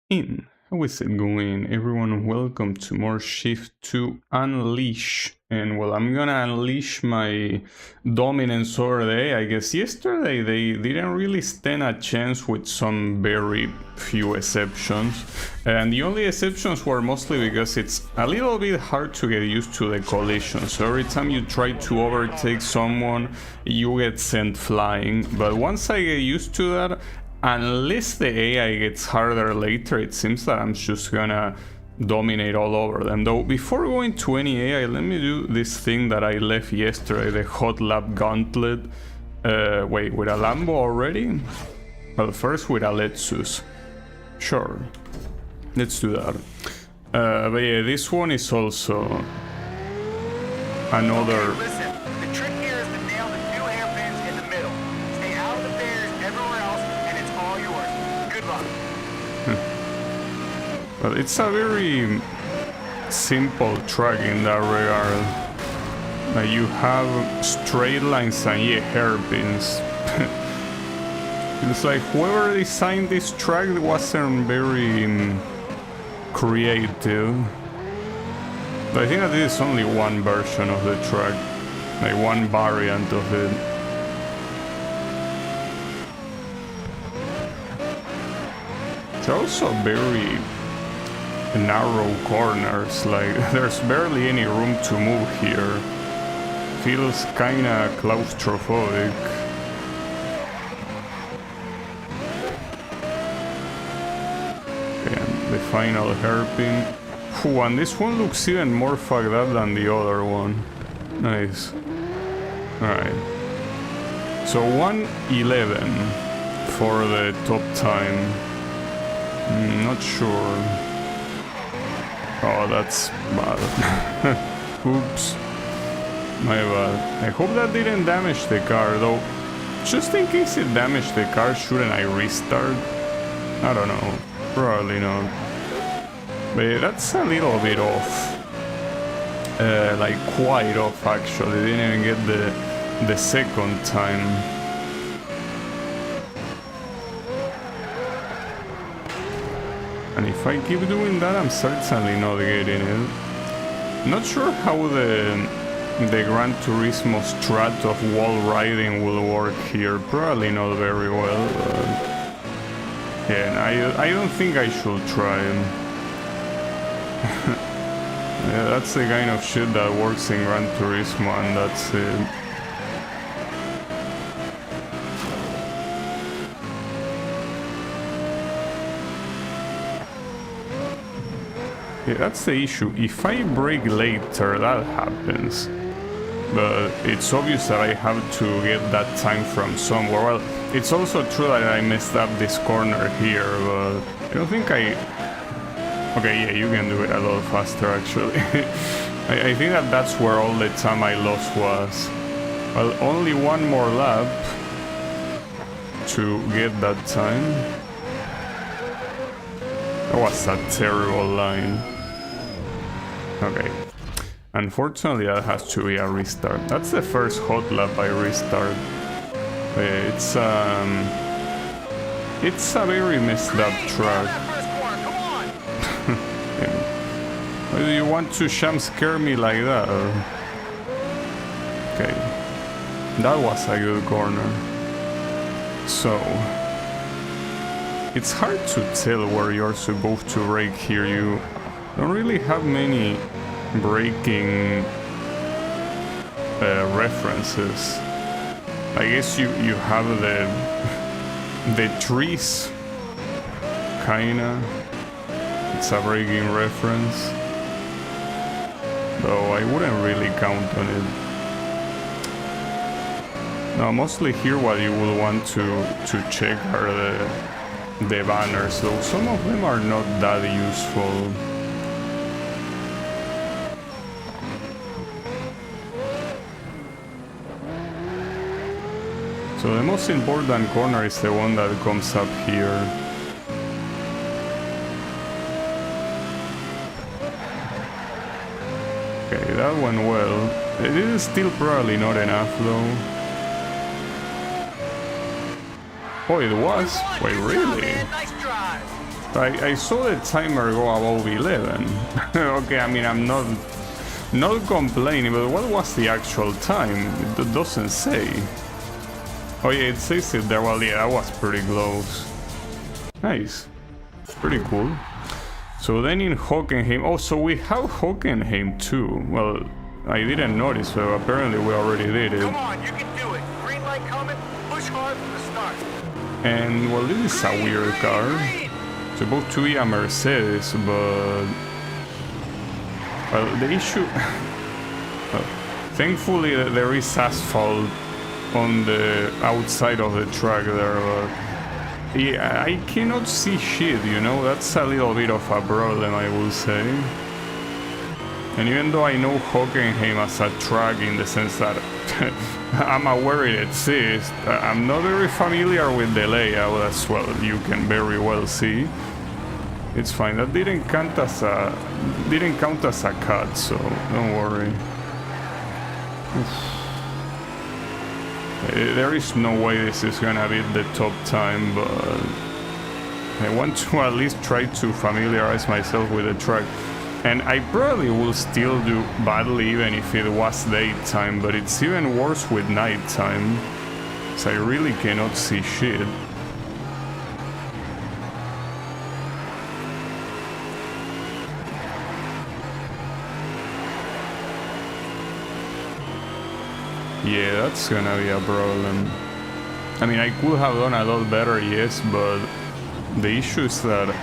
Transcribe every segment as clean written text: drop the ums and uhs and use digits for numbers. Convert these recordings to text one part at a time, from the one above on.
in. How is it going, everyone? Welcome to more Shift to Unleash. And well, I'm gonna unleash my dominance over the AI. I guess yesterday they didn't really stand a chance with some very few exceptions. And the only exceptions were mostly because it's a little bit hard to get used to the collision. So every time you try to overtake someone, you get sent flying. But once I get used to that, unless the AI gets harder later, it seems that I'm just gonna dominate all over them. Though before going to any AI, let me do this thing that I left yesterday, the hot lap gauntlet. Wait, with a Lambo already? Well, first with a Lexus. Sure, let's do that. But yeah, this one is also another... Okay, listen, the trick here is to nail the two hairpins in the middle. Stay out of the pairs everywhere else, and it's all yours. Good luck. But it's a very simple track in that regard. You have straight lines and yeah, hairpins. It's like whoever designed this track wasn't very creative. But I think that this is only one version of the track, like one variant of it. It's also very narrow corners, like there's barely any room to move here. Feels kinda claustrophobic. And the final hairpin. Ooh, and this one looks even more fucked up than the other one. Nice. Alright. So 1:11 for the top time. Not sure. Oh, that's bad. Oops. My bad. I hope that didn't damage the car, though. Just in case it damaged the car, shouldn't I restart? I don't know. Probably not. But yeah, that's a little bit off. Like quite off, actually. Didn't even get the second time. And if I keep doing that, I'm certainly not getting it. Not sure how the Gran Turismo strat of wall riding will work here. Probably not very well, but... yeah, I don't think I should try. Yeah, that's the kind of shit that works in Gran Turismo, and that's it. Yeah, that's the issue. If I brake later, that happens. But it's obvious that I have to get that time from somewhere. Well, it's also true that I messed up this corner here, but I don't think I... Okay, yeah, you can do it a lot faster, actually. I think that that's where all the time I lost was. Well, only one more lap to get that time. That was a terrible line. Okay. Unfortunately, that has to be a restart. That's the first hot lap I restart. It's a very messed up track. Why do you want to jump scare me like that? Okay. That was a good corner. So... it's hard to tell where you're supposed to brake here. You don't really have many braking references. I guess you have the trees, kinda. It's a braking reference, though I wouldn't really count on it. Now, mostly here what you will want to check are the banners, though some of them are not that useful. So the most important corner is the one that comes up here. Okay, that went well. It is still probably not enough though. Oh, it was? Wait, really? Nice drive. I saw the timer go above 11. Okay, I mean, I'm not complaining, but what was the actual time? It doesn't say. Oh yeah, it says it there. Well, yeah, that was pretty close. Nice. Pretty cool. So then in Hockenheim... Oh, so we have Hockenheim too. Well, I didn't notice, so apparently we already did it. Come on, you can do it. Green light coming. Push hard from the start. And, well, this is a weird car. It's supposed to be a Mercedes, but... Well, the issue... Well, thankfully there is asphalt on the outside of the track there, but... Yeah, I cannot see shit, you know? That's a little bit of a problem, I will say. And even though I know Hockenheim as a track in the sense that I'm aware it exists, I'm not very familiar with the layout as well, you can very well see. It's fine, that didn't count as a cut, so don't worry. Oof. There is no way this is gonna be the top time, but I want to at least try to familiarize myself with the track. And I probably will still do badly even if it was daytime, but it's even worse with nighttime, so I really cannot see shit. Yeah, that's gonna be a problem. I mean, I could have done a lot better, yes, but the issue is that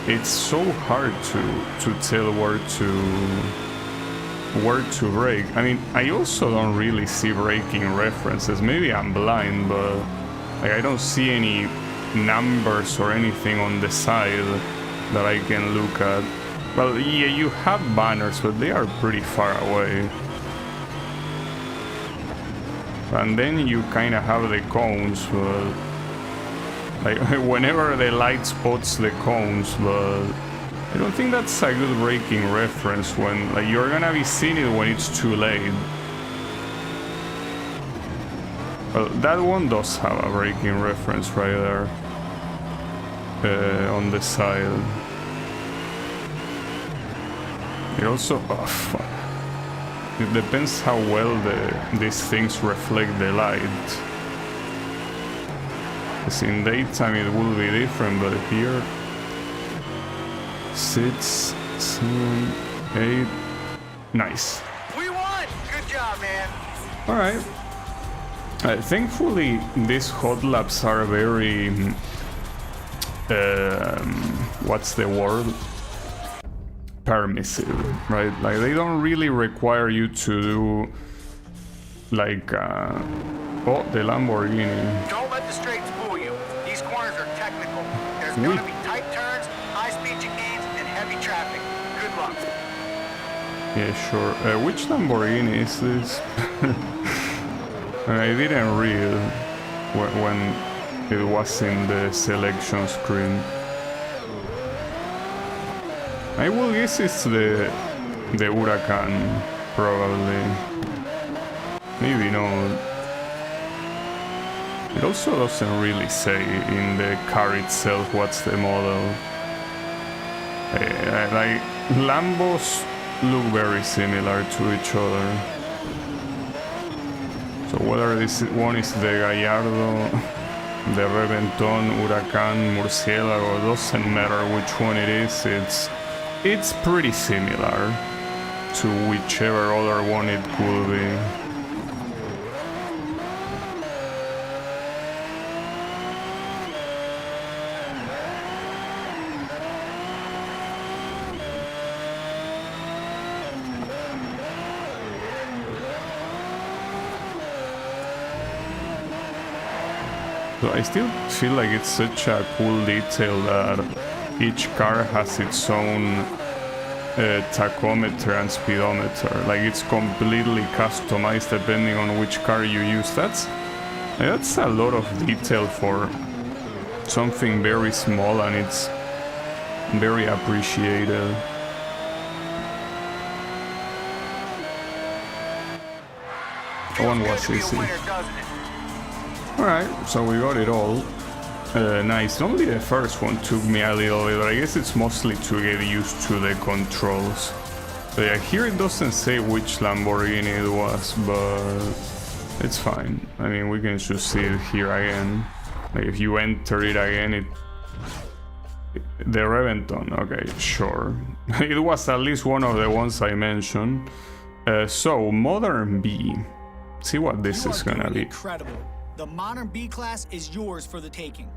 it's so hard to tell where to brake. I mean, I also don't really see braking references. Maybe I'm blind, but like, I don't see any numbers or anything on the side that I can look at. Well, yeah, you have banners, but they are pretty far away. And then you kind of have the cones, but like whenever the light spots the cones, but I don't think that's a good braking reference when like you're gonna be seeing it when it's too late. Well, that one does have a braking reference right there on the side. It also, oh fuck. It depends how well these things reflect the light. Because in daytime it will be different, but here 6, 7, 8. Nice. We won! Good job, man. Alright. Thankfully, these hot laps are very... what's the word? Permissive, right? Like, they don't really require you to do... Like, oh, the Lamborghini. Don't let the straights fool you. These corners are technical. There's gonna be tight turns, high-speed chicanes, and heavy traffic. Good luck. Yeah, sure. Which Lamborghini is this? I didn't read when it was in the selection screen. I will guess it's the Huracan, probably. Maybe not. It also doesn't really say in the car itself what's the model. Like, Lambos look very similar to each other. So whether this one is the Gallardo, the Reventon, Huracan, Murciélago, doesn't matter which one it is, it's pretty similar to whichever other one it could be. So I still feel like it's such a cool detail that each car has its own tachometer and speedometer. Like, it's completely customized depending on which car you use. That's a lot of detail for something very small, and it's very appreciated. That one was easy. Alright, so we got it all. Nice. Only the first one took me a little bit, but I guess it's mostly to get used to the controls. So yeah, here it doesn't say which Lamborghini it was, but it's fine. I mean, we can just see it here again. Like if you enter it again, the Reventon, okay, sure. It was at least one of the ones I mentioned. So, Modern B. See what this is gonna be. Incredible. The modern B class is yours for the taking.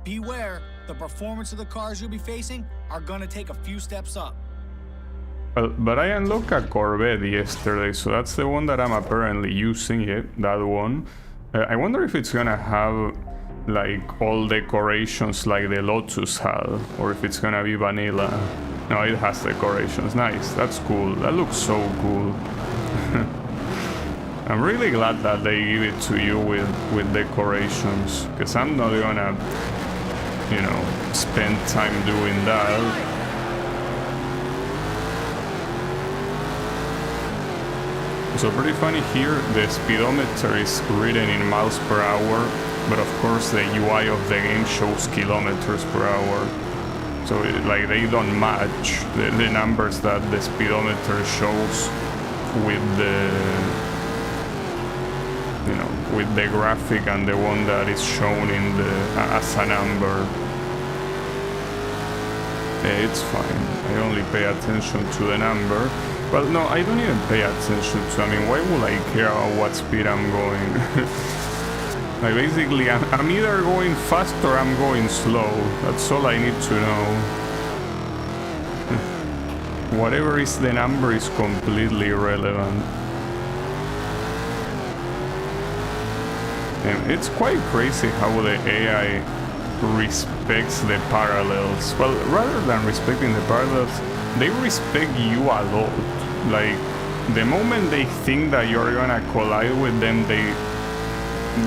Beware, the performance of the cars you'll be facing are gonna take a few steps up. Well, but I unlocked a Corvette yesterday, so that's the one that I'm apparently using, that one. I wonder if it's gonna have like all decorations like the Lotus had, or if it's gonna be vanilla. No, it has decorations. Nice, that's cool. That looks so cool. I'm really glad that they give it to you with decorations, because I'm not gonna, you know, spend time doing that. So pretty funny here, the speedometer is written in miles per hour, but of course the UI of the game shows kilometers per hour. So like they don't match the numbers that the speedometer shows with the, you know, with the graphic and the one that is shown in the as a number. Yeah, it's fine. I only pay attention to the number. Well, no, I don't even pay attention to. I mean, why would I care about what speed I'm going? Like basically, I'm either going fast or I'm going slow. That's all I need to know. Whatever is the number is completely irrelevant. And it's quite crazy how the AI respects the parallels. Well, rather than respecting the parallels, they respect you a lot. Like, the moment they think that you're gonna collide with them,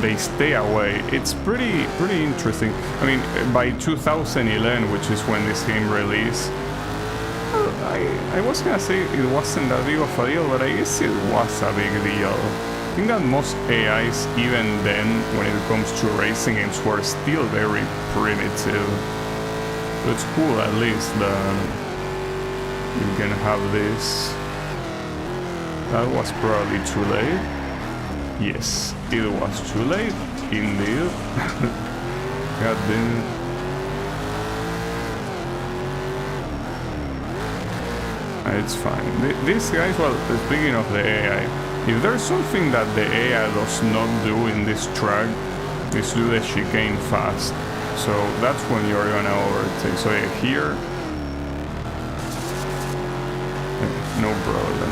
they stay away. It's pretty interesting. I mean, by 2011, which is when this game released, I was gonna say it wasn't that big of a deal, but I guess it was a big deal. I think that most AIs, even then, when it comes to racing games, were still very primitive. So it's cool at least that you can have this. That was probably too late. Yes, it was too late, indeed. God damn it. It's fine. These guys, well, speaking of the AI, if there's something that the AI does not do in this track, is do the chicane fast. So that's when you're gonna overtake. So yeah, here, no problem.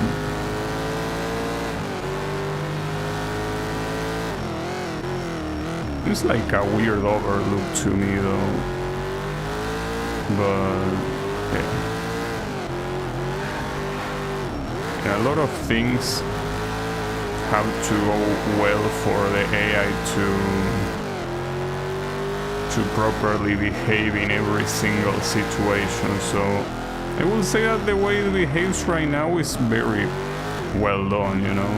It's like a weird overlook to me though. But yeah. A lot of things have to go well for the AI to properly behave in every single situation. So I will say that the way it behaves right now is very well done, you know.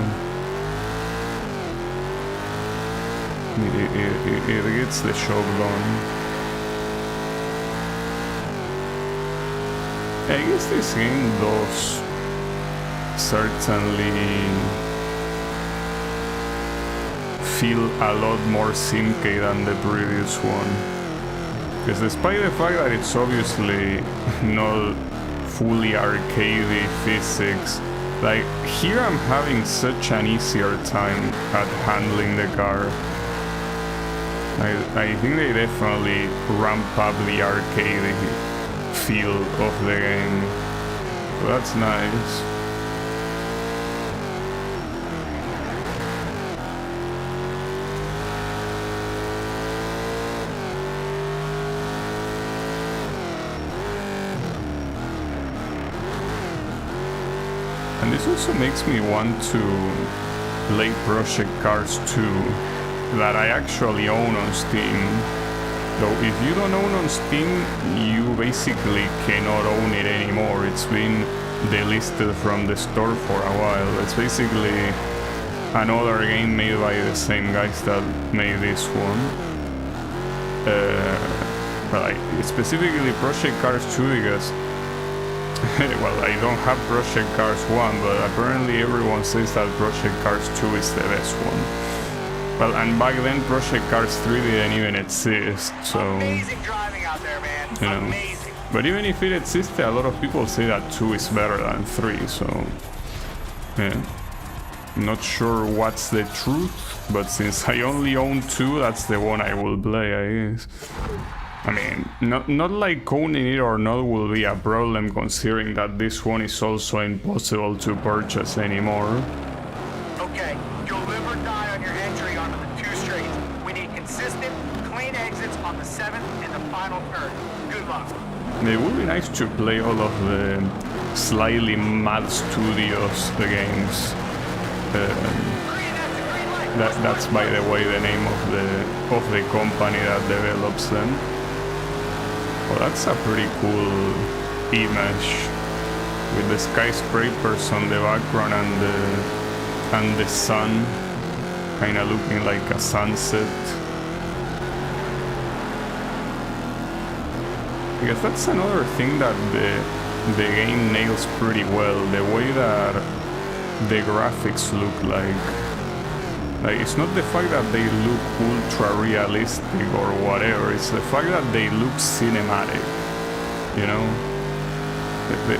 It gets the job done. I guess this game does certainly feel a lot more simky than the previous one. Because despite the fact that it's obviously not fully arcadey physics, like here I'm having such an easier time at handling the car. I think they definitely ramp up the arcade feel of the game. So that's nice. And this also makes me want to play Project Cars 2 that I actually own on Steam. Though if you don't own on Steam, you basically cannot own it anymore. It's been delisted from the store for a while. It's basically another game made by the same guys that made this one. like specifically Project Cars 2 because well, I don't have Project Cars 1, but apparently everyone says that Project Cars 2 is the best one. Well, and back then Project Cars 3 didn't even exist, so... Amazing driving out there, man. You know. Amazing. But even if it existed, a lot of people say that 2 is better than 3, so... Yeah. Not sure what's the truth, but since I only own 2, that's the one I will play, I guess. I mean, not like owning it or not will be a problem, considering that this one is also impossible to purchase anymore. Okay, you'll live or die on your entry onto the 2 straights. We need consistent, clean exits on the 7th and the final turn. Good luck. It would be nice to play all of the slightly Mad Studios games. That's by the way the name of the company that develops them. Well, that's a pretty cool image with the skyscrapers on the background and the sun kind of looking like a sunset. I guess that's another thing that the game nails pretty well, the way that the graphics look like it's not the fact that they look ultra realistic or whatever, it's the fact that they look cinematic, you know?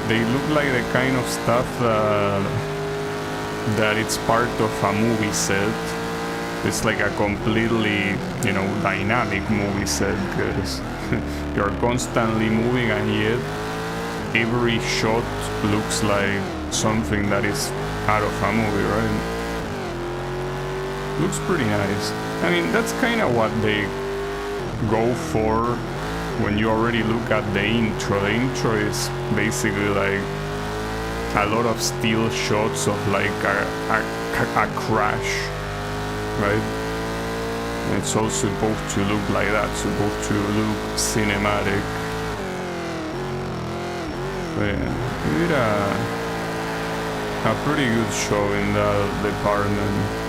They look like the kind of stuff that it's part of a movie set. It's like a completely, you know, dynamic movie set, because you're constantly moving and yet every shot looks like something that is out of a movie, right? Looks pretty nice. I mean, that's kind of what they go for when you already look at the intro. The intro is basically like a lot of still shots of like a crash, right? And it's all supposed to look like that, supposed to look cinematic. But yeah, we did a pretty good show in that department.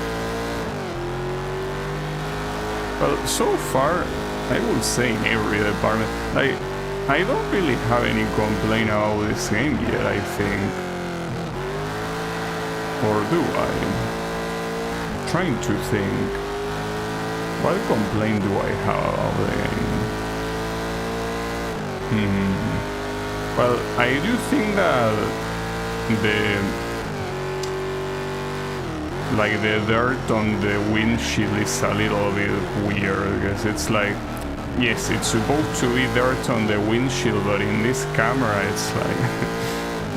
Well, so far, I would say in every department, like, I don't really have any complaint about this game yet, I think. Or do I? I'm trying to think. What complaint do I have about the game? Well, I do think that the dirt on the windshield is a little bit weird, because it's like, yes, it's supposed to be dirt on the windshield, but in this camera it's like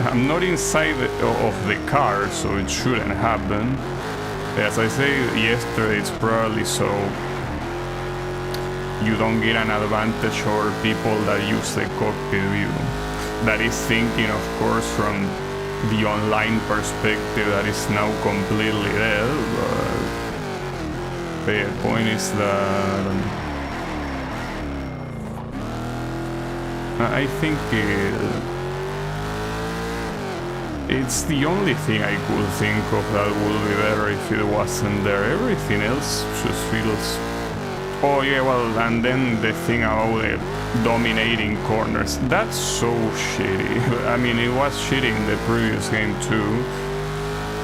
I'm not inside of the car, so it shouldn't happen. As I said yesterday, it's probably so you don't get an advantage over people that use the cockpit view. That is thinking, of course, from the online perspective that is now completely dead, but the point is that I think it's the only thing I could think of that would be better if it wasn't there. Everything else just feels... Oh yeah, well, and then the thing about the dominating corners, that's so shitty. I mean, it was shitty in the previous game too.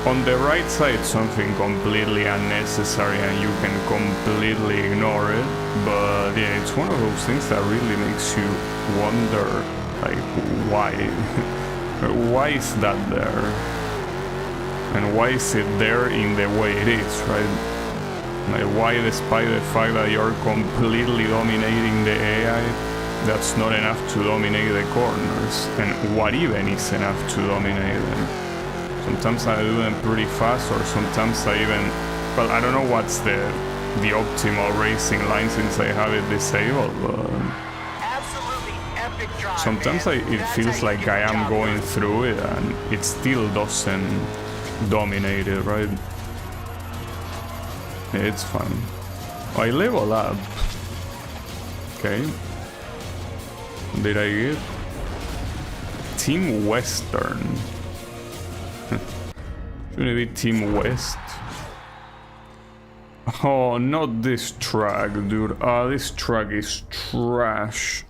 On the right side, something completely unnecessary and you can completely ignore it, but yeah, it's one of those things that really makes you wonder, like, why? Why is that there? And why is it there in the way it is, right? Like, why, despite the fact that you're completely dominating the AI, that's not enough to dominate the corners? And what even is enough to dominate them? Sometimes I do them pretty fast, or sometimes I even... Well, I don't know what's the optimal racing line since I have it disabled, but... Absolutely epic drive, Sometimes man. it feels like I am going through it and it still doesn't dominate it, right? It's fun. I level up. Okay. Did I get Team Western? Should it be Team West? Oh, not this track, dude. This track is trash.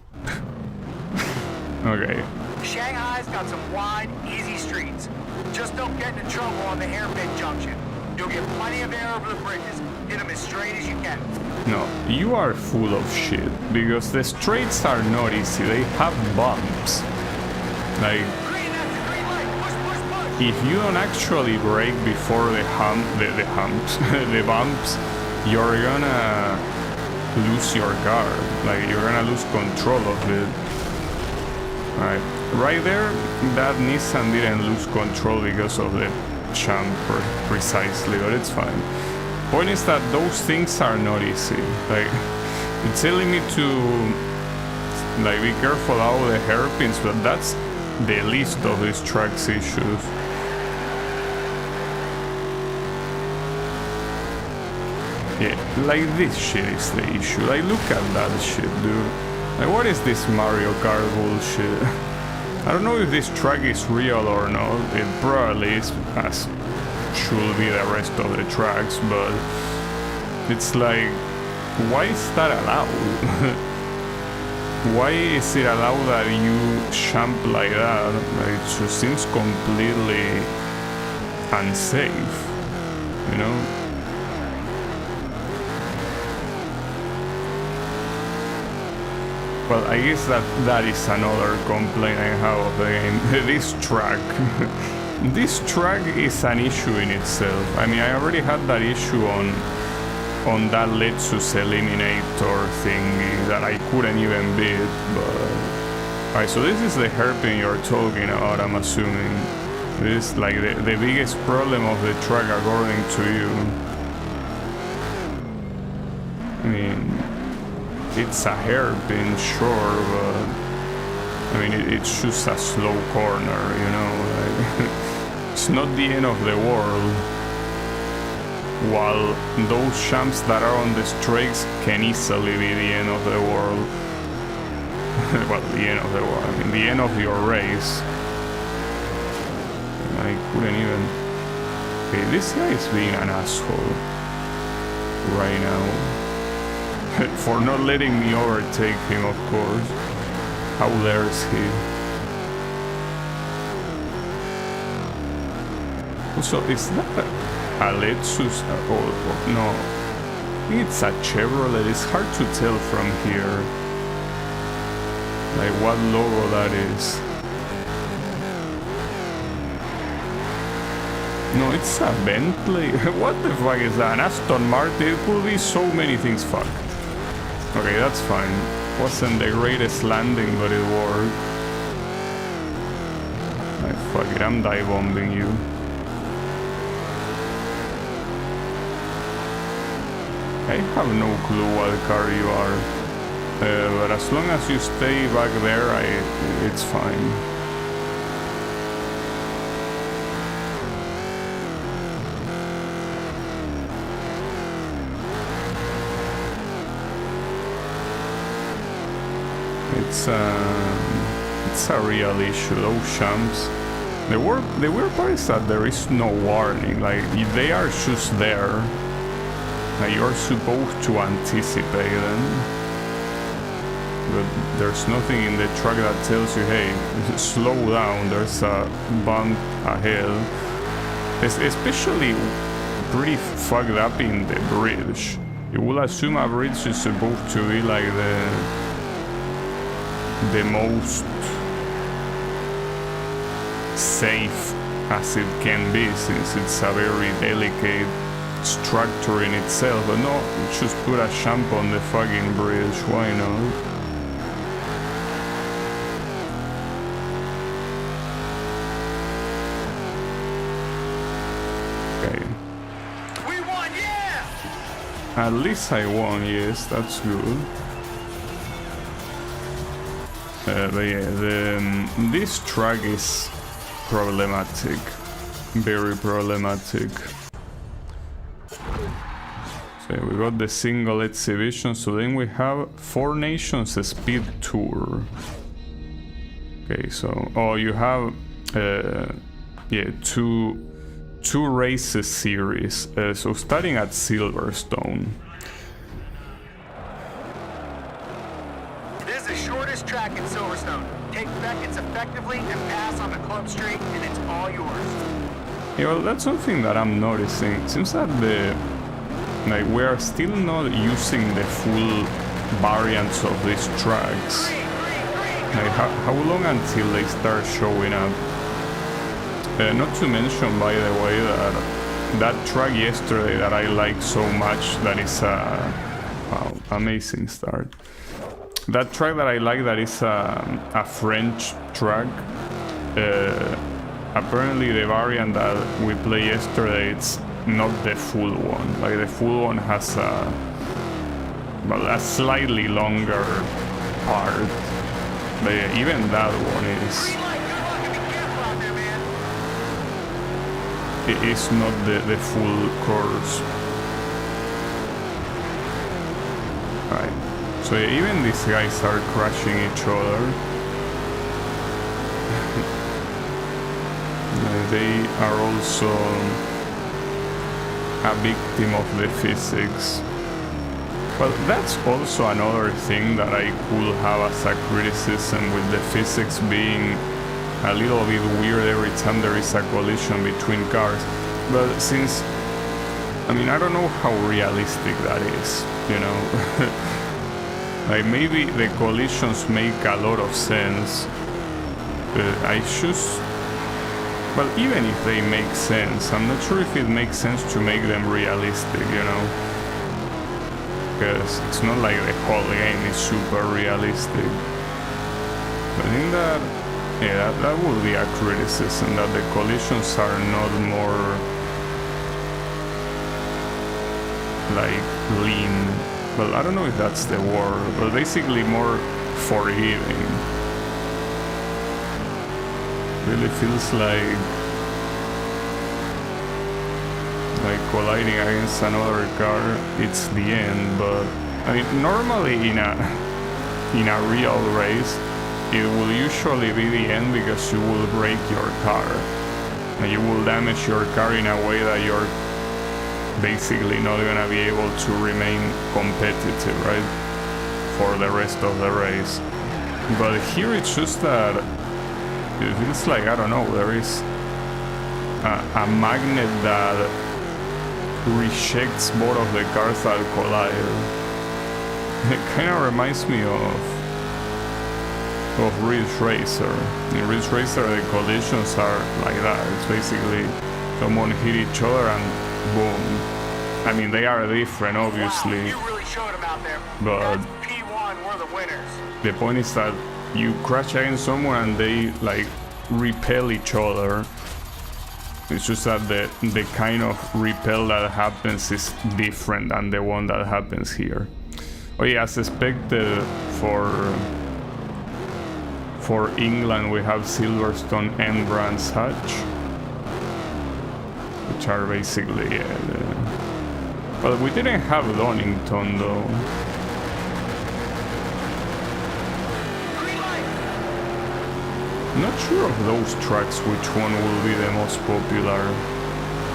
Okay. Shanghai's got some wide, easy streets. Just don't get into trouble on the hairpin junction. You'll get plenty of air over the bridges. Hit them as straight as you can. No, you are full of shit, because the straights are not easy, they have bumps. Like, Green, that's a green light. Push, push, push. if you don't actually brake before the humps, the bumps, you're gonna lose your car. Like, you're gonna lose control of it. Alright, right there, that Nissan didn't lose control because of the jump precisely, but it's fine. Point is that those things are not easy. Like, it's telling me to like be careful out the hairpins, but that's the least of this track's issues. Yeah, like this shit is the issue. Like, look at that shit, dude. Like, what is this Mario Kart bullshit? I don't know if this track is real or not. It probably is, as should be the rest of the tracks, but it's like, why is that allowed? Why is it allowed that you jump like that? Like, it just seems completely unsafe, you know? Well, I guess that is another complaint I have of the game. This track. This track is an issue in itself. I mean, I already had that issue on that Lexus Eliminator thingy that I couldn't even beat, but... Alright, so this is the hairpin you're talking about, I'm assuming. This is like the biggest problem of the track according to you. I mean... It's a hairpin, sure, but I mean, it's just a slow corner, you know, like, it's not the end of the world. While those jumps that are on the straights can easily be the end of the world. Well, the end of the world, I mean, the end of your race. I couldn't even... Okay, this guy is being an asshole right now. For not letting me overtake him, of course. How dare he? Also, is that a Lexus? Oh, no. It's a Chevrolet. It's hard to tell from here. Like, what logo that is. No, it's a Bentley. What the fuck is that? An Aston Martin? It could be so many things. Fuck. Okay, that's fine. Wasn't the greatest landing, but it worked. Fuck it, I'm dive bombing you. I have no clue what car you are. But as long as you stay back there, it's fine. It's a real issue, those jumps. The weird part is that there is no warning, like, they are just there. Like, you're supposed to anticipate them. But there's nothing in the track that tells you, hey, slow down, there's a bump ahead. It's especially pretty fucked up in the bridge. You will assume a bridge is supposed to be like the most safe as it can be, since it's a very delicate structure in itself. But no, just put a jump on the fucking bridge, why not? Okay. We won, yeah! At least I won, yes, that's good. But yeah, this track is problematic, very problematic. So we got the single exhibition, so then we have Four Nations Speed Tour. Okay, so, oh, you have, yeah, two 2 races series. So starting at Silverstone. This is the shortest track in Silverstone. Take Beckett's effectively and pass on the club straight, and it's all yours. Yeah, well, that's something that I'm noticing. It seems that we are still not using the full variants of these tracks. Like, how long until they start showing up? Not to mention, by the way, that track yesterday that I liked so much, that is wow, amazing start. That track that I like, that is a French track. Apparently the variant that we played yesterday, it's not the full one. Like, the full one has a slightly longer part. But yeah, even that one is not the full course. Right. So yeah, even these guys are crashing each other. They are also a victim of the physics. But that's also another thing that I could have as a criticism, with the physics being a little bit weird every time there is a collision between cars. But since, I mean, I don't know how realistic that is, you know? Like, maybe the collisions make a lot of sense. Well, even if they make sense, I'm not sure if it makes sense to make them realistic, you know? Because it's not like the whole game is super realistic. But I think that, yeah, that would be a criticism, that the collisions are not more, like, lean. Well, I don't know if that's the word, but basically more forgiving. Really feels like colliding against another car, it's the end. But I mean, normally in a real race, it will usually be the end, because you will break your car and you will damage your car in a way that you're basically not gonna be able to remain competitive, right, for the rest of the race. But here it's just that it feels like, I don't know, there is a magnet that rejects both of the cars that collide. It kind of reminds me of Ridge Racer. In Ridge Racer, the collisions are like that. It's basically someone hit each other and boom. I mean, they are different, obviously. Wow, you really showed them out there. But that's P1, we're the winners. The point is that you crash against someone and they like repel each other. It's just that the kind of repel that happens is different than the one that happens here. Oh yeah, as expected, for England we have Silverstone and Brands Hatch, which are basically well, we didn't have Donington though. Not sure of those tracks which one will be the most popular,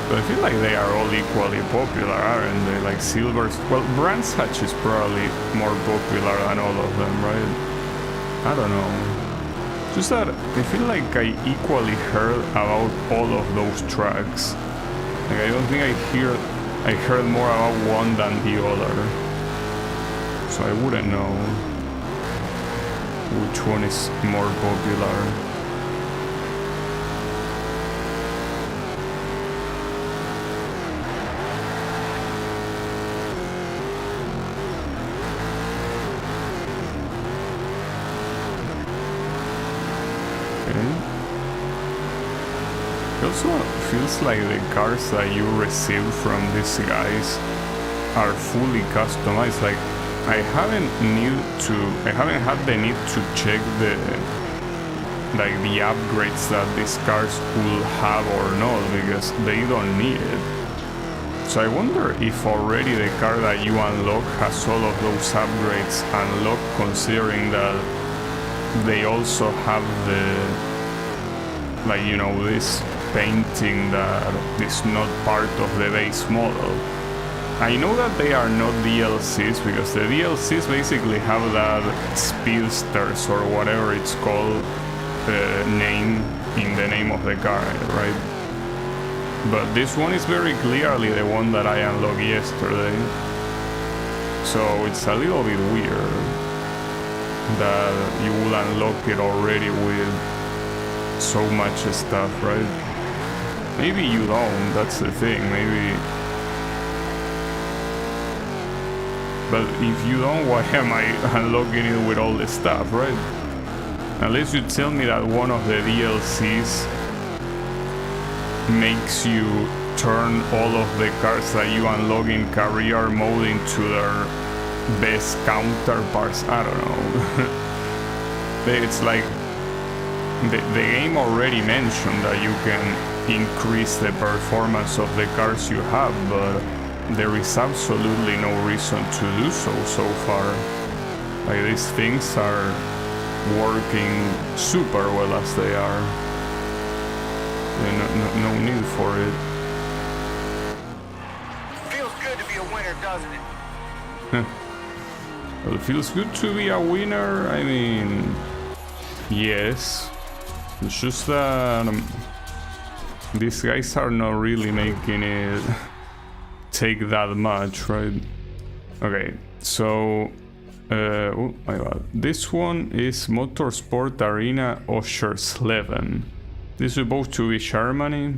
but I feel like they are all equally popular, aren't they? Like Silverstone, well, Brands Hatch is probably more popular than all of them, right? I don't know. Just that I feel like I equally heard about all of those tracks. Like, I don't think I heard more about one than the other, so I wouldn't know which one is more popular. It also feels like the cars that you receive from these guys are fully customized. Like, I haven't had the need to check the upgrades that these cars will have or not, because they don't need it. So I wonder if already the car that you unlock has all of those upgrades unlocked, considering that they also have the, like, you know, this painting that is not part of the base model. I know that they are not DLCs because the DLCs basically have that speedsters or whatever it's called name in the name of the car, right? But this one is very clearly the one that I unlocked yesterday. So it's a little bit weird that you will unlock it already with so much stuff, right? Maybe you don't, that's the thing, maybe. But if you don't, why am I unlocking it with all this stuff, right? Unless you tell me that one of the DLCs makes you turn all of the cars that you unlock in career mode into their best counterparts. I don't know. It's like the game already mentioned that you can increase the performance of the cars you have, but there is absolutely no reason to do so far. Like, these things are working super well as they are. No need for it. Feels good to be a winner, doesn't it? Well, it feels good to be a winner. I mean, yes. It's just that these guys are not really making it take that much, right? Okay, so oh my god, this one is Motorsport Arena Oschersleben. This is supposed to be Germany.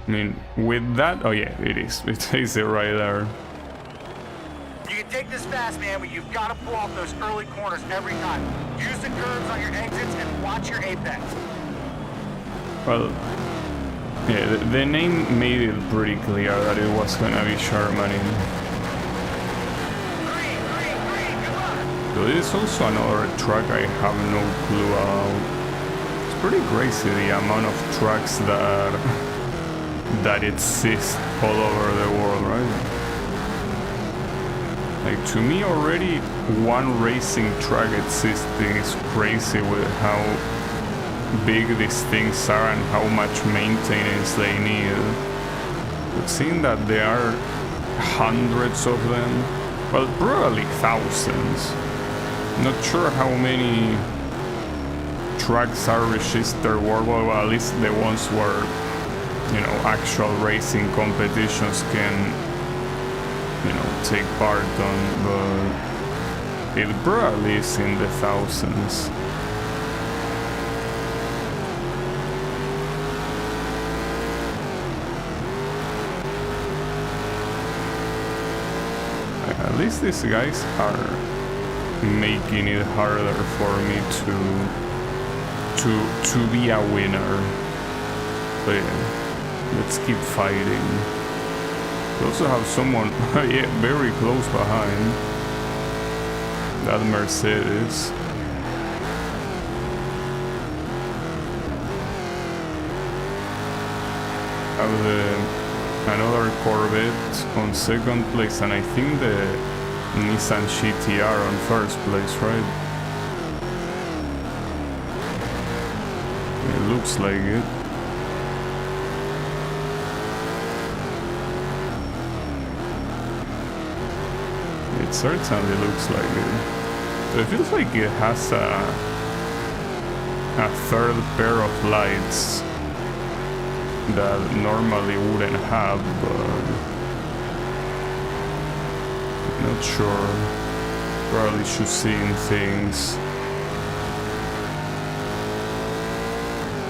I mean, with that, oh yeah, it is. It says it right there. You can take this fast, man, but you've got to pull off those early corners every time. Use the curves on your exits and watch your apex. Well, yeah, the name made it pretty clear that it was gonna be Germany. Green, green, green, come on! So this is also another track I have no clue about. It's pretty crazy the amount of tracks that exist all over the world, right? Like, to me already one racing track existing is crazy with how big these things are and how much maintenance they need. But seeing that there are hundreds of them, well, probably thousands. Not sure how many tracks are registered worldwide, well, at least the ones where, you know, actual racing competitions can, you know, take part on, but it probably is in the thousands. At least these guys are making it harder for me to be a winner. But yeah, let's keep fighting. We also have someone yeah, very close behind. That Mercedes. Have another Corvette on second place, and I think the Nissan GTR on first place, right? It looks like it. It certainly looks like it. So it feels like it has a third pair of lights that normally wouldn't have, but not sure. Probably should see in things.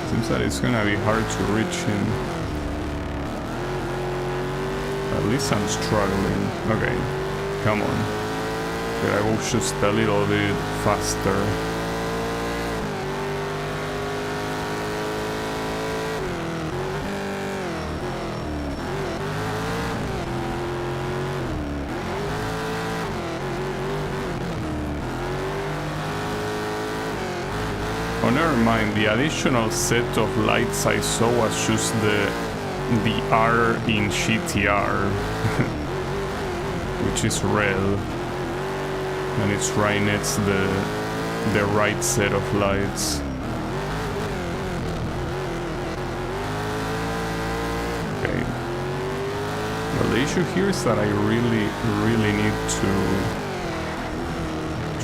Seems that it's gonna be hard to reach him. At least I'm struggling. Okay, come on. But I will just a little bit faster. Oh, never mind. The additional set of lights I saw was just the R in GTR, which is red, and it's right next the right set of lights. The issue here is that I really need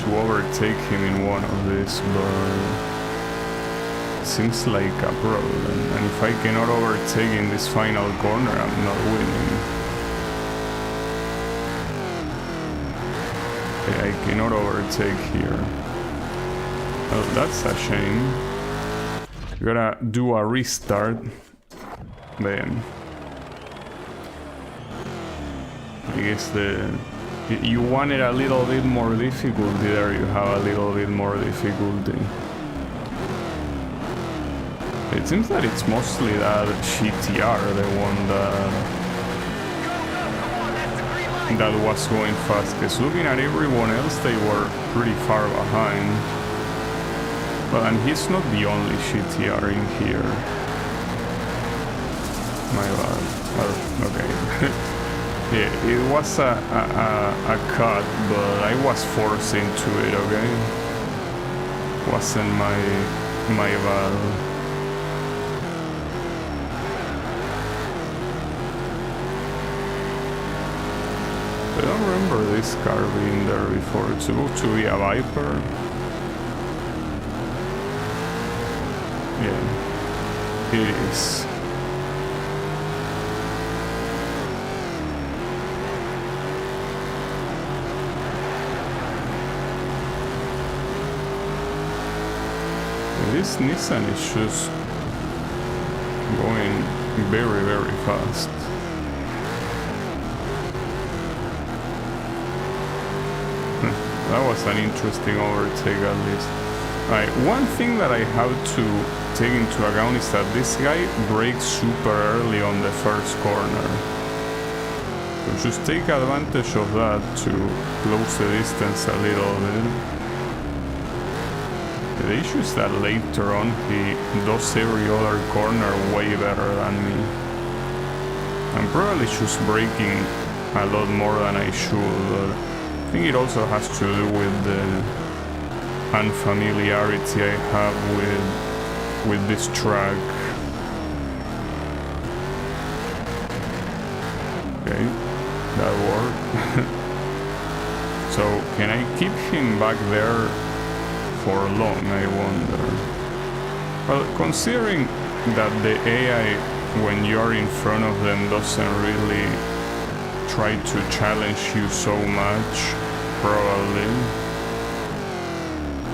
to overtake him in one of these, but it seems like a problem. And if I cannot overtake in this final corner, I'm not winning. Okay, I cannot overtake here. Well, that's a shame. You gotta do a restart. Then I guess you wanted a little bit more difficulty there, you have a little bit more difficulty. It seems that it's mostly that GTR, the one that was going fast, because looking at everyone else, they were pretty far behind. Well, and he's not the only GTR in here. My bad. Well, okay. Yeah, it was a cut, but I was forced into it, okay? Wasn't my bad. I don't remember this car being there before. It's supposed to be a Viper. Yeah, it is. This Nissan is just going very, very fast. That was an interesting overtake at least. Alright, one thing that I have to take into account is that this guy brakes super early on the first corner. So just take advantage of that to close the distance a little bit. The issue is that later on he does every other corner way better than me. I'm probably just braking a lot more than I should, but I think it also has to do with the unfamiliarity I have with this track. Okay, that worked. So can I keep him back there for long, I wonder? Well, considering that the AI, when you're in front of them, doesn't really try to challenge you so much, probably,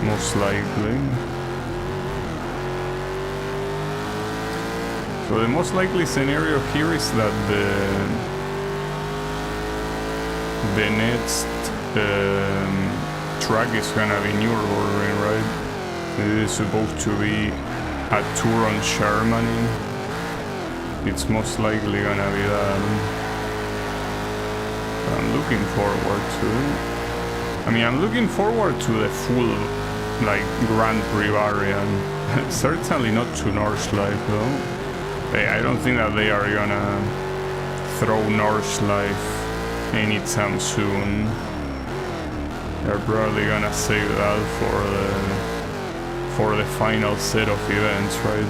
most likely. So the most likely scenario here is that the next track is gonna be Nürburgring, right? It is supposed to be a tour on Germany. It's most likely gonna be that. I'm looking forward to it. I mean, I'm looking forward to the full, like, Grand Prix variant. Certainly not to Nordschleife, though. I don't think that they are gonna throw Nordschleife anytime soon. They're probably gonna save that for the final set of events, right?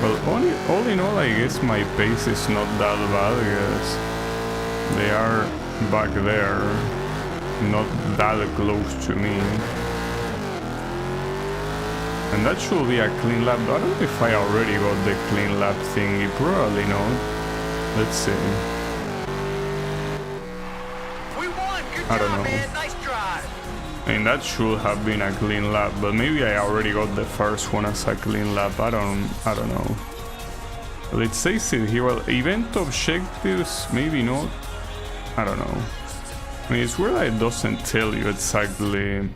Well, all in all, I guess my pace is not that bad, because they are back there, not that close to me. And that should be a clean lap. I don't know if I already got the clean lap thingy. Probably not. Let's see. We won. Good I don't job, know. man. Nice drive. I mean, that should have been a clean lap, but maybe I already got the first one as a clean lap. I don't know. Well, it says it here. Well, event objectives, maybe not. I don't know. I mean, it's weird that it doesn't tell you exactly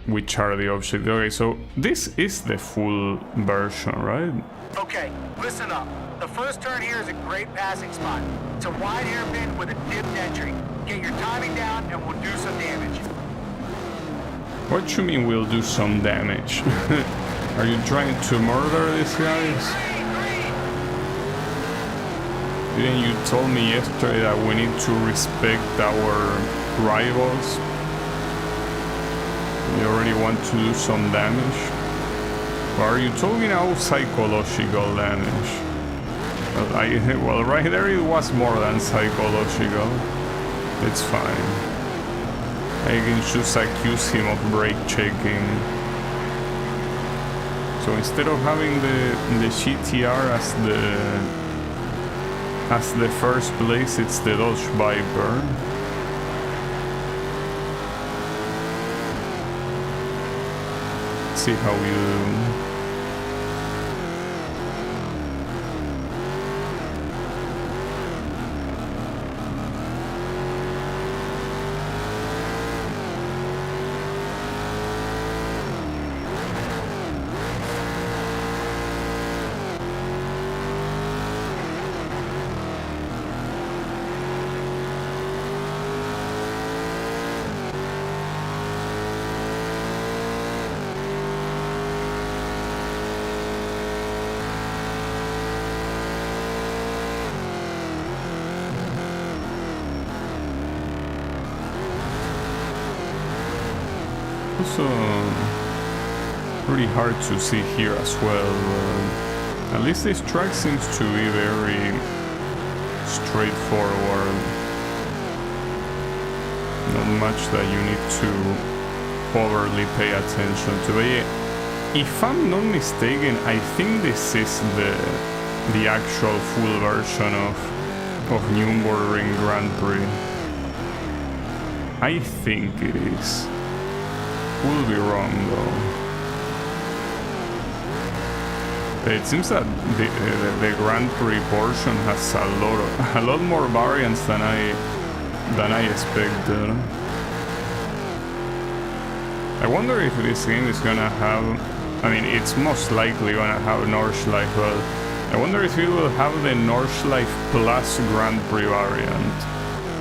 which are the objectives. Okay, so this is the full version, right? Okay, listen up. The first turn here is a great passing spot. It's a wide hairpin with a dipped entry. Get your timing down and we'll do some damage. What you mean we'll do some damage? Are you trying to murder these guys? Didn't you told me yesterday that we need to respect our rivals? You already want to do some damage? Or are you talking about psychological damage? Well, right there it was more than psychological. It's fine. I can just accuse him of brake checking. So instead of having the GTR as the first place, it's the Dodge Viper. Let's see how we do. Also, pretty hard to see here as well. At least this track seems to be very straightforward. Not much that you need to overly pay attention to. But yeah, if I'm not mistaken, I think this is the actual full version of Nürburgring Grand Prix. I think it is. Could be wrong though. It seems that the Grand Prix portion has a lot more variants than I expected. I wonder if this game is gonna have, I mean, it's most likely gonna have Nordschleife, but I wonder if it will have the Nordschleife Plus Grand Prix variant,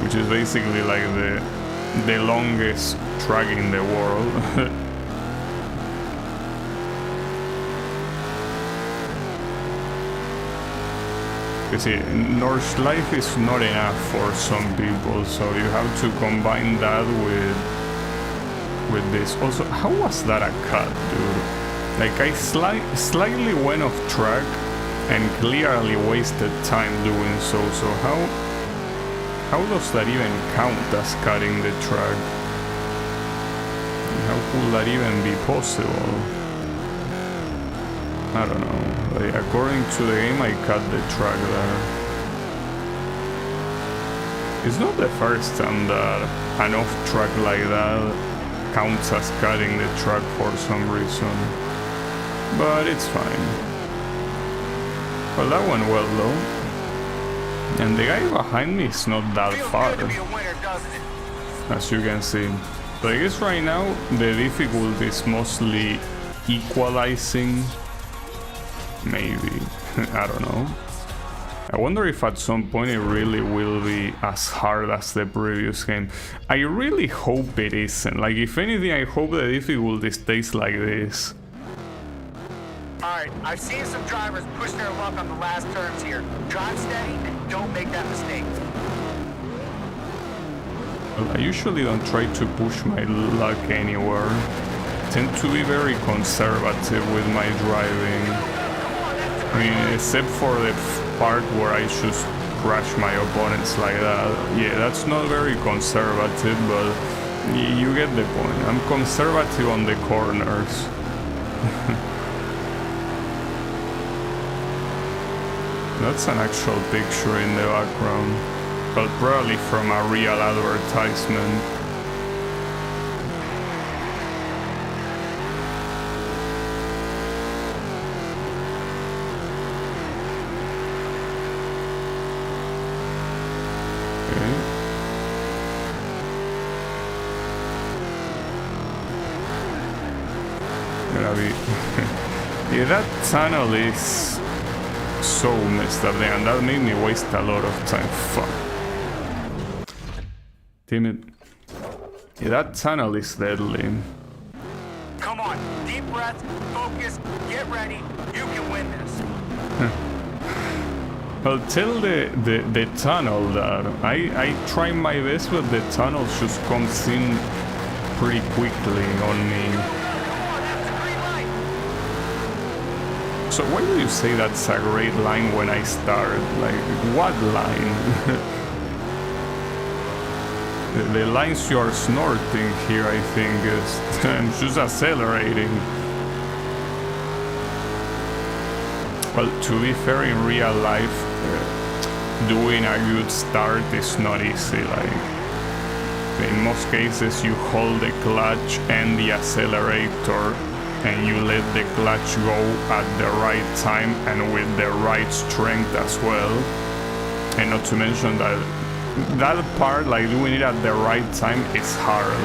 which is basically like the longest track in the world. You see, Nordschleife is not enough for some people, so you have to combine that with this. Also, how was that a cut, dude? Like, I slightly went off track and clearly wasted time doing so. So how does that even count as cutting the track? How could that even be possible? I don't know. Like, according to the game, I cut the track there. It's not the first time that an off-track like that counts as cutting the track for some reason. But it's fine. Well, that went well though. And the guy behind me is not that far, as you can see. So I guess right now the difficulty is mostly equalizing. Maybe. I don't know. I wonder if at some point it really will be as hard as the previous game. I really hope it isn't. Like, if anything, I hope the difficulty stays like this. Alright, I've seen some drivers push their luck on the last turns here. Drive steady and don't make that mistake. Well, I usually don't try to push my luck anywhere. I tend to be very conservative with my driving. I mean, except for the part where I just crash my opponents like that. Yeah, that's not very conservative, but you get the point. I'm conservative on the corners. That's an actual picture in the background, but probably from a real advertisement. Yeah, that tunnel is so messed up there, and that made me waste a lot of time. Fuck. Damn it. Yeah, that tunnel is deadly. Come on, deep breath, focus, get ready. You can win this. Well, tell the tunnel that I try my best, but the tunnel just comes in pretty quickly on me. So why do you say that's a great line when I start? Like, what line? The lines you are snorting here, I think, is I'm just accelerating. Well, to be fair, in real life, doing a good start is not easy. Like, in most cases, you hold the clutch and the accelerator, and you let the clutch go at the right time and with the right strength as well. And not to mention that part, like doing it at the right time, is hard.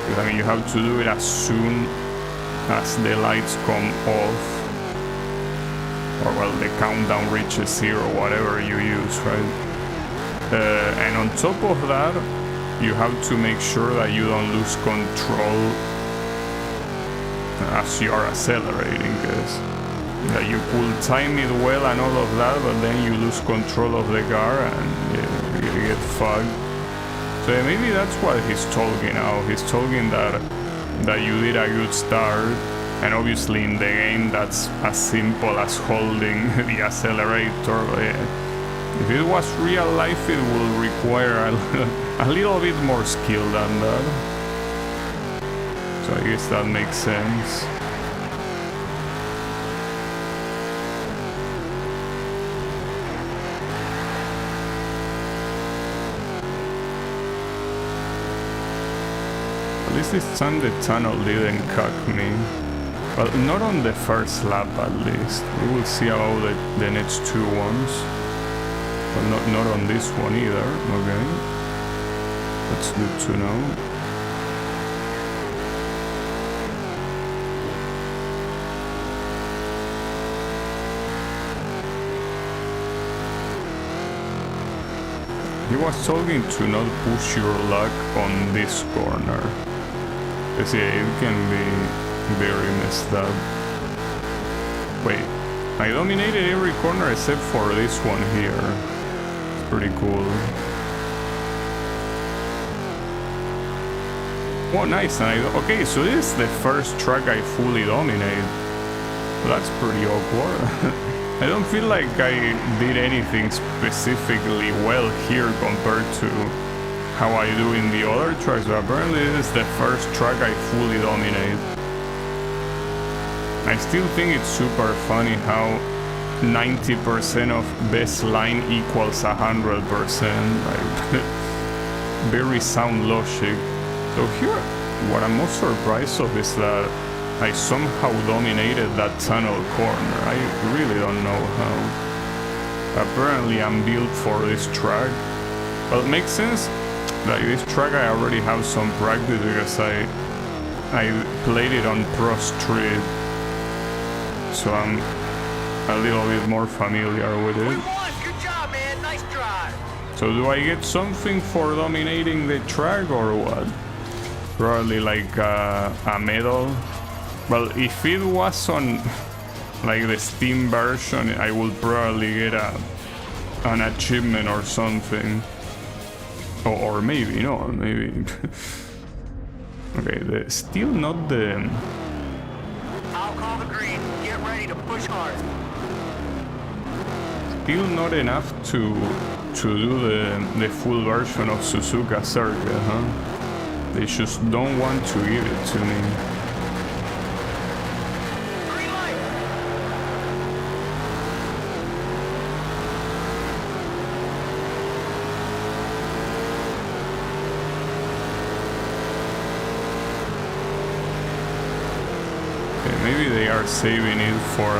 Because, I mean, you have to do it as soon as the lights come off. Or, well, the countdown reaches 0, whatever you use, right? And on top of that, you have to make sure that you don't lose control as you are accelerating, because you could time it well and all of that, but then you lose control of the car and you get fucked. So maybe that's what he's talking now. He's talking that you did a good start. And obviously in the game that's as simple as holding the accelerator. If it was real life, it will require a little bit more skill than that. So I guess that makes sense. At least this time the tunnel didn't cuck me. Well, not on the first lap at least. We will see about the next 2 ones. But not on this one either, okay. That's good to know. He was talking to not push your luck on this corner. Because yeah, it can be very messed up. Wait, I dominated every corner except for this one here. It's pretty cool. Oh, nice. Okay, so this is the first track I fully dominate. Well, that's pretty awkward. I don't feel like I did anything specifically well here compared to how I do in the other tracks, but apparently this is the first track I fully dominate. I still think it's super funny how 90% of best line equals 100%. Like, very sound logic. So here, what I'm most surprised of is that I somehow dominated that tunnel corner. I really don't know how. Apparently I'm built for this track. Well, it makes sense. Like, this track I already have some practice because I played it on Pro Street. So I'm a little bit more familiar with it. Good job, man. Nice drive. So do I get something for dominating the track or what? Probably like a medal. Well, if it was on like the Steam version, I would probably get an achievement or something. Or maybe not, maybe. Okay, still not the... I'll call the green. Get ready to push hard. Still not enough to do the full version of Suzuka Circuit, huh? They just don't want to give it to me. Green light. Okay, maybe they are saving it for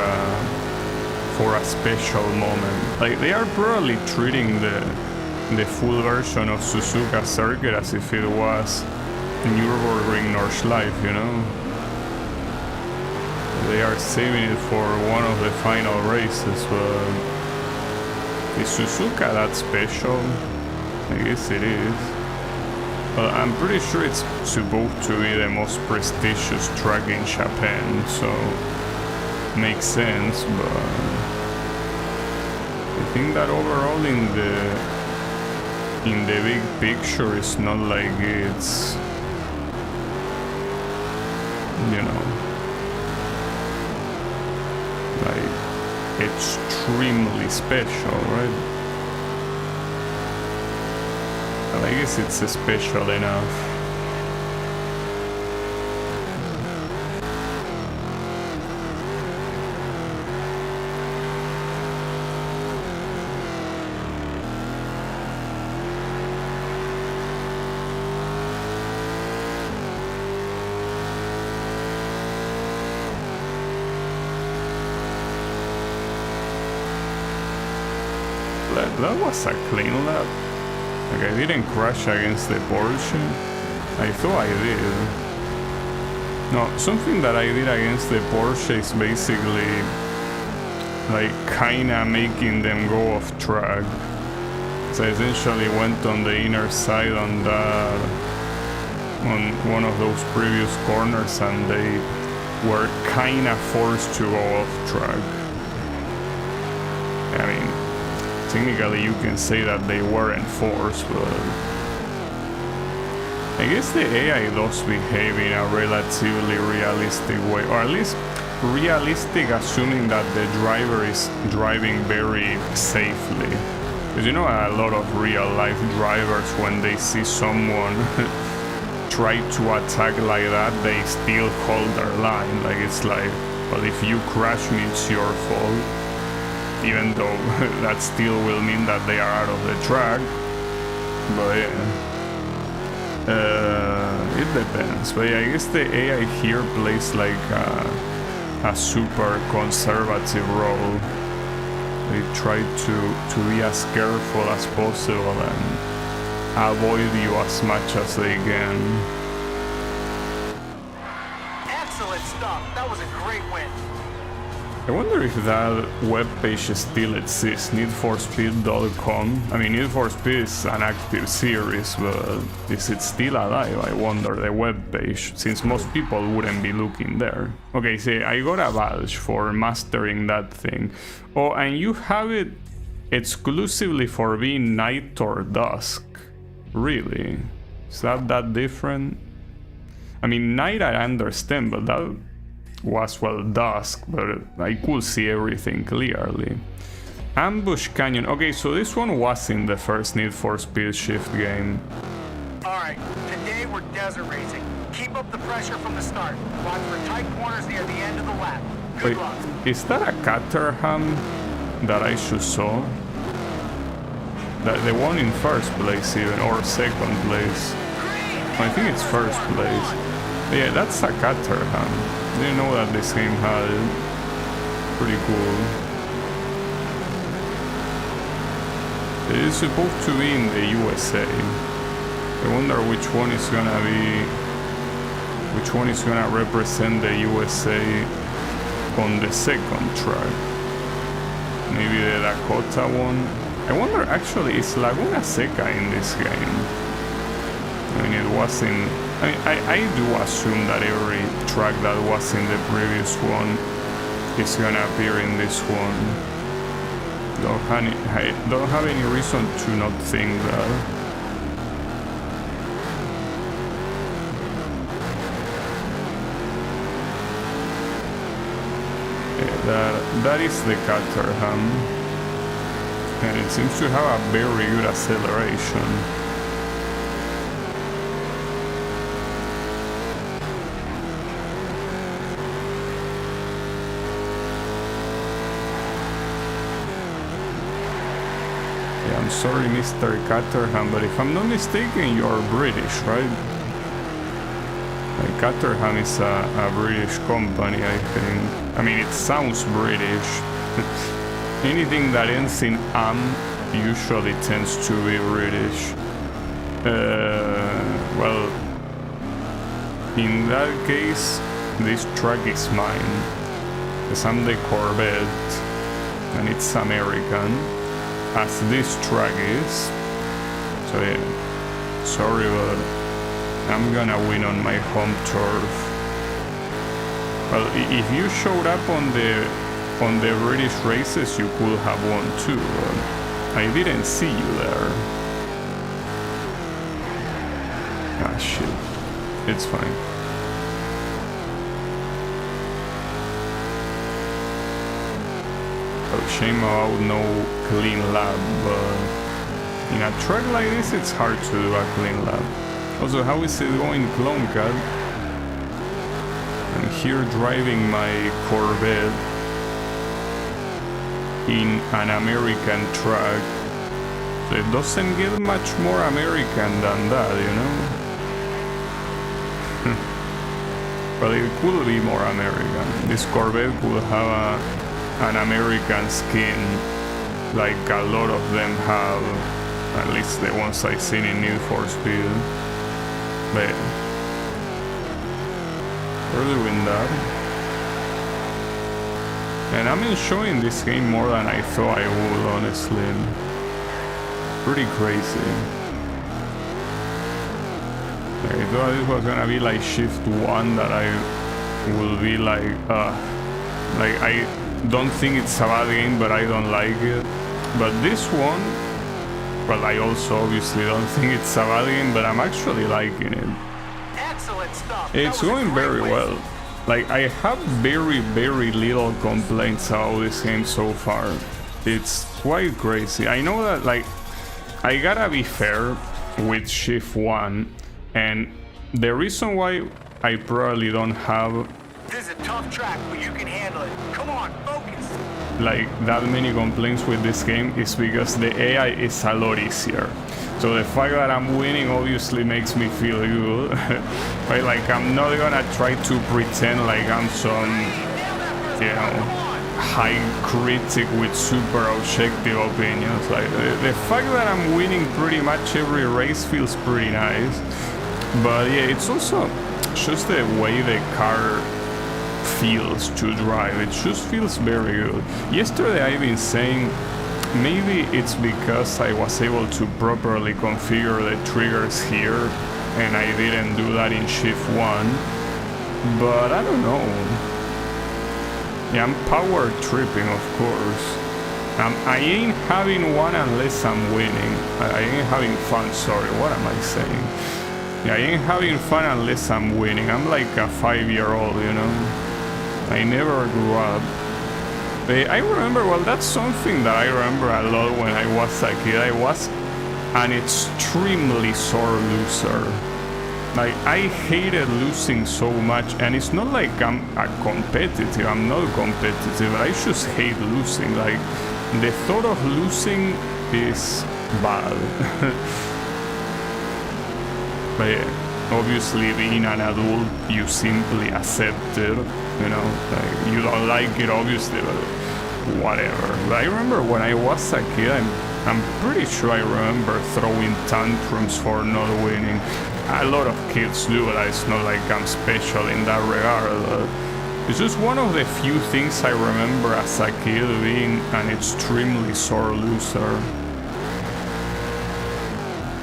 a special moment. Like, they are probably treating the full version of Suzuka Circuit as if it was Nürburgring Nordschleife, you know? They are saving it for one of the final races, but is Suzuka that special? I guess it is. Well, I'm pretty sure it's supposed to be the most prestigious track in Japan, so makes sense, but I think that overall in the big picture it's not like it's you know, like extremely special, right? Well, I guess it's special enough. That was a clean lap. Like, I didn't crash against the Porsche. I thought I did. No, something that I did against the Porsche is basically like kinda making them go off track. So I essentially went on the inner side on one of those previous corners, and they were kinda forced to go off track. I mean, technically you can say that they weren't forced, but I guess the AI does behave in a relatively realistic way, or at least realistic, assuming that the driver is driving very safely. Because you know, a lot of real life drivers, when they see someone try to attack like that, they still hold their line. Like, it's like, well, if you crash me, it's your fault. Even though that still will mean that they are out of the track. But yeah, it depends. But yeah, I guess the AI here plays like a super conservative role. They try to be as careful as possible and avoid you as much as they can. Excellent stuff. That was a great win. I wonder if that webpage still exists, needforspeed.com. I mean, Need for Speed is an active series, but is it still alive? I wonder, the webpage, since most people wouldn't be looking there. Okay, see, I got a badge for mastering that thing. Oh, and you have it exclusively for being night or dusk. Really? Is that different? I mean, night I understand, but that was, well, dusk, but I could see everything clearly. Ambush Canyon. Okay, so this one was in the first Need for Speed Shift game. Alright, today we're desert racing. Keep up the pressure from the start. Watch for tight corners near the end of the lap. Good luck. Is that a Caterham that I should saw? The one in first place even, or second place? I think it's first place. Yeah, that's a Caterham. Didn't know that this game had it. Pretty cool. It is supposed to be in the USA. I wonder which one is gonna represent the USA on the second track. Maybe the Dakota one. I wonder, actually, is Laguna Seca in this game? I mean, it was in... I do assume that every track that was in the previous one is gonna appear in this one. I don't have any reason to not think that. Yeah, that is the Caterham, and it seems to have a very good acceleration. I'm sorry, Mr. Caterham, but if I'm not mistaken, you're British, right? Like, Caterham is a British company, I think. I mean, it sounds British. Anything that ends in usually tends to be British. Well, in that case, this track is mine. Because I'm the Corvette, and it's American. As this track is. So yeah, sorry, but I'm gonna win on my home turf. Well, if you showed up on the British races, you could have won too, but I didn't see you there. Ah shit, it's fine. shame about no clean lap, but in a track like this it's hard to do a clean lap. Also, how is it going, Clone Cat? I'm here driving my Corvette in an American track. So it doesn't get much more American than that, you know? But it could be more American. This Corvette could have an American skin, like a lot of them have, at least the ones I've seen in Need for Speed. But we're doing that. And I'm enjoying this game more than I thought I would, honestly. Pretty crazy. I thought this was gonna be like Shift 1, that I will be like I don't think it's a bad game, but I don't like it. But this one, well, I also obviously don't think it's a bad game, but I'm actually liking it. Excellent stuff. It's going very well. Like, I have very, very little complaints about this game so far. It's quite crazy. I know that, like, I gotta be fair with Shift 1, and the reason why I probably don't have This is a tough track, but you can handle it. Come on, focus. like that many complaints with this game is because the AI is a lot easier. So the fact that I'm winning obviously makes me feel good. Right? Like, I'm not gonna try to pretend like I'm some, you know, high critic with super objective opinions. Like, the fact that I'm winning pretty much every race feels pretty nice. But yeah, it's also just the way the car feels to drive. It just feels very good. Yesterday I've been saying maybe it's because I was able to properly configure the triggers here and I didn't do that in Shift 1, but I don't know. Yeah, I'm power tripping, of course. I ain't having one unless I'm winning. I ain't having fun, sorry, what am I saying? Yeah, I ain't having fun unless I'm winning. I'm like a 5-year-old, you know? I never grew up. I remember, well, that's something that I remember a lot when I was a kid. I was an extremely sore loser. Like, I hated losing so much, and it's not like I'm a competitive. I'm not competitive. I just hate losing. Like, the thought of losing is bad. But yeah, obviously being an adult, you simply accept it, you know, like, you don't like it obviously, but whatever. But I remember when I was a kid, I'm pretty sure I remember throwing tantrums for not winning. A lot of kids do, but it's not like I'm special in that regard. It's just one of the few things I remember as a kid, being an extremely sore loser.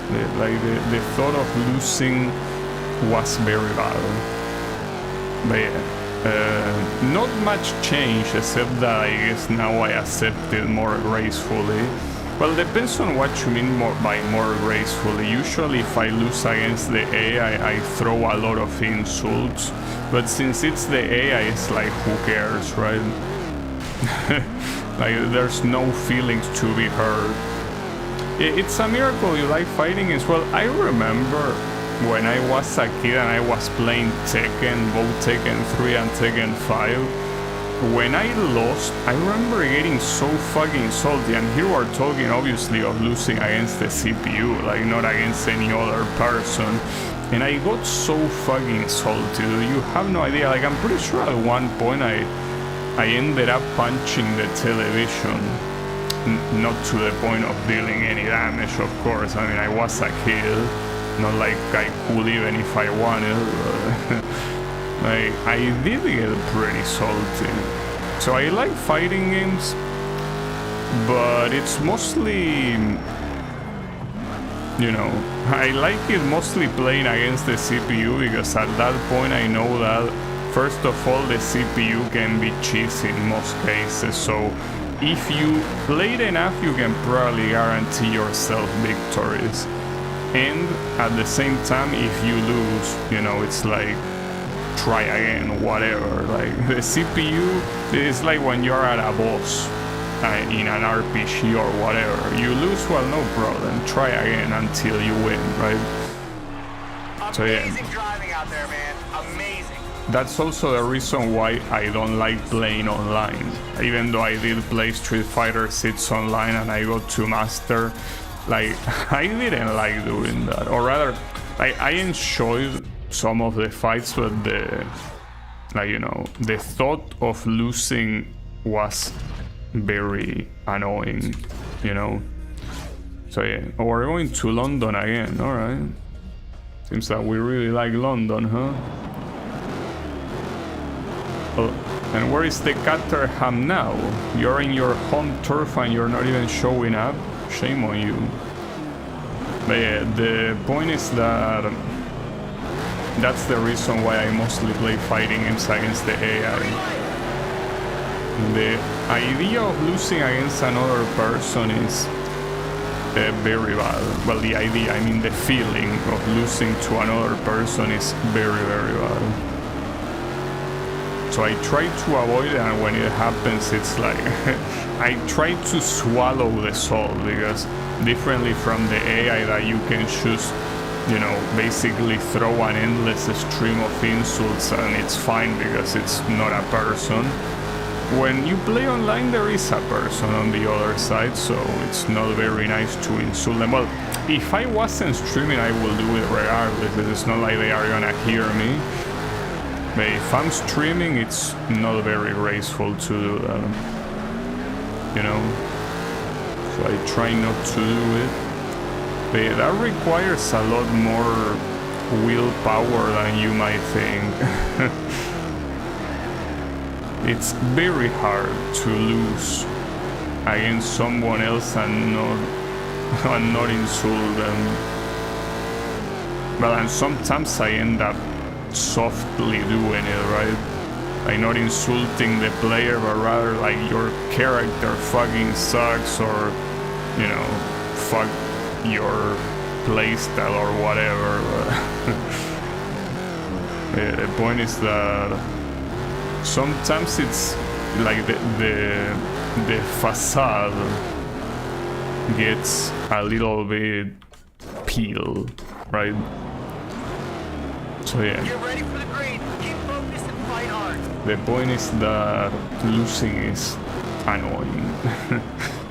The thought of losing was very bad. But yeah, not much change, except that I guess now I accept it more gracefully. Well, depends on what you mean by more gracefully. Usually if I lose against the AI, I throw a lot of insults. But since it's the AI, it's like, who cares, right? Like, there's no feelings to be hurt. It's a miracle you like fighting as well. I remember when I was a kid and I was playing Tekken, both Tekken 3 and Tekken 5. When I lost, I remember getting so fucking salty, and here we're talking obviously of losing against the CPU, like not against any other person. And I got so fucking salty, dude. You have no idea. Like, I'm pretty sure at one point I ended up punching the television. Not to the point of dealing any damage, of course. I mean, I was a kid, not like I could even if I wanted. Like, I did get pretty salty. So I like fighting games, but it's mostly, you know, I like it mostly playing against the CPU, because at that point I know that, first of all, the CPU can be cheesy in most cases. So if you played enough, you can probably guarantee yourself victories. And at the same time, if you lose, you know, it's like, try again, whatever. Like, the CPU is like when you're at a boss in an RPG or whatever. You lose, well, no problem. Try again until you win, right? So yeah. Amazing driving out there, man. Amazing. That's also the reason why I don't like playing online. Even though I did play Street Fighter 6 online and I got to master, like, I didn't like doing that. Or rather, I enjoyed some of the fights, but the thought of losing was very annoying, you know? So yeah, we're going to London again, alright. Seems that we really like London, huh? Oh, and where is the Caterham now? You're in your home turf and you're not even showing up? Shame on you. But yeah, the point is that that's the reason why I mostly play fighting games against the AI. The idea of losing against another person is very bad. Well, the idea, I mean the feeling of losing to another person is very, very bad. So I try to avoid it, and when it happens, it's like I try to swallow the soul, because differently from the AI that you can choose, you know, basically throw an endless stream of insults and it's fine because it's not a person. When you play online, there is a person on the other side, so it's not very nice to insult them. Well, if I wasn't streaming, I will do it regardless. It's not like they are gonna hear me. But if I'm streaming, it's not very graceful to do that, you know? So I try not to do it. But that requires a lot more willpower than you might think. It's very hard to lose against someone else and not insult them. Well, and sometimes I end up softly doing it, right? Like not insulting the player, but rather like your character fucking sucks, or, you know, fuck your playstyle or whatever. Yeah, the point is that sometimes it's like the facade gets a little bit peeled, right? So yeah. Get ready for the green. Keep focused and fight hard. The point is that losing is annoying.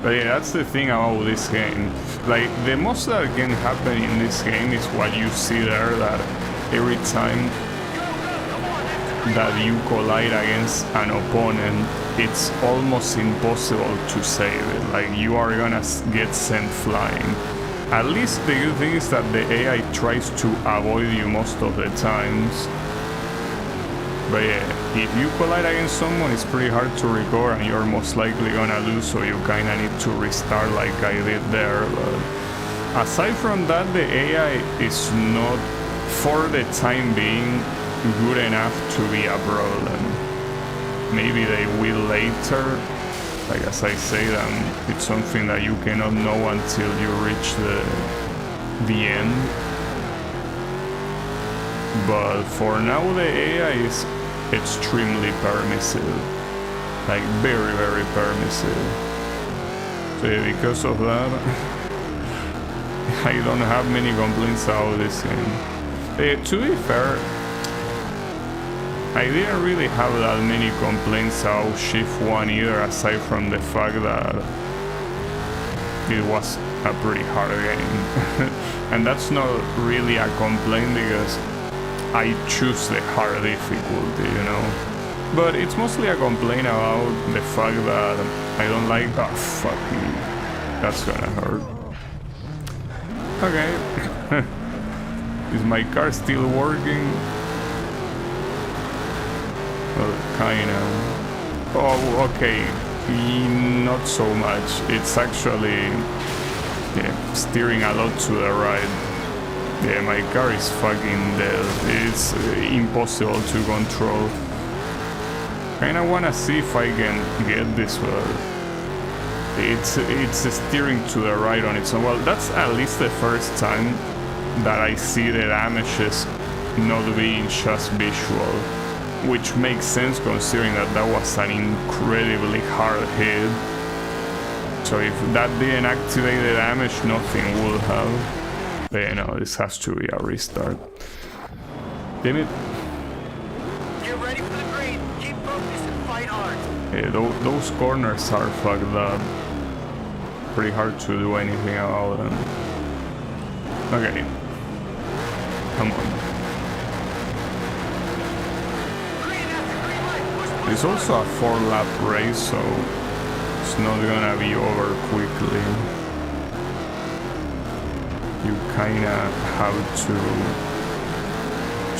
But yeah, that's the thing about this game. Like, the most that can happen in this game is what you see there, that every time that you collide against an opponent, it's almost impossible to save it. Like, you are gonna get sent flying. At least the good thing is that the AI tries to avoid you most of the times. But yeah, if you collide against someone, it's pretty hard to recover and you're most likely gonna lose, so you kinda need to restart like I did there. But aside from that, the AI is not, for the time being, good enough to be a problem. Maybe they will later. Like, as I say, it's something that you cannot know until you reach the end. But for now, the AI is extremely permissive. Like, very, very permissive. So yeah, because of that, I don't have many complaints about this game. To be fair, I didn't really have that many complaints about Shift 1 either, aside from the fact that it was a pretty hard game. And that's not really a complaint because I choose the hard difficulty, you know? But it's mostly a complaint about the fact that I don't like... Oh, fuck me. That's gonna hurt. Okay. Is my car still working? Well, kinda. Oh, okay. Not so much. It's actually steering a lot to the right. Yeah, my car is fucking dead. It's impossible to control. Kinda wanna see if I can get this well. It's steering to the right on its own. Well, that's at least the first time that I see the damages not being just visual. Which makes sense considering that was an incredibly hard hit. So if that didn't activate the damage, nothing would have. But no, this has to be a restart. Damn it. Get ready for the green. Keep focused and fight hard. Yeah, those corners are fucked up. Pretty hard to do anything about them. Okay. Come on. Green after green light. Push, push, It's also a 4-lap race, so it's not gonna be over quickly. You kinda have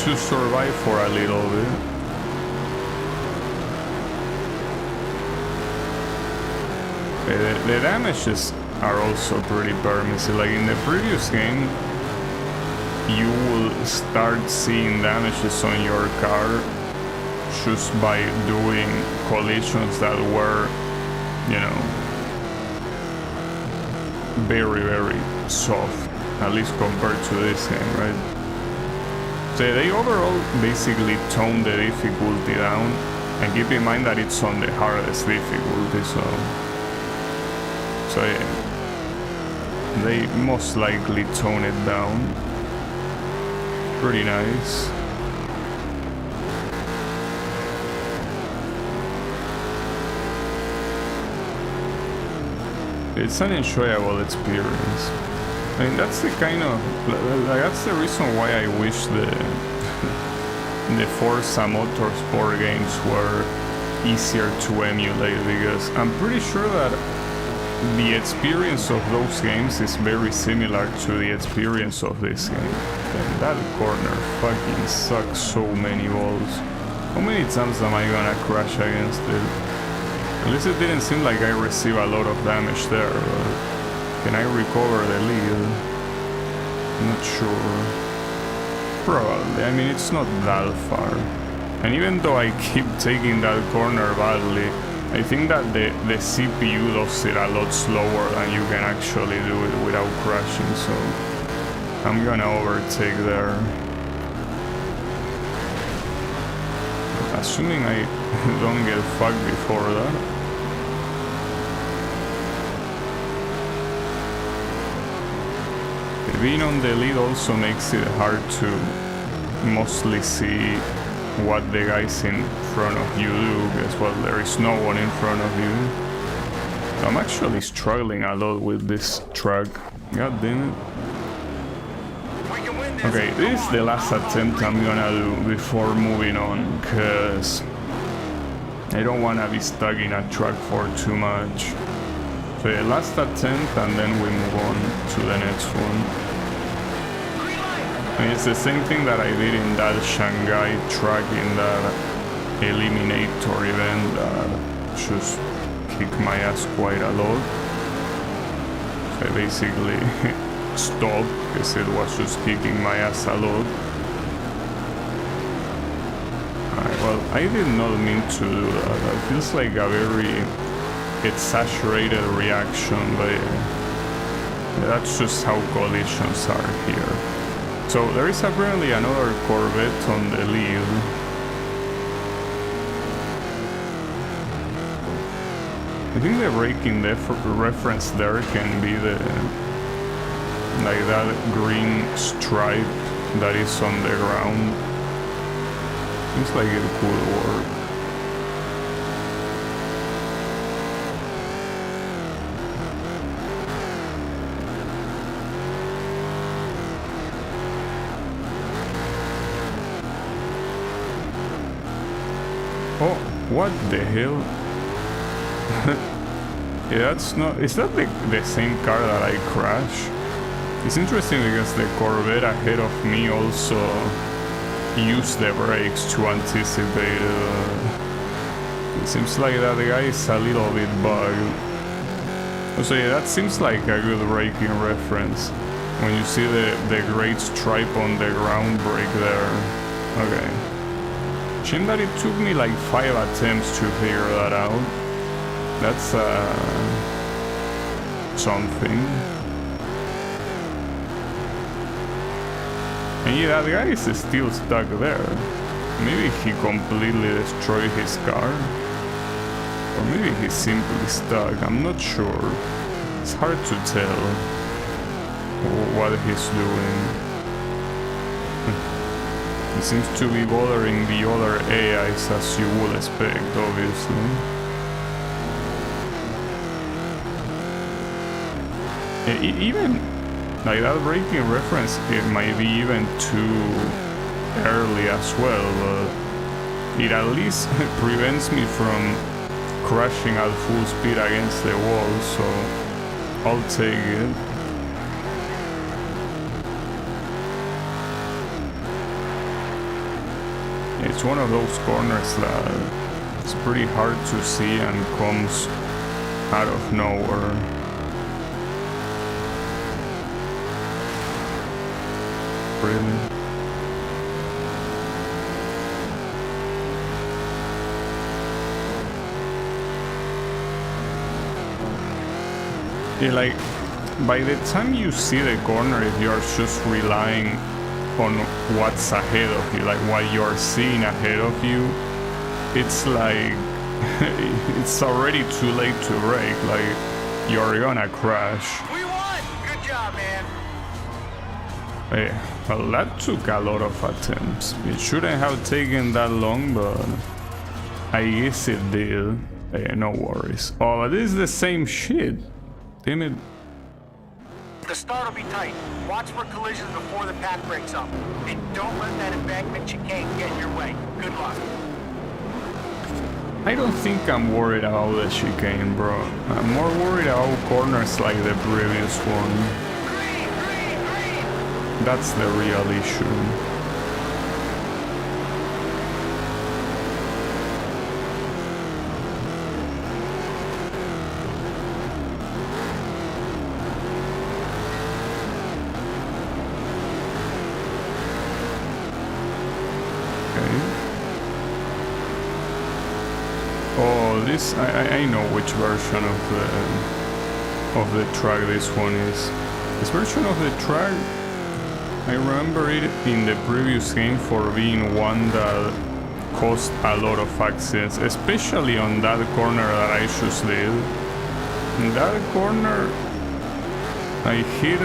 to survive for a little bit. The damages are also pretty permissive. Like in the previous game, you will start seeing damages on your car just by doing collisions that were, you know, very, very soft, at least compared to this game, right? So they overall basically toned the difficulty down, and keep in mind that it's on the hardest difficulty, so yeah, they most likely tone it down. Pretty nice. It's an enjoyable experience. I mean, that's the kind of, that's the reason why I wish the Forza Motorsport games were easier to emulate, because I'm pretty sure that the experience of those games is very similar to the experience of this game. And that corner fucking sucks so many balls. How many times am I gonna crash against it? At least it didn't seem like I received a lot of damage there, but can I recover the lead? Not sure. Probably, I mean, it's not that far. And even though I keep taking that corner badly, I think that the CPU does it a lot slower than you can actually do it without crashing, so I'm gonna overtake there. Assuming I don't get fucked before that. Being on the lead also makes it hard to mostly see what the guys in front of you do, because, well, there is no one in front of you. I'm actually struggling a lot with this track. God damn it. Okay, this is the last attempt I'm gonna do before moving on, because I don't wanna be stuck in a track for too much. So the last attempt, and then we move on to the next one. I mean, it's the same thing that I did in that Shanghai track in that Eliminator event that just kicked my ass quite a lot. So I basically stopped because it was just kicking my ass a lot. Alright, well, I did not mean to do that. It feels like a very exaggerated reaction, but yeah, that's just how collisions are here. So there is apparently another Corvette on the lead. I think the braking reference there can be the, like, that green stripe that is on the ground. Seems like it could work. Oh, what the hell? Yeah, that's not... Is that the same car that I crashed? It's interesting because the Corvette ahead of me also used the brakes to anticipate. It seems like that guy is a little bit bugged. So yeah, that seems like a good braking reference. When you see the great stripe on the ground brake there. Okay. Shame that it took me like 5 attempts to figure that out. That's something. And yeah, that guy is still stuck there. Maybe he completely destroyed his car. Or maybe he's simply stuck, I'm not sure. It's hard to tell what he's doing. He seems to be bothering the other AIs, as you would expect, obviously. Even like that braking reference, it might be even too early as well, but it at least prevents me from crashing at full speed against the wall, so I'll take it. It's one of those corners that it's pretty hard to see and comes out of nowhere. Really? Yeah, like, by the time you see the corner, if you're just relying on what's ahead of you, like what you're seeing ahead of you, it's like it's already too late to brake, like you're gonna crash. We won! Good job, man. Yeah, well, that took a lot of attempts. It shouldn't have taken that long, but I guess it did. No worries. Oh, but this is the same shit. Damn it. The start will be tight. Watch for collisions before the path breaks up. And don't let that embankment chicane get in your way. Good luck. I don't think I'm worried about the chicane, bro. I'm more worried about corners like the previous one. Green, green, green! That's the real issue. This I know which version of the track this one is. This version of the track, I remember it in the previous game for being one that caused a lot of accidents, especially on that corner that I just did. In that corner, I hit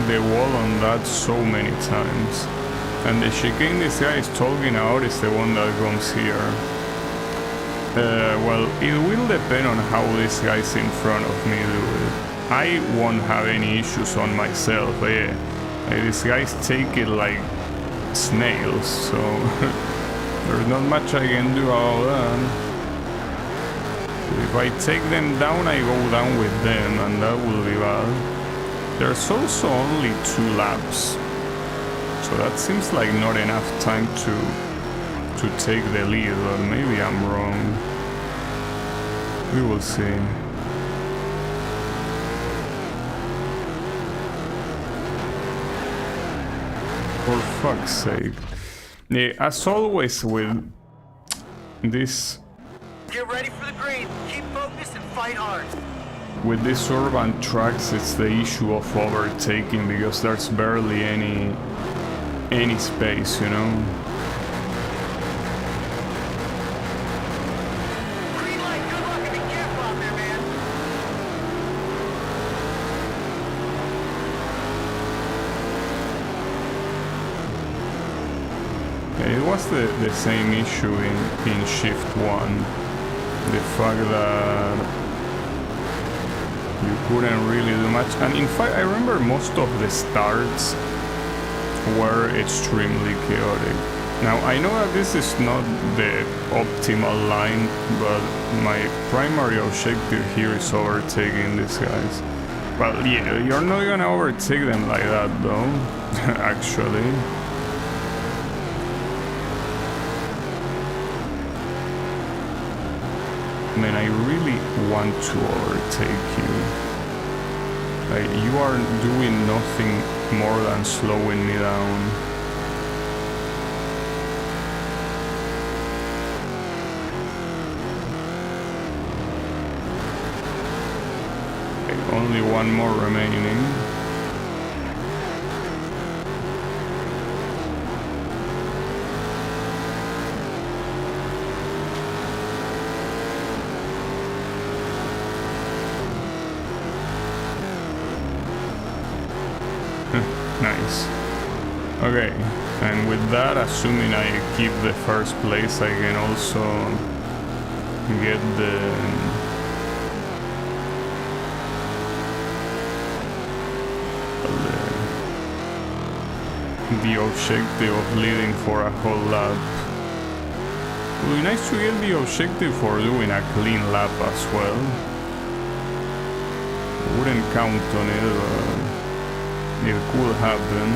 the wall on that so many times. And the chicane this guy is talking about is the one that comes here. Well, it will depend on how these guys in front of me do it. I won't have any issues on myself, but yeah, these guys take it like snails, so there's not much I can do about that. If I take them down, I go down with them, and that will be bad. There's also only 2 laps, so that seems like not enough time to take the lead, but maybe I'm wrong. We will see. For fuck's sake. Yeah, as always with this... Get ready for the green. Keep focused and fight hard. With these urban tracks, it's the issue of overtaking, because there's barely any space, you know? It was the same issue in Shift 1. The fact that you couldn't really do much. And in fact, I remember most of the starts were extremely chaotic. Now, I know that this is not the optimal line, but my primary objective here is overtaking these guys. Well, yeah, you're not gonna overtake them like that, though, actually. Man, I really want to overtake you. Like, you are doing nothing more than slowing me down. Okay, only one more remaining. Nice. Okay, and with that, assuming I keep the first place, I can also get the objective of leading for a whole lap. It would be nice to get the objective for doing a clean lap as well. Wouldn't count on it, but it could happen.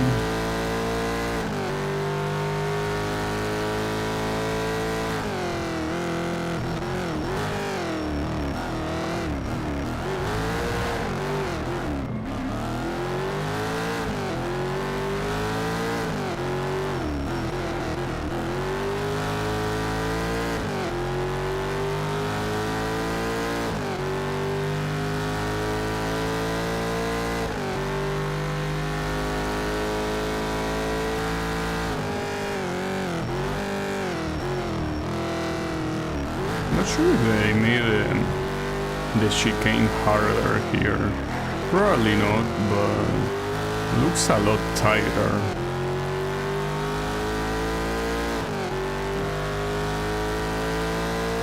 Not sure if they made the chicane harder here. Probably not, but looks a lot tighter.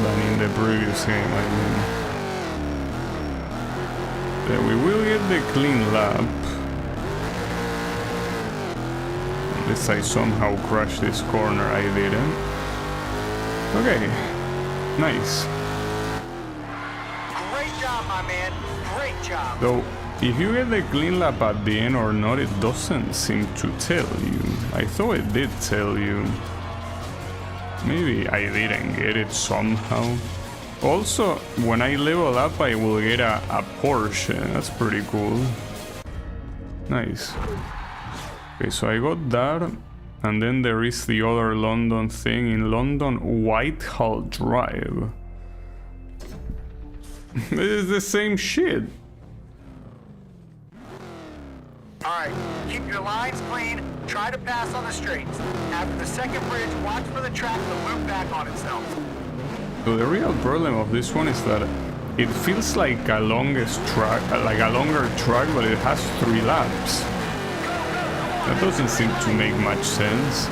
Than in the previous game, I mean. Then we will get the clean lap. Unless I somehow crashed this corner, I didn't. Okay. Nice. Great job, my man. Great job. Though, if you get the clean lap at the end or not, it doesn't seem to tell you. I thought it did tell you. Maybe I didn't get it somehow. Also, when I level up, I will get a Porsche. That's pretty cool. Nice. Okay, so I got that. And then there is the other London thing in London, Whitehall Drive. It is the same shit. Alright, keep your lines clean, try to pass on the straights. After the second bridge, watch for the track to loop back on itself. So the real problem of this one is that it feels like a longest track, like a longer track, but it has 3 laps. That doesn't seem to make much sense.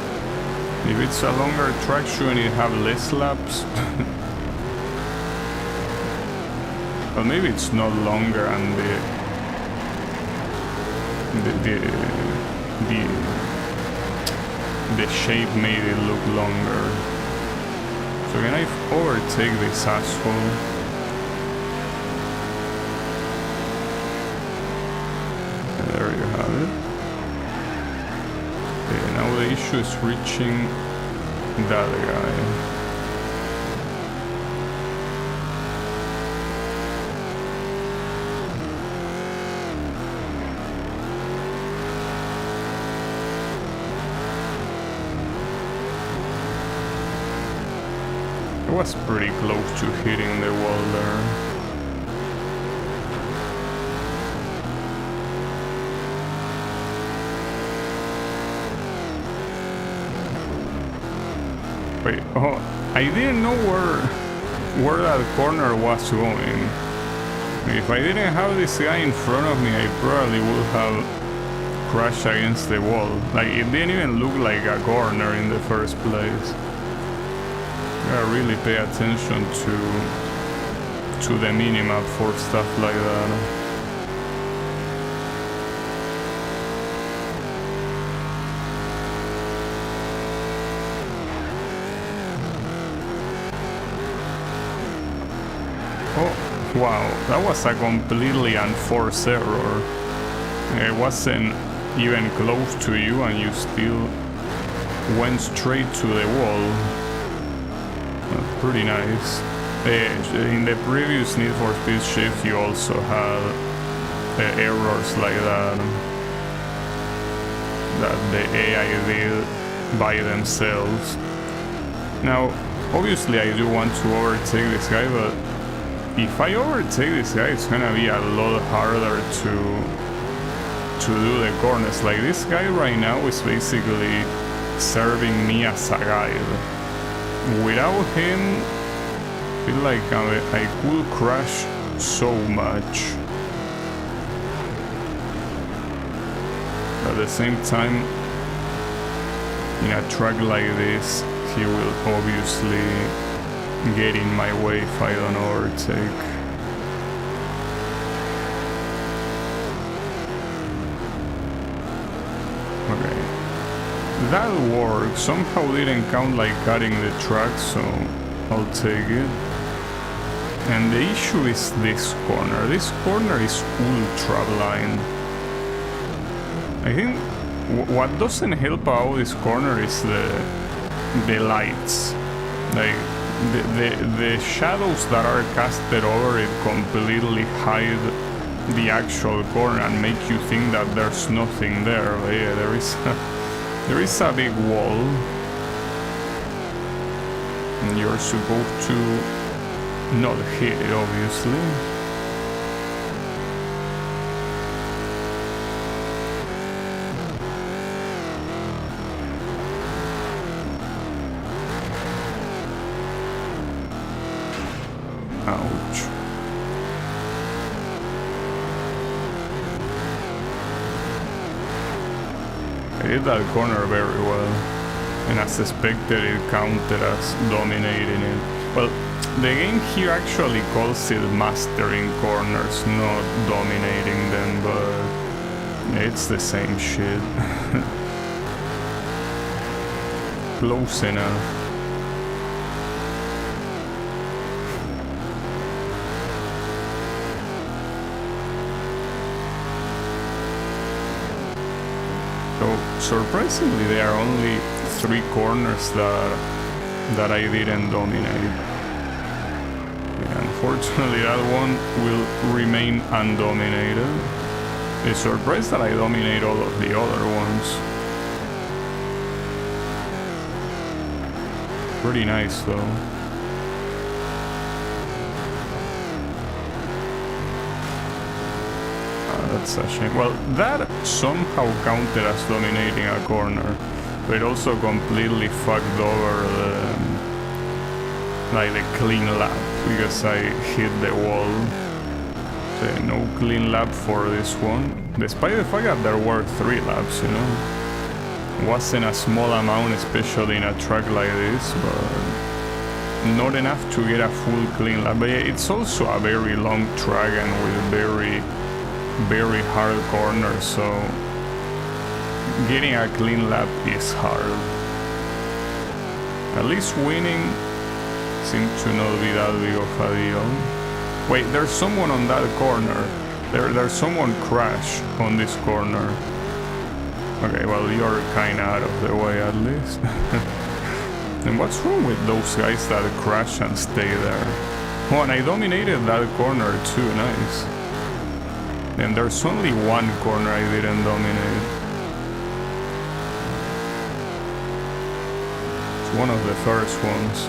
If it's a longer track, shouldn't it have less laps? Well, maybe it's not longer and the shape made it look longer. So can I overtake this asshole? There you have it. Okay, now the issue is reaching that guy. I was pretty close to hitting the wall there. Wait, oh, I didn't know where that corner was going. If I didn't have this guy in front of me, I probably would have crashed against the wall. Like, it didn't even look like a corner in the first place. You gotta really pay attention to the minimap for stuff like that. Oh, wow, that was a completely unforced error. It wasn't even close to you and you still went straight to the wall. Pretty nice. In the previous Need for Speed Shift you also had errors like that the AI did by themselves. Now, obviously I do want to overtake this guy, but if I overtake this guy, it's gonna be a lot harder to do the corners. Like, this guy right now is basically serving me as a guide. Without him, I feel like I could crash so much. at the same time, in a track like this, he will obviously get in my way if I don't overtake. Okay. That worked. Somehow didn't count like cutting the track, so I'll take it. And the issue is this corner. This corner is ultra blind. I think what doesn't help out this corner is the lights. Like the shadows that are casted over it completely hide the actual corner and make you think that there's nothing there. But yeah, there is a big wall, and you're supposed to not hit it, obviously. Ouch. I did that corner very well, and as expected it counted as dominating it. Well, the game here actually calls it mastering corners, not dominating them, but it's the same shit. Close enough. Surprisingly, there are only 3 corners that I didn't dominate. Yeah, unfortunately, that one will remain undominated. It's surprised that I dominate all of the other ones. Pretty nice, though. That's a shame. Well, that somehow counted as dominating a corner, but it also completely fucked over the clean lap because I hit the wall. So no clean lap for this one, despite the fact that there were 3 laps, you know. Wasn't a small amount, especially in a track like this, but not enough to get a full clean lap. But yeah, it's also a very long track and with very hard corners, so getting a clean lap is hard. At least winning seems to not be that big of a deal. Wait, there's someone on that corner. There's someone crashed on this corner. Okay, well, you're kinda out of the way at least. And what's wrong with those guys that crash and stay there? Oh, and I dominated that corner too, nice. And there's only 1 corner I didn't dominate. It's one of the first ones.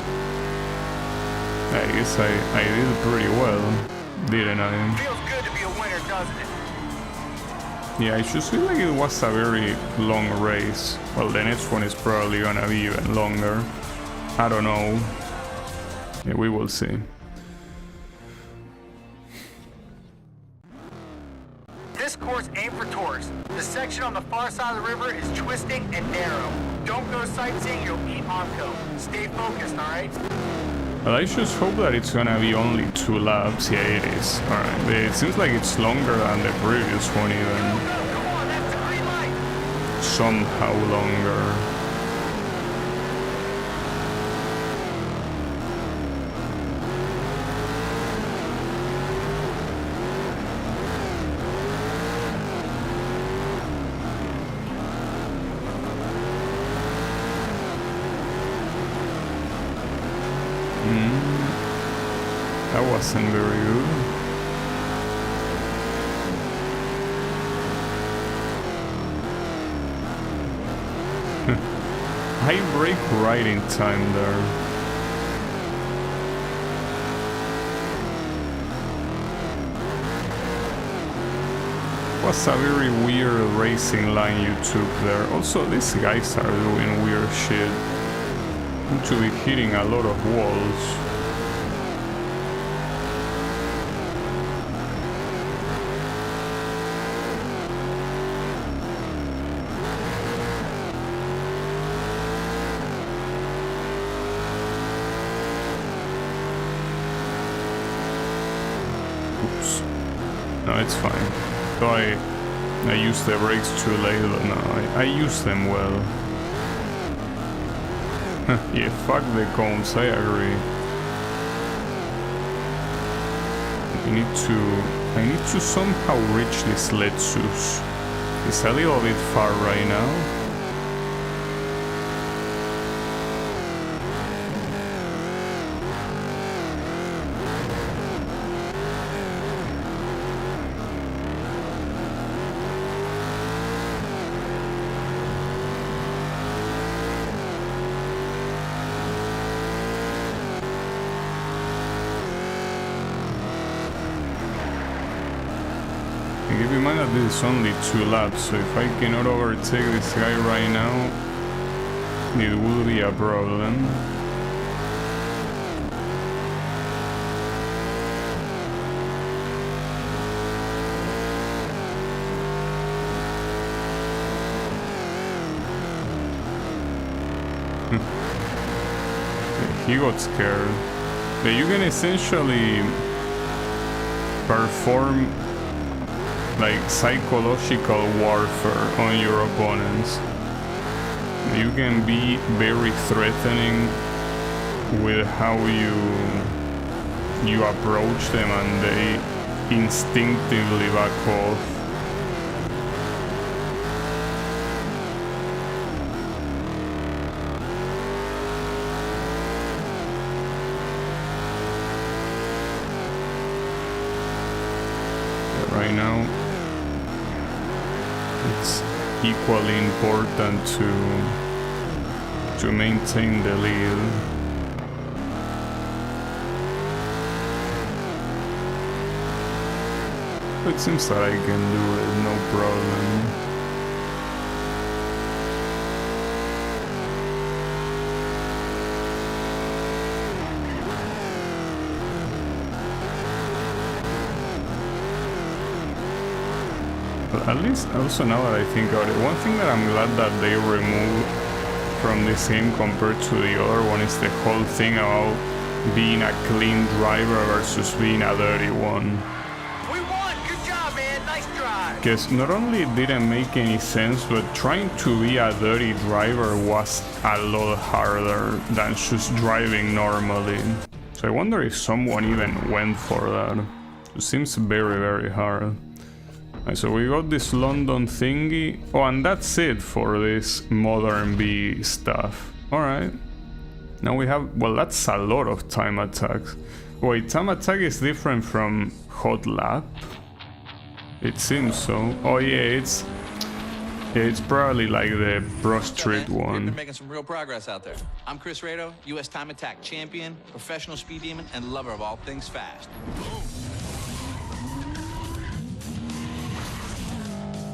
I guess I did pretty well, didn't I? Feels good to be a winner, doesn't it? Yeah, I just feel like it was a very long race. Well, the next one is probably gonna be even longer. I don't know. Yeah, we will see. This course ain't for tourists. The section on the far side of the river is twisting and narrow. Don't go sightseeing, you'll eat Onco. Stay focused, alright? Well, I just hope that it's gonna be only 2 laps. Yeah, it is. Alright, it seems like it's longer than the previous one even. Come on, that's the green light! Somehow longer. That wasn't very good. I brake right in time there. Was a very weird racing line you took there. Also, these guys are doing weird shit. Seem to be hitting a lot of walls. No, it's fine. So I used the brakes too late, but no, I use them well. Yeah, fuck the cones, I agree. I need to somehow reach this Lexus. It's a little bit far right now. Keep in mind that this is only 2 laps, so if I cannot overtake this guy right now, it will be a problem. He got scared. But you can essentially perform like psychological warfare on your opponents. You can be very threatening with how you approach them, and they instinctively back off. Right now, it's equally important to maintain the lead. It seems that I can do it, no problem. At least, also now that I think about it, one thing that I'm glad that they removed from this game compared to the other one is the whole thing about being a clean driver versus being a dirty one. We won! Good job, man! Nice drive! Because not only it didn't make any sense, but trying to be a dirty driver was a lot harder than just driving normally. So I wonder if someone even went for that. It seems very, very hard. So we got this London thingy. Oh, and that's it for this Modern B stuff. Alright. Now we have... Well, that's a lot of time attacks. Wait, time attack is different from hot lap? It seems so. Oh yeah, it's probably like the prostrate one. They're making some real progress out there. I'm Chris Rado, U.S. time attack champion, professional speed demon, and lover of all things fast.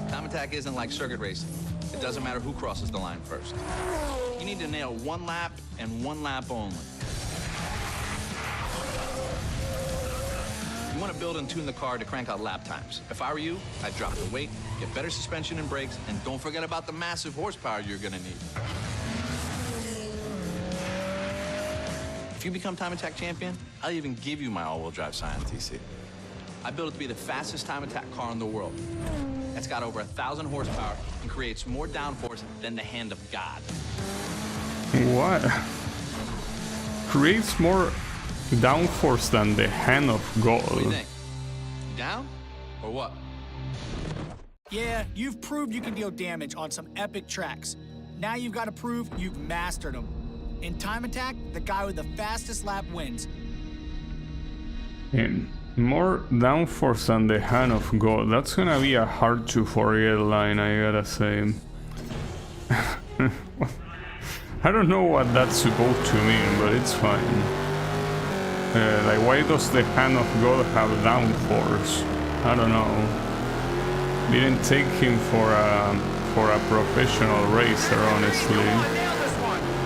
Time attack isn't like circuit racing. It doesn't matter who crosses the line first. You need to nail 1 lap and 1 lap only. You want to build and tune the car to crank out lap times. If I were you, I'd drop the weight, get better suspension and brakes, and don't forget about the massive horsepower you're gonna need. If you become time attack champion, I'll even give you my all-wheel drive Scion TC. I built it to be the fastest time attack car in the world. It's got over 1,000 horsepower and creates more downforce than the hand of God. What? Creates more downforce than the hand of God. What do you think? Down or what? Yeah, you've proved you can deal damage on some epic tracks. Now you've got to prove you've mastered them. In time attack, the guy with the fastest lap wins. And more downforce than the hand of God. That's gonna be a hard to forget line, I gotta say. I don't know what that's supposed to mean, but it's fine. Like, why does the hand of God have downforce? I don't know. Didn't take him for a professional racer, honestly.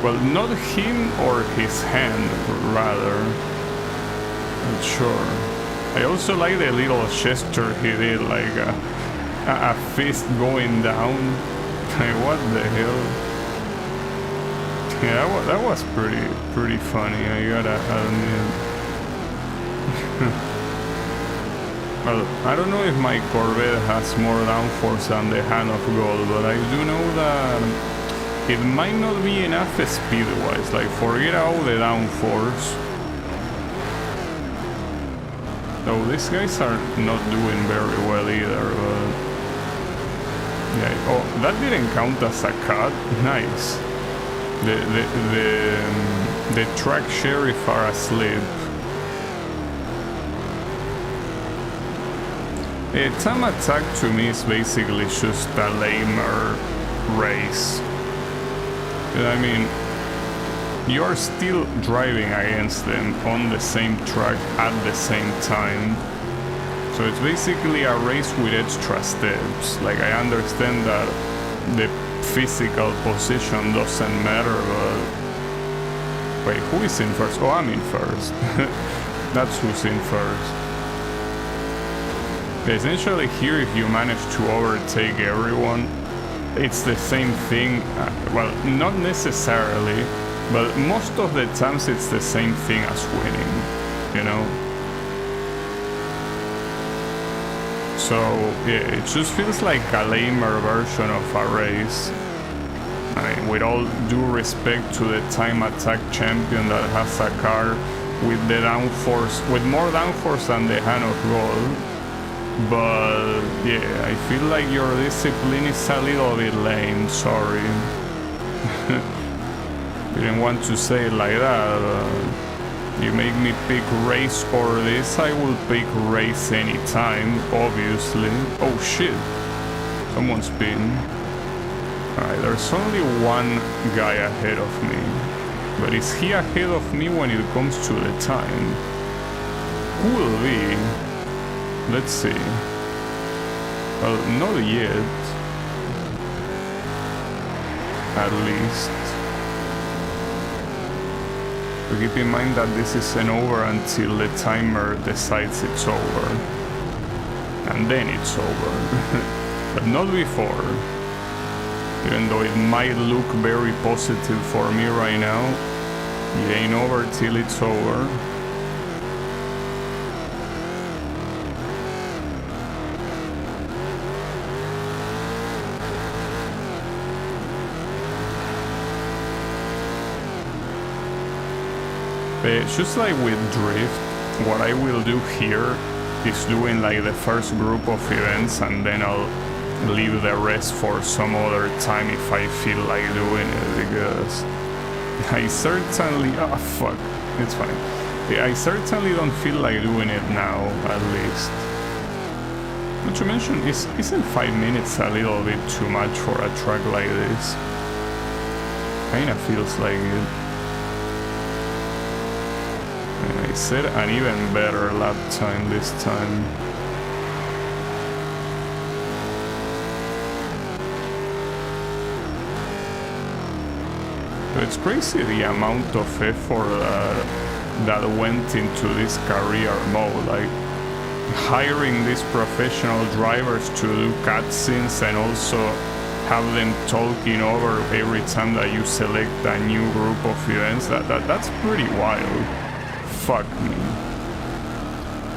Well, not him or his hand, rather. Not sure. I also like the little gesture he did, like a fist going down. Like, what the hell? Yeah, that was pretty funny, I gotta admit. Well, I don't know if my Corvette has more downforce than the Hand of God, but I do know that it might not be enough speed-wise. Like, forget all the downforce. Though these guys are not doing very well either, but... yeah, oh, that didn't count as a cut. Nice. The track sheriff are asleep. Time attack to me is basically just a lamer race. I mean, you're still driving against them on the same track at the same time. So it's basically a race with extra steps. Like, I understand that the physical position doesn't matter, but... wait, who is in first? Oh, I'm in first. That's who's in first. Essentially here, if you manage to overtake everyone, it's the same thing. Well, not necessarily, but most of the times it's the same thing as winning, you know? So, yeah, it just feels like a lamer version of a race. I mean, with all due respect to the time attack champion that has a car with the downforce, with more downforce than the Hand of God. But yeah, I feel like your discipline is a little bit lame, sorry. Didn't want to say it like that. You make me pick race or this, I will pick race anytime, obviously. Oh shit, someone's been. Alright, there's only one guy ahead of me. But is he ahead of me when it comes to the time? Who will be? Let's see. Well, not yet. At least. But keep in mind that this isn't over until the timer decides it's over. And then it's over. But not before. Even though it might look very positive for me right now, it ain't over till it's over. Just like with drift, what I will do here is doing like the first group of events and then I'll leave the rest for some other time if I feel like doing it, because I certainly... oh fuck, it's fine. Yeah, I certainly don't feel like doing it now, at least. Not to mention, isn't 5 minutes a little bit too much for a track like this? Kinda feels like it. I set an even better lap time this time. So it's crazy the amount of effort that went into this career mode, like hiring these professional drivers to do cutscenes and also have them talking over every time that you select a new group of events. That's pretty wild. Fuck me.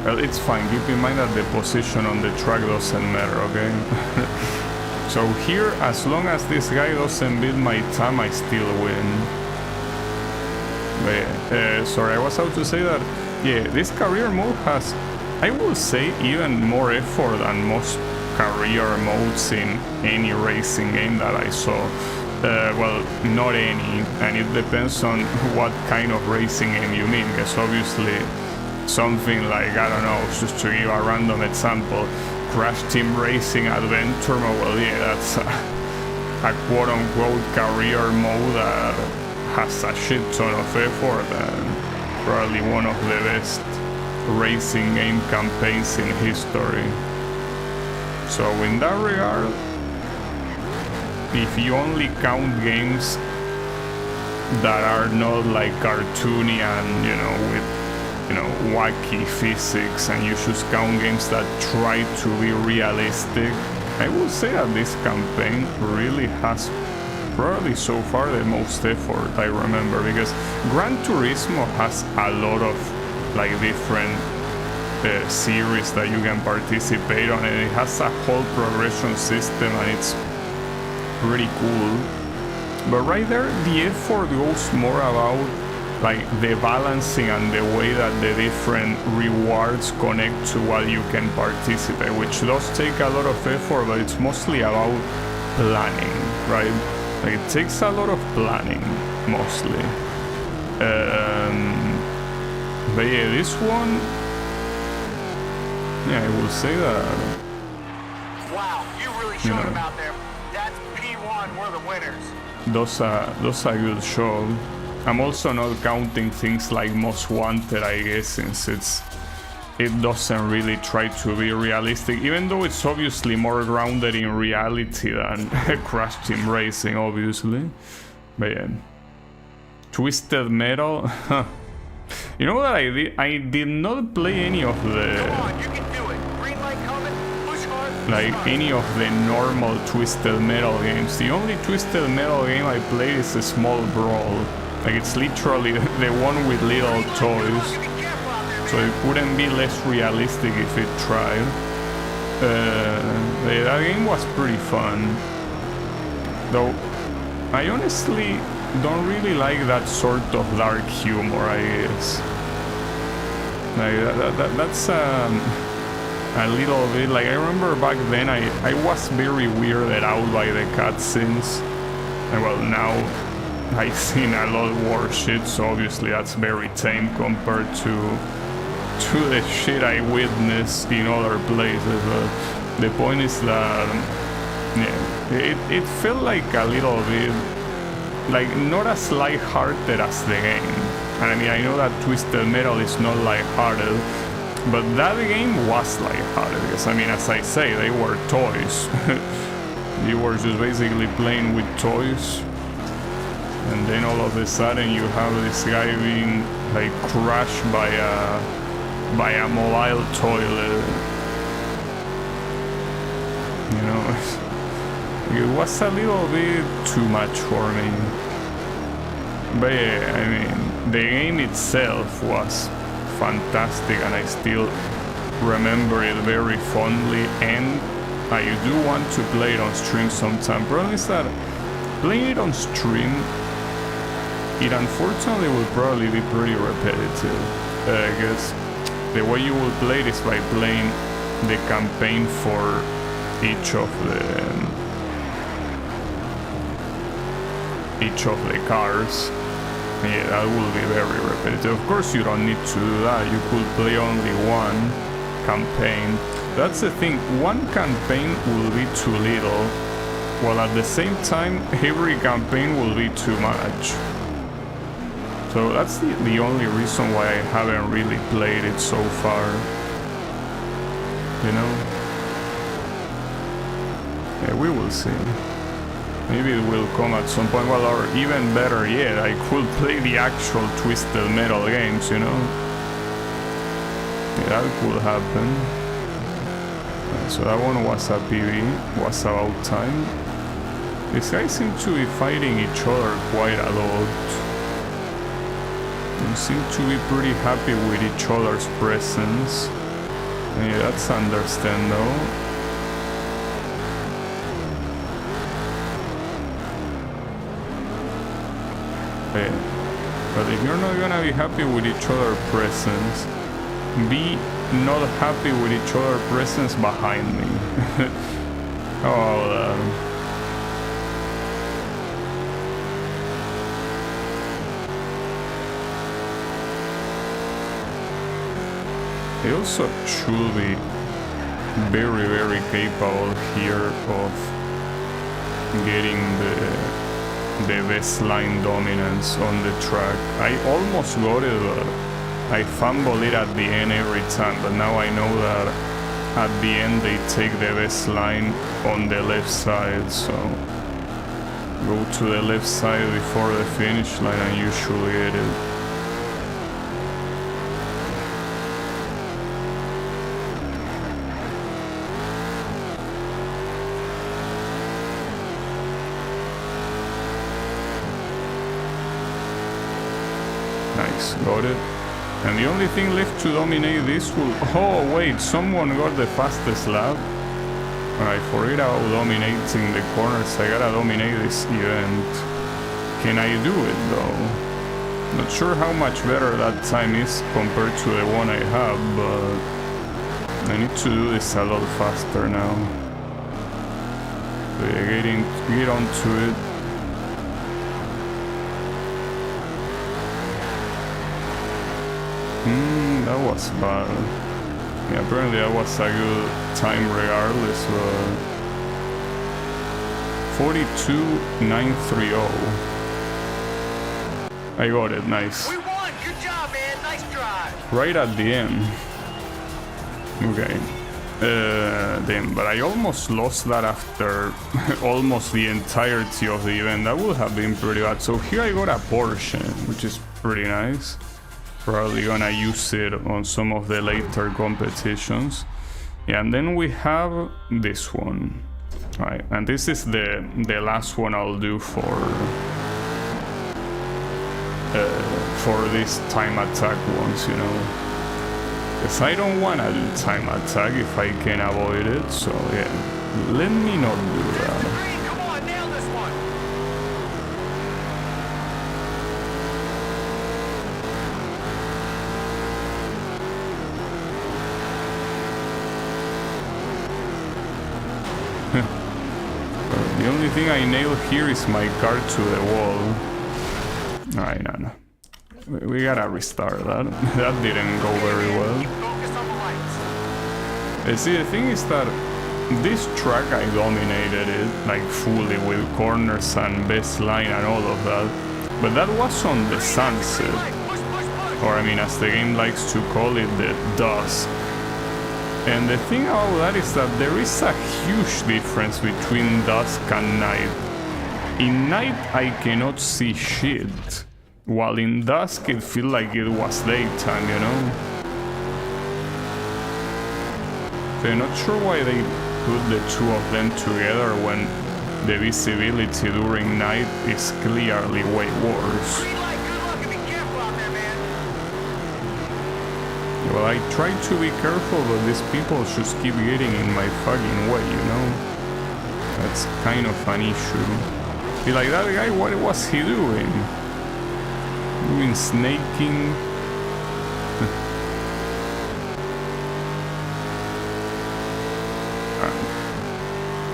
Well, it's fine. Keep in mind that the position on the track doesn't matter, okay? So here, as long as this guy doesn't beat my time, I still win. But yeah, sorry, I was about to say that, yeah, this career mode has, I will say, even more effort than most career modes in any racing game that I saw. Well, not any, and it depends on what kind of racing game you mean, because obviously something like, I don't know, just to give a random example, Crash Team Racing Adventure mode, well yeah, that's a quote-unquote career mode that has a shit ton of effort and probably one of the best racing game campaigns in history. So in that regard, if you only count games that are not like cartoony and, you know, with, you know, wacky physics, and you just count games that try to be realistic, I will say that this campaign really has probably so far the most effort I remember, because Gran Turismo has a lot of like different series that you can participate on, and it has a whole progression system, and it's pretty cool. But right there, the effort goes more about like the balancing and the way that the different rewards connect to what you can participate, which does take a lot of effort, but it's mostly about planning, right? Like it takes a lot of planning, mostly. But yeah, this one, yeah, I will say that. Wow, you really showed them out there. That's P1, we're the winners. Those are good show. I'm also not counting things like Most Wanted, I guess, since it doesn't really try to be realistic, even though it's obviously more grounded in reality than Crash Team Racing, obviously. But yeah. Twisted Metal. You know what I did? I did not play any of the... Come on, you can do it. Green light coming, push hard. Like any of the normal Twisted Metal games. The only Twisted Metal game I played is a Small Brawl. Like it's literally the one with little toys. So it wouldn't be less realistic if it tried. That game was pretty fun. Though, I honestly don't really like that sort of dark humor, I guess. Like that's a little bit like, I remember back then I was very weirded out by the cutscenes, and well, now I've seen a lot worse shit, so obviously that's very tame compared to the shit I witnessed in other places. But the point is that yeah, it felt like a little bit like not as lighthearted as the game. And I mean, I know that Twisted Metal is not lighthearted, but that game was lighthearted, because I mean, as I say, they were toys. You were just basically playing with toys, and then all of a sudden you have this guy being like crushed by a mobile toilet. You know, it was a little bit too much for me. But yeah, I mean, the game itself was fantastic, and I still remember it very fondly, and I do want to play it on stream sometime. Problem is that playing it on stream, it unfortunately will probably be pretty repetitive, because the way you will play it is by playing the campaign for each of the cars. Yeah, that will be very repetitive. Of course, you don't need to do that. You could play only one campaign. That's the thing. One campaign will be too little, while at the same time, every campaign will be too much. So that's the only reason why I haven't really played it so far. You know? Yeah, we will see. Maybe it will come at some point. Well, or even better yet, I could play the actual Twisted Metal games, you know? Yeah, that could happen. So that one was a PB, was about time. These guys seem to be fighting each other quite a lot. They seem to be pretty happy with each other's presence. Yeah, that's understandable. But if you're not gonna be happy with each other's presence, be not happy with each other's presence behind me. Oh, they also should be very, very capable here of getting the best line dominance on the track. I almost got it, but I fumble it at the end every time, but now I know that at the end they take the best line on the left side, so go to the left side before the finish line and you should get it. Nice, got it. And the only thing left to dominate this will... Oh, wait, someone got the fastest lap. I forget about dominating the corners. I gotta dominate this event. Can I do it, though? Not sure how much better that time is compared to the one I have, but... I need to do this a lot faster now. So yeah, get onto it. That was bad. Yeah, apparently that was a good time regardless, but... 42.930. I got it, nice. We won! Good job, man! Nice drive! Right at the end. Okay. Damn, but I almost lost that after almost the entirety of the event. That would have been pretty bad. So here I got a Porsche, which is pretty nice. Probably gonna use it on some of the later competitions. Yeah, and then we have this one. Right, and this is the last one I'll do for this time attack ones, you know. Because I don't wanna do time attack if I can avoid it, so yeah. Let me not do that. Come on, nail this one! The only thing I nail here is my car to the wall. Alright, no. We gotta restart that. That didn't go very well. Focus on the lights. See, the thing is that this track I dominated it like fully with corners and best line and all of that. But that was on the sunset. Push, push, push! Or I mean, as the game likes to call it, the dusk. And the thing about that is that there is a huge difference between dusk and night. In night I cannot see shit, while in dusk it feels like it was daytime, you know? So I'm not sure why they put the two of them together when the visibility during night is clearly way worse. Green light, good luck and be careful out there, man! Well, I try to be careful, but these people just keep getting in my fucking way, you know? That's kind of an issue. Be like, that guy, what was he doing? Doing snaking?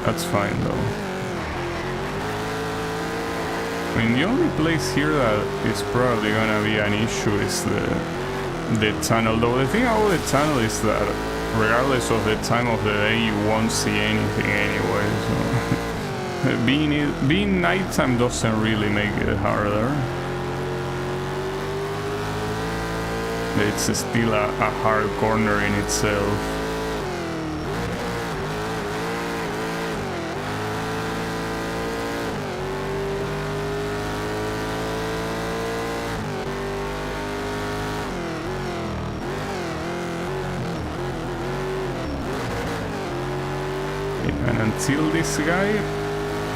That's fine, though. I mean, the only place here that is probably gonna be an issue is the tunnel, though the thing about the tunnel is that regardless of the time of the day you won't see anything anyway, so being nighttime doesn't really make it harder. It's still a hard corner in itself. And until this guy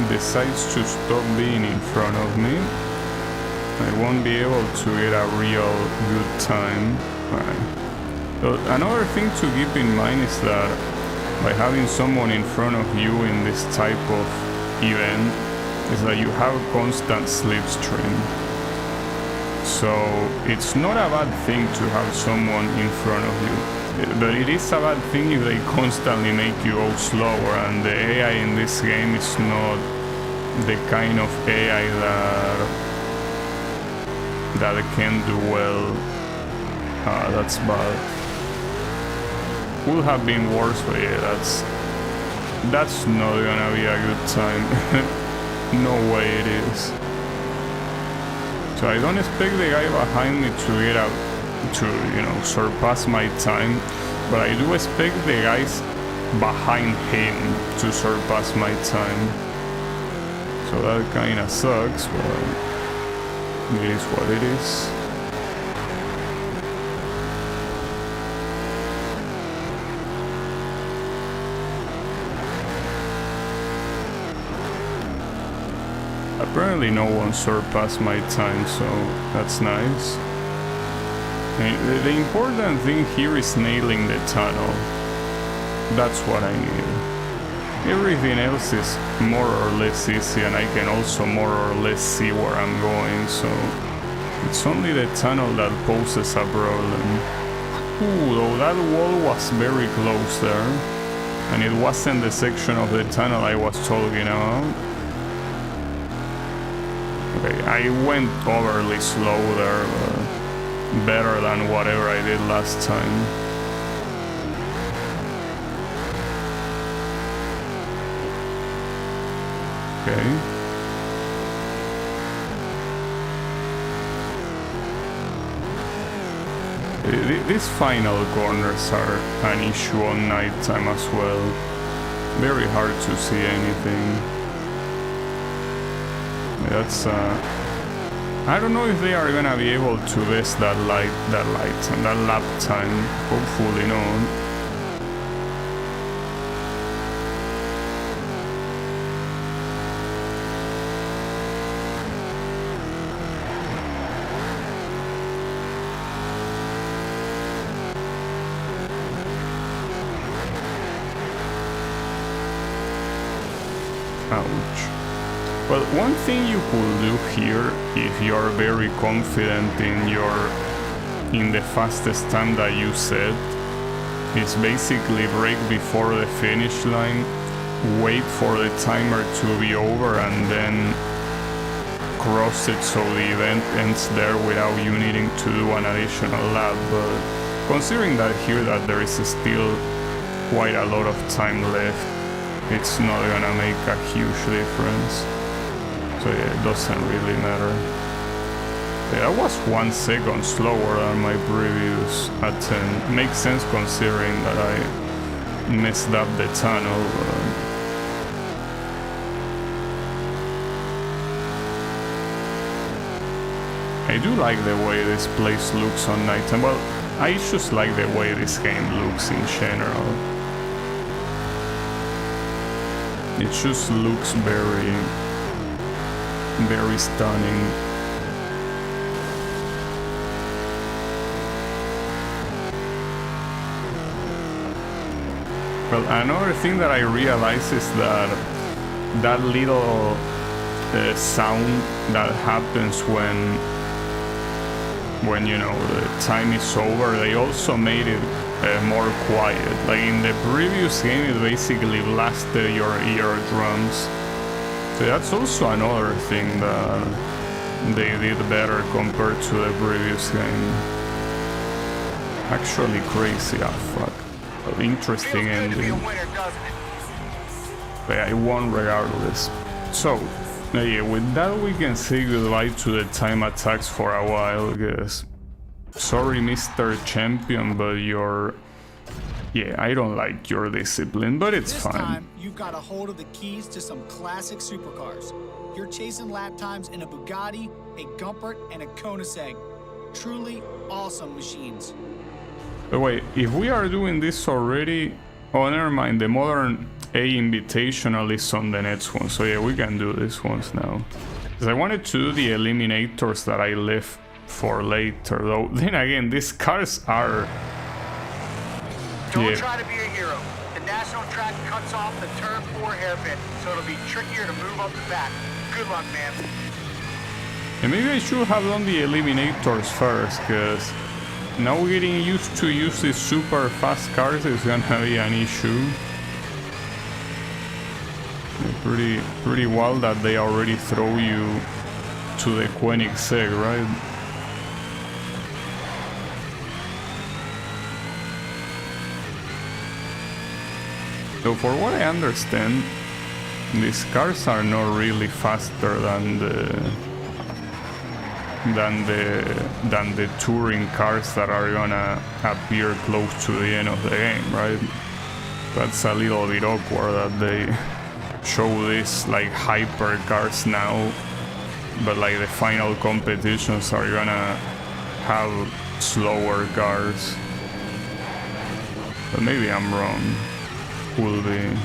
decides to stop being in front of me, I won't be able to get a real good time. So another thing to keep in mind is that by having someone in front of you in this type of event is that you have constant slipstream. So it's not a bad thing to have someone in front of you, but it is a bad thing if they constantly make you go slower, and the AI in this game is not the kind of AI that can do well. That's bad. Would have been worse, but yeah, that's not gonna be a good time. No way it is. So I don't expect the guy behind me to get out to, you know, surpass my time, but I do expect the guys behind him to surpass my time. So that kinda sucks, but it is what it is. Apparently no one surpassed my time, so that's nice. The important thing here is nailing the tunnel. That's what I need. Everything else is more or less easy, and I can also more or less see where I'm going, so it's only the tunnel that poses a problem. Ooh, though that wall was very close there, and it wasn't the section of the tunnel I was talking about. Okay, I went overly slow there, but better than whatever I did last time. Okay. These final corners are an issue on nighttime as well. Very hard to see anything. That's I don't know if they are gonna be able to best that light and that lap time. Hopefully not. Ouch. Well, one thing you could do here, if you're very confident in the fastest time that you set, is basically brake before the finish line, wait for the timer to be over, and then cross it so the event ends there without you needing to do an additional lap. But considering that here that there is still quite a lot of time left, it's not gonna make a huge difference. So yeah, it doesn't really matter. Yeah, I was 1 second slower than my previous attempt. Makes sense considering that I messed up the tunnel. I do like the way this place looks on nighttime. Well, I just like the way this game looks in general. It just looks very stunning. Well, another thing that I realized is that that little sound that happens when you know the time is over, they also made it more quiet. Like in the previous game, it basically blasted your eardrums. So that's also another thing that they did better compared to the previous game. Actually crazy, fuck. But interesting ending. But I won regardless. So, yeah, with that we can say goodbye to the time attacks for a while, guess. Sorry, Mr. Champion, but you're... Yeah, I don't like your discipline, but it's fine. This time, you've got a hold of the keys to some classic supercars. You're chasing lap times in a Bugatti, a Gumpert, and a Koenigsegg. Truly awesome machines. But wait, if we are doing this already... Oh, never mind, the Modern A Invitational is on the next one, so yeah, we can do this ones now. Because I wanted to do the Eliminators that I left for later, though. Then again, these cars are... Don't try to be a hero. The national track cuts off the turn 4 hairpin, so it'll be trickier to move up the back. Good luck, man. And maybe I should have done the Eliminators first, because now getting used to use these super fast cars is gonna be an issue. Pretty wild that they already throw you to the Koenigsegg, right? So for what I understand, these cars are not really faster than the touring cars that are gonna appear close to the end of the game, right? That's a little bit awkward that they show these like hyper cars now, but like the final competitions are gonna have slower cars. But maybe I'm wrong. Will be.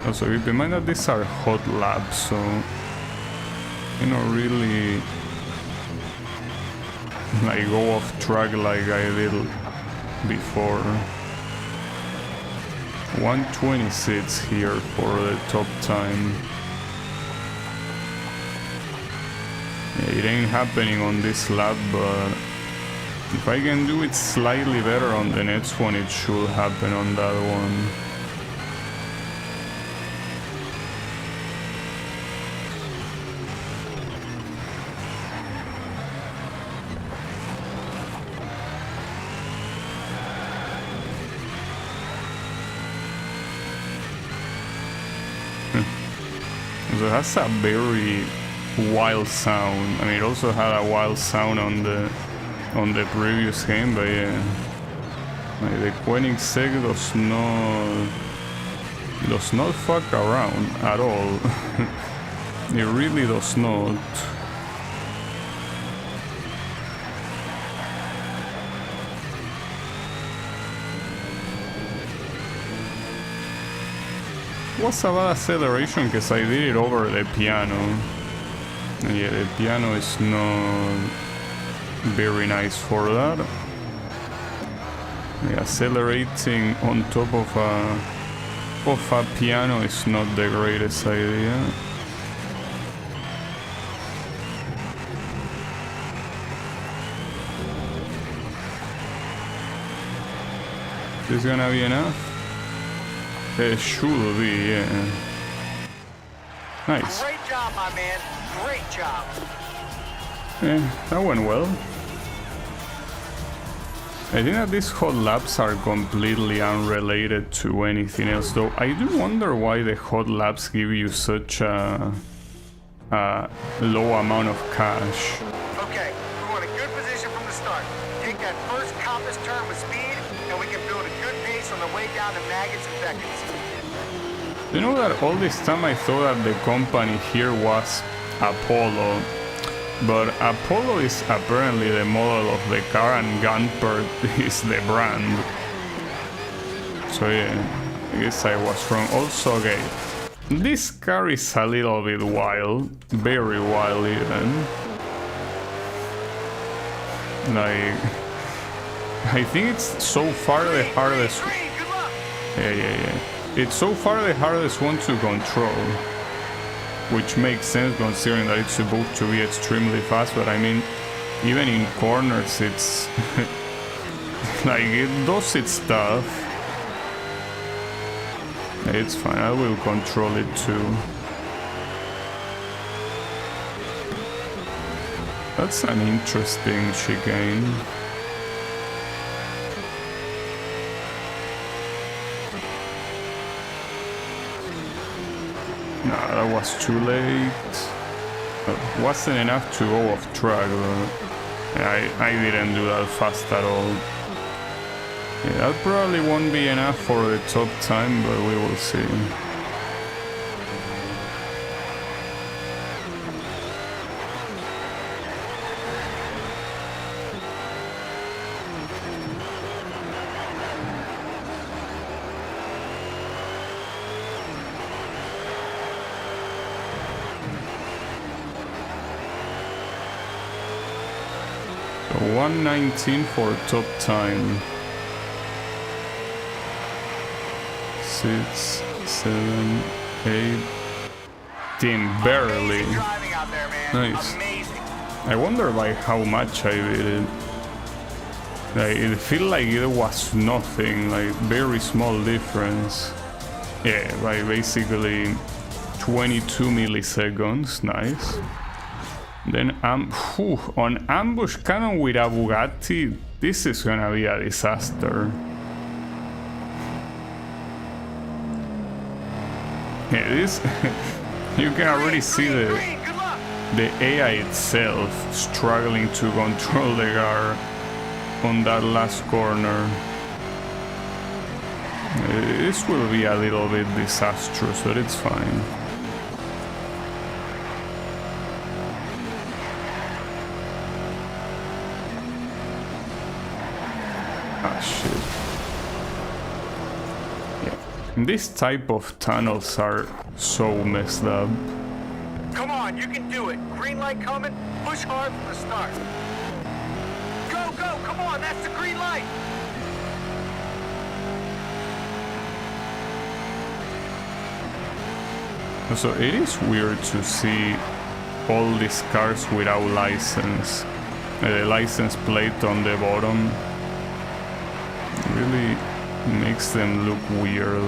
Also keep in mind that these are hot laps, so you know, really like go off track like I did before. 126 here for the top time. Yeah, it ain't happening on this lap, but if I can do it slightly better on the next one, it should happen on that one. So it has a very wild sound. I mean, it also had a wild sound on the previous game, but yeah, like the Koenigsegg does not fuck around at all. It really does not. Was a bad acceleration because I did it over the piano. And yeah, the piano is not very nice for that. Yeah, accelerating on top of a piano is not the greatest idea. Is this gonna be enough? It should be, yeah. Nice. Great job, my man. Great job. Yeah, that went well. I think that these hot laps are completely unrelated to anything else, though. I do wonder why the hot laps give you such a low amount of cash. Okay, we want a good position from the start. Take that first compass turn with speed, and we can build a good pace on the way down to Maggots and Beckets. You know that all this time I thought that the company here was Apollo, but Apollo is apparently the model of the car and Gunpert is the brand. So yeah, I guess I was wrong. Also, okay, this car is a little bit wild, very wild even. Like, I think it's so far the hardest. Yeah. It's so far the hardest one to control, which makes sense considering that it's supposed to be extremely fast, but I mean, even in corners it's like it does its stuff. It's fine, I will control it too. That's an interesting chicane. Nah, that was too late. Wasn't enough to go off track, but I didn't do that fast at all. Yeah, that probably won't be enough for the top time, but we will see. So 119 for top time. 6, 7, 8. Damn, barely. Driving out there, man. Nice. Amazing. I wonder by how much I did it. Like, it feel like it was nothing, like very small difference. Yeah, by basically 22 milliseconds. Nice. Then on ambush cannon with a Bugatti, this is gonna be a disaster. Yeah, this you can already see the AI itself struggling to control the car on that last corner. This will be a little bit disastrous, but it's fine. Ah, shit. Yeah. This type of tunnels are so messed up. Come on, you can do it. Green light coming. Push hard from the start. Go, go, come on, that's the green light. So it is weird to see all these cars without license. The license plate on the bottom really makes them look weird.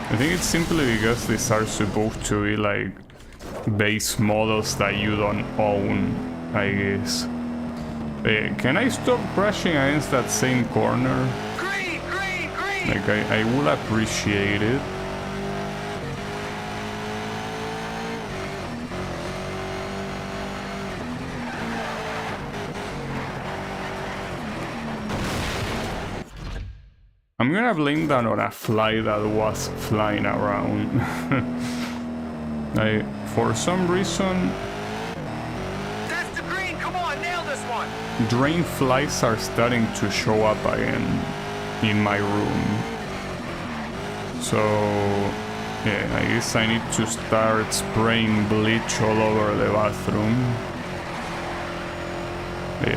I think it's simply because these are supposed to be like base models that you don't own, I guess. Can I stop crashing against that same corner? Green, green, green. Like, I will appreciate it. I'm gonna blame that on a fly that was flying around. For some reason, That's the green, come on, nail this one. drain flies are starting to show up again in my room. So, yeah, I guess I need to start spraying bleach all over the bathroom.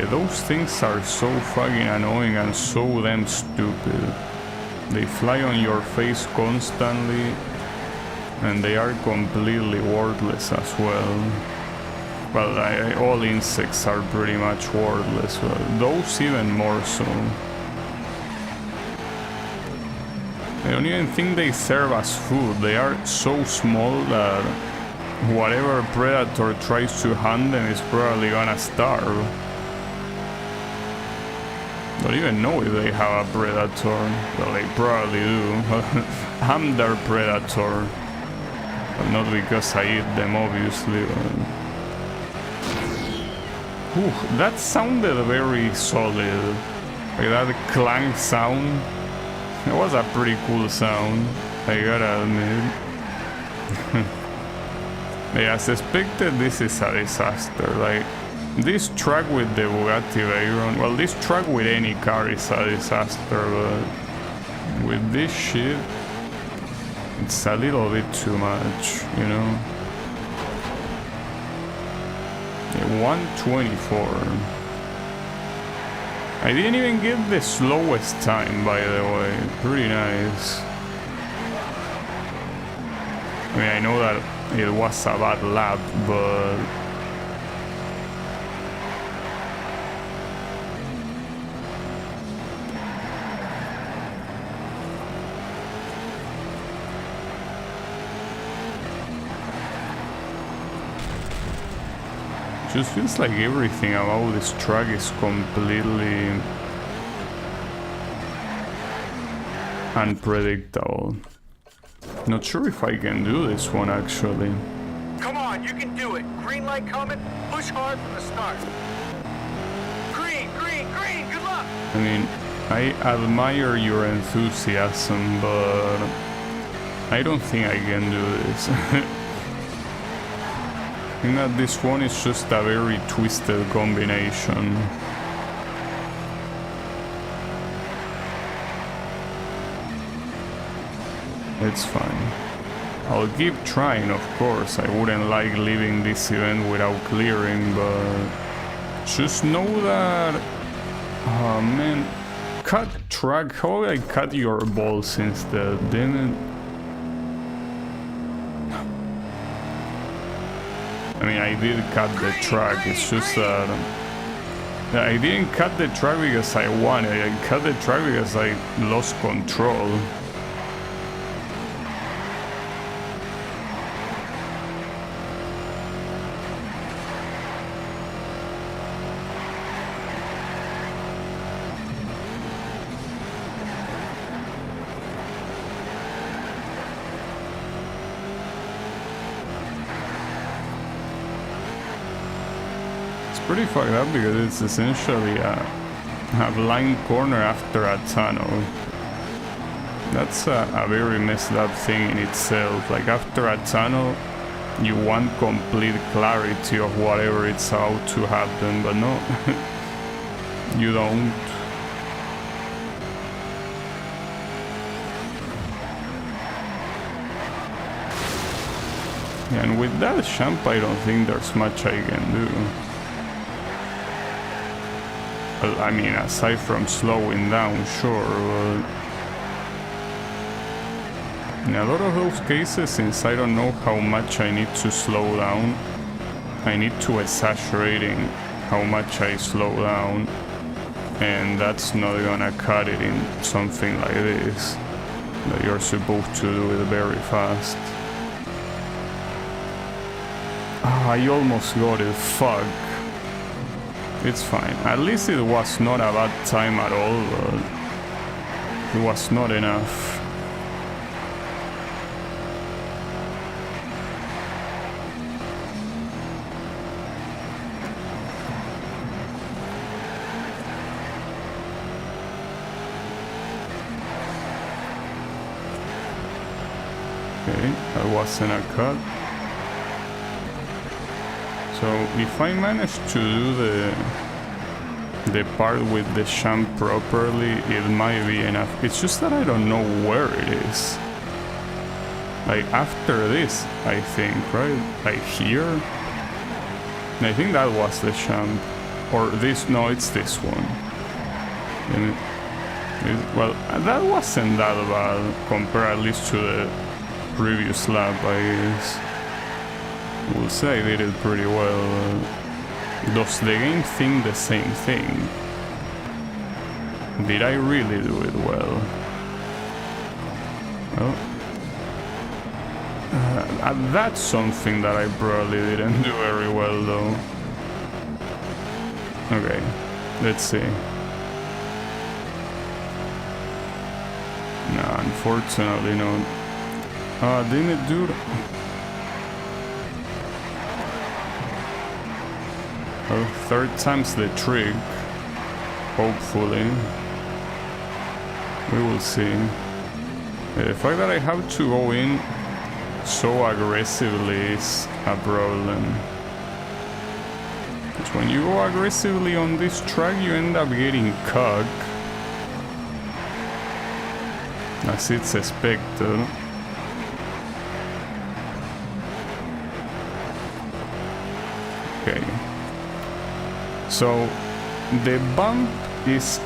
Those things are so fucking annoying and so damn stupid. They fly on your face constantly, and they are completely worthless as well. Well, all insects are pretty much worthless, but those even more so. I don't even think they serve as food. They are so small that whatever predator tries to hunt them is probably gonna starve. Don't even know if they have a predator. Well, they probably do. I'm their predator. But not because I eat them, obviously. Ooh, that sounded very solid. Like that clank sound. It was a pretty cool sound, I gotta admit. Yeah, as expected, this is a disaster. Like, this truck with the Bugatti Veyron, well, this truck with any car is a disaster, but with this shit, it's a little bit too much, you know? Yeah, 124. I didn't even get the slowest time, by the way. Pretty nice. I mean, I know that it was a bad lap, but it just feels like everything about this truck is completely unpredictable. Not sure if I can do this one actually. Come on, you can do it. Green light coming. Push hard from the start. Green, green, green. Good luck. I mean, I admire your enthusiasm, but I don't think I can do this. I think that this one is just a very twisted combination. It's fine. I'll keep trying, of course. I wouldn't like leaving this event without clearing, but just know that... Oh man, cut track. How did I cut your balls instead? Damn it. I mean, I did cut the track. It's just that I didn't cut the track because I wanted. I cut the track because I lost control. Pretty fucked up because it's essentially a blind corner after a tunnel. That's a very messed up thing in itself. Like, after a tunnel, you want complete clarity of whatever it's about to happen, but no, you don't. And with that jump, I don't think there's much I can do. Well, I mean, aside from slowing down, sure, but in a lot of those cases, since I don't know how much I need to slow down, I need to exaggerating how much I slow down, and that's not gonna cut it in something like this, that you're supposed to do it very fast. Ah, I almost got it, fuck. It's fine. At least it was not a bad time at all, but it was not enough. Okay, that wasn't a cut. So if I manage to do the part with the jump properly, it might be enough. It's just that I don't know where it is. Like after this, I think, right? Like here? I think that was the jump. Or this, no, it's this one. Well, that wasn't that bad compared at least to the previous lap, I guess. I will say I did it pretty well. Does the game think the same thing? Did I really do it well? Well, that's something that I probably didn't do very well though. Okay, let's see. Nah, unfortunately not. Didn't it do... Well, third time's the trick. Hopefully. We will see. The fact that I have to go in so aggressively is a problem. Because when you go aggressively on this track, you end up getting caught. As it's expected. Okay. So the bump is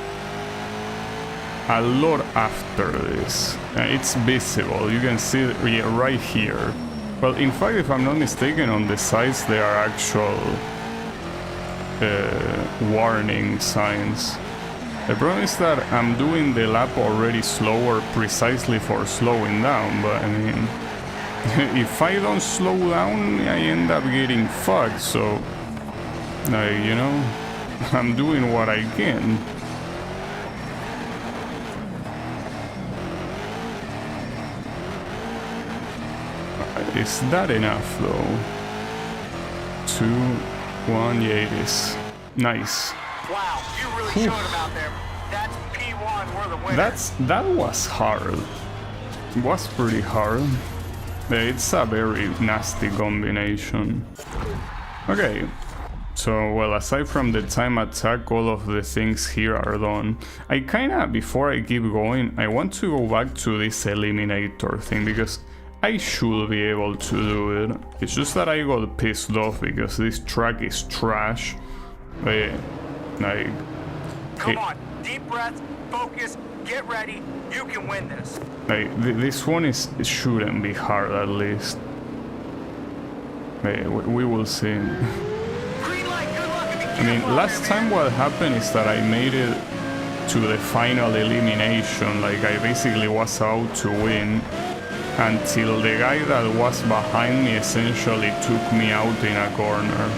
a lot after this. It's visible, you can see it right here. Well, in fact, if I'm not mistaken, on the sides there are actual warning signs. The problem is that I'm doing the lap already slower precisely for slowing down, but I mean, if I don't slow down, I end up getting fucked, so you know, I'm doing what I can. Is that enough though? 2, 1, yeah it is. Nice. Wow, you really showed him out there. That's P1, we're the winners. That was hard. It was pretty hard. It's a very nasty combination. Okay. So, well, aside from the time attack, all of the things here are done. I kinda, before I keep going, I want to go back to this eliminator thing, because I should be able to do it. It's just that I got pissed off because this track is trash. Come on, deep breath, focus, get ready, you can win this. This one it shouldn't be hard, at least. We will see. I mean, last time what happened is that I made it to the final elimination, like I basically was out to win, until the guy that was behind me essentially took me out in a corner.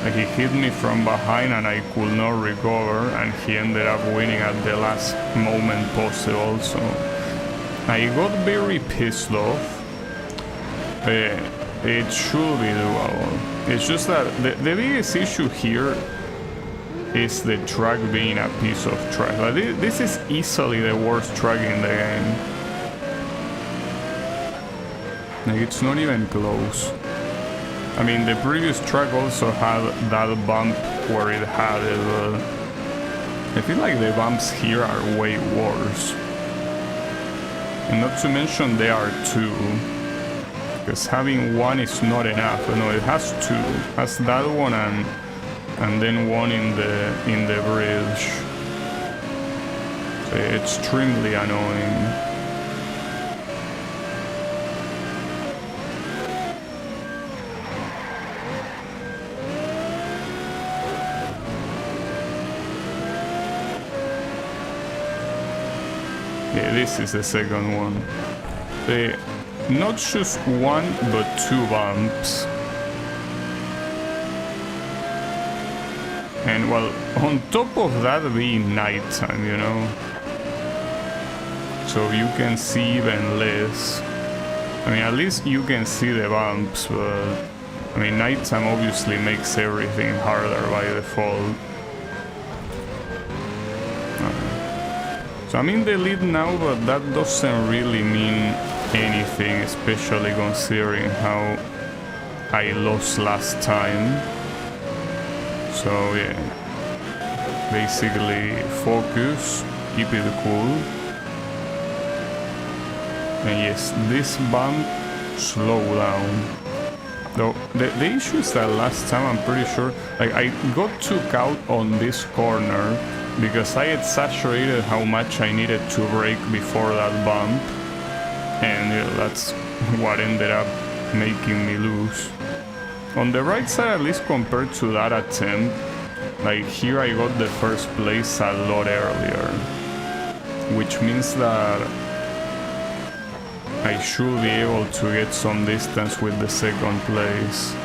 Like, he hit me from behind and I could not recover, and he ended up winning at the last moment possible, so I got very pissed off. It should be doable. It's just that the biggest issue here is the track being a piece of trash. Like, this is easily the worst track in the game. Like, it's not even close. I mean, the previous track also had that bump where it had it, but I feel like the bumps here are way worse. And not to mention there are two. Because having one is not enough. No, it has two. It has that one and then one in the bridge. So extremely annoying. Yeah, this is the second one. Not just one, but two bumps. And well, on top of that being nighttime, you know? So you can see even less. I mean, at least you can see the bumps, but... I mean, nighttime obviously makes everything harder by default. So I'm in the lead now, but that doesn't really mean anything, especially considering how I lost last time. So yeah, basically focus, keep it cool. And yes, this bump, slow down. Though the issue is that last time I'm pretty sure, like I got took out on this corner because I had saturated how much I needed to brake before that bump. And yeah, that's what ended up making me lose. On the right side, at least compared to that attempt, like here I got the first place a lot earlier. Which means that I should be able to get some distance with the second place.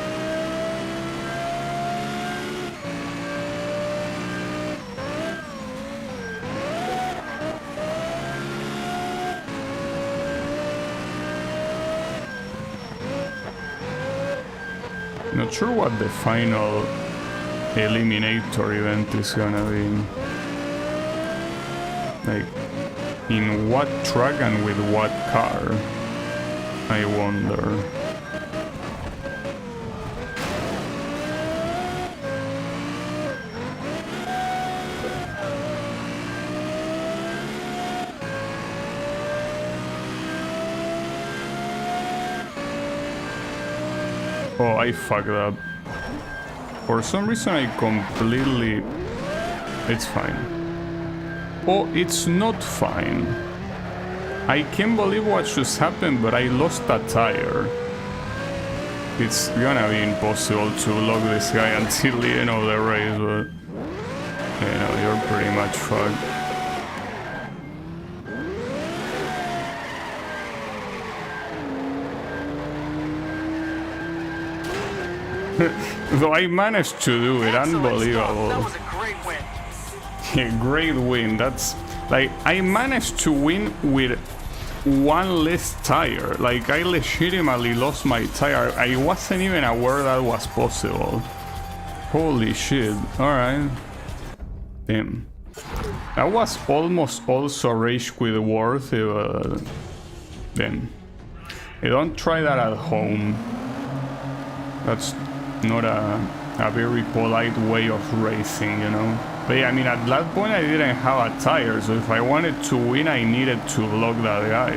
Not sure what the final eliminator event is gonna be. Like, in what track and with what car? I wonder. Oh, I fucked up. For some reason I completely... It's fine. Oh, it's not fine. I can't believe what just happened, but I lost a tire. It's gonna be impossible to lock this guy until the end of the race, but... You know, you're pretty much fucked. Though I managed to do it, unbelievable. That was a great win. Yeah, great win. That's like I managed to win with one less tire. Like I legitimately lost my tire. I wasn't even aware that was possible. Holy shit. Alright. Damn. That was almost also rage quit worthy, but damn. You don't try that at home. That's not a very polite way of racing, you know. But yeah, I mean, at that point I didn't have a tire, so if I wanted to win, I needed to block that guy.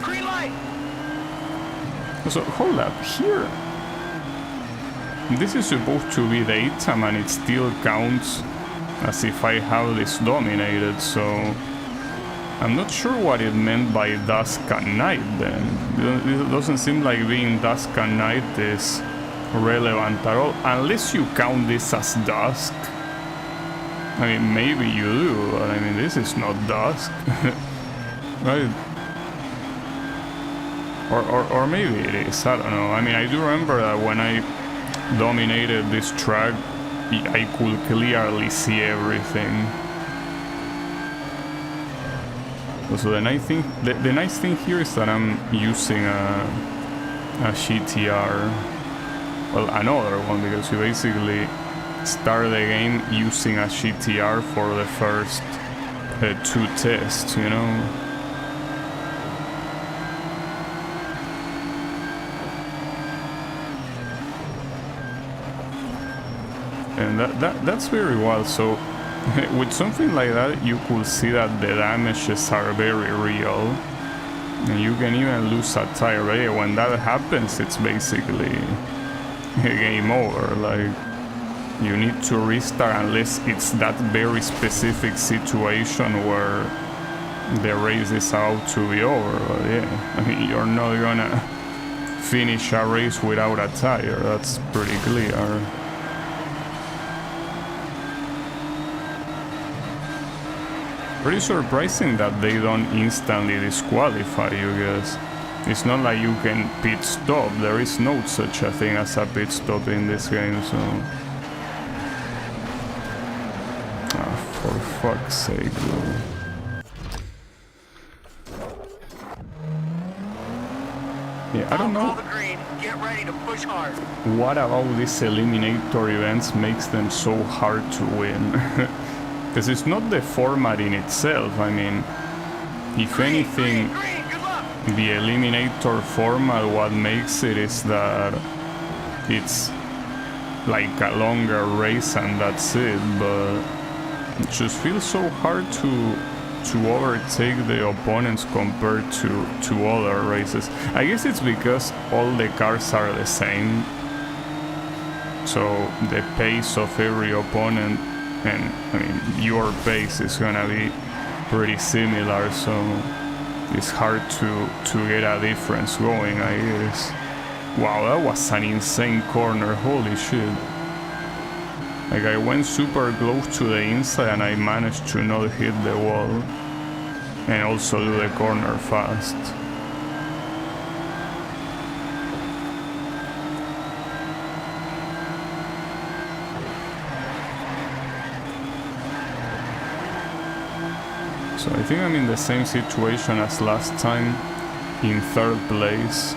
Green light. So, hold up, here... This is supposed to be daytime and it still counts as if I have this dominated, so... I'm not sure what it meant by dusk and night then. It doesn't seem like being dusk and night is relevant at all, unless you count this as dusk. I mean, maybe you do, but I mean, this is not dusk. Right? Or maybe it is, I don't know. I mean, I do remember that when I dominated this track, I could clearly see everything. So the nice thing here is that I'm using a GTR. Well, another one, because you basically start the game using a GTR for the first two tests, you know? And that's very wild. So with something like that, you could see that the damages are very real. And you can even lose a tire, right? When that happens, it's basically a game over. Like, you need to restart unless it's that very specific situation where the race is out to be over. But yeah, I mean, you're not gonna finish a race without a tire. That's pretty clear. Pretty surprising that they don't instantly disqualify you guys. It's not like you can pit stop. There is no such a thing as a pit stop in this game, so... for fuck's sake, bro. Yeah, I don't know. Get ready to push hard. What about these eliminator events makes them so hard to win? Because it's not the format in itself. I mean, if anything, the eliminator format, what makes it is that it's like a longer race and that's it, but it just feels so hard to overtake the opponents compared to other races. I guess it's because all the cars are the same, so the pace of every opponent, and I mean your pace is gonna be pretty similar, so it's hard to get a difference going, I guess. Wow, that was an insane corner, holy shit. Like, I went super close to the inside and I managed to not hit the wall and also do the corner fast. So I think I'm in the same situation as last time, in third place.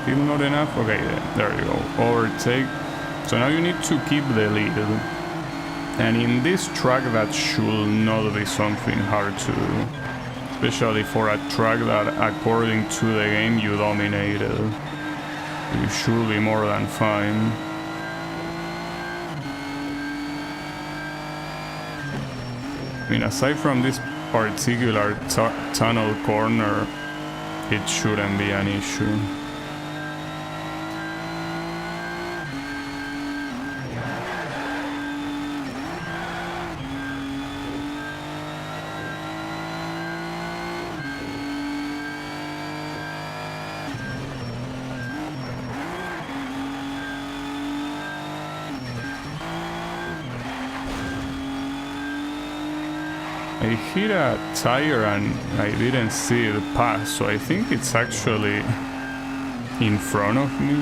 Still not enough? Okay, there you go. Overtake. So now you need to keep the lead. And in this track that should not be something hard to do. Especially for a track that, according to the game, you dominated. You should be more than fine. I mean, aside from this particular tunnel corner, it shouldn't be an issue. I hit a tire and I didn't see it pass, so I think it's actually in front of me.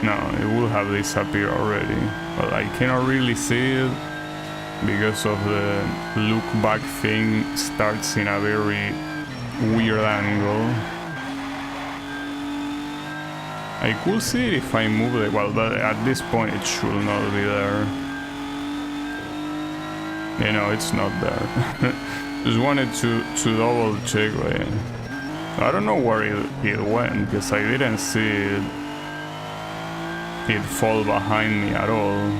No, it will have disappeared already, but I cannot really see it because of the look back thing starts in a very weird angle. I could see it if I move it, well, but at this point it should not be there. You know, it's not there. Just wanted to double check, but I don't know where it went, because I didn't see it fall behind me at all.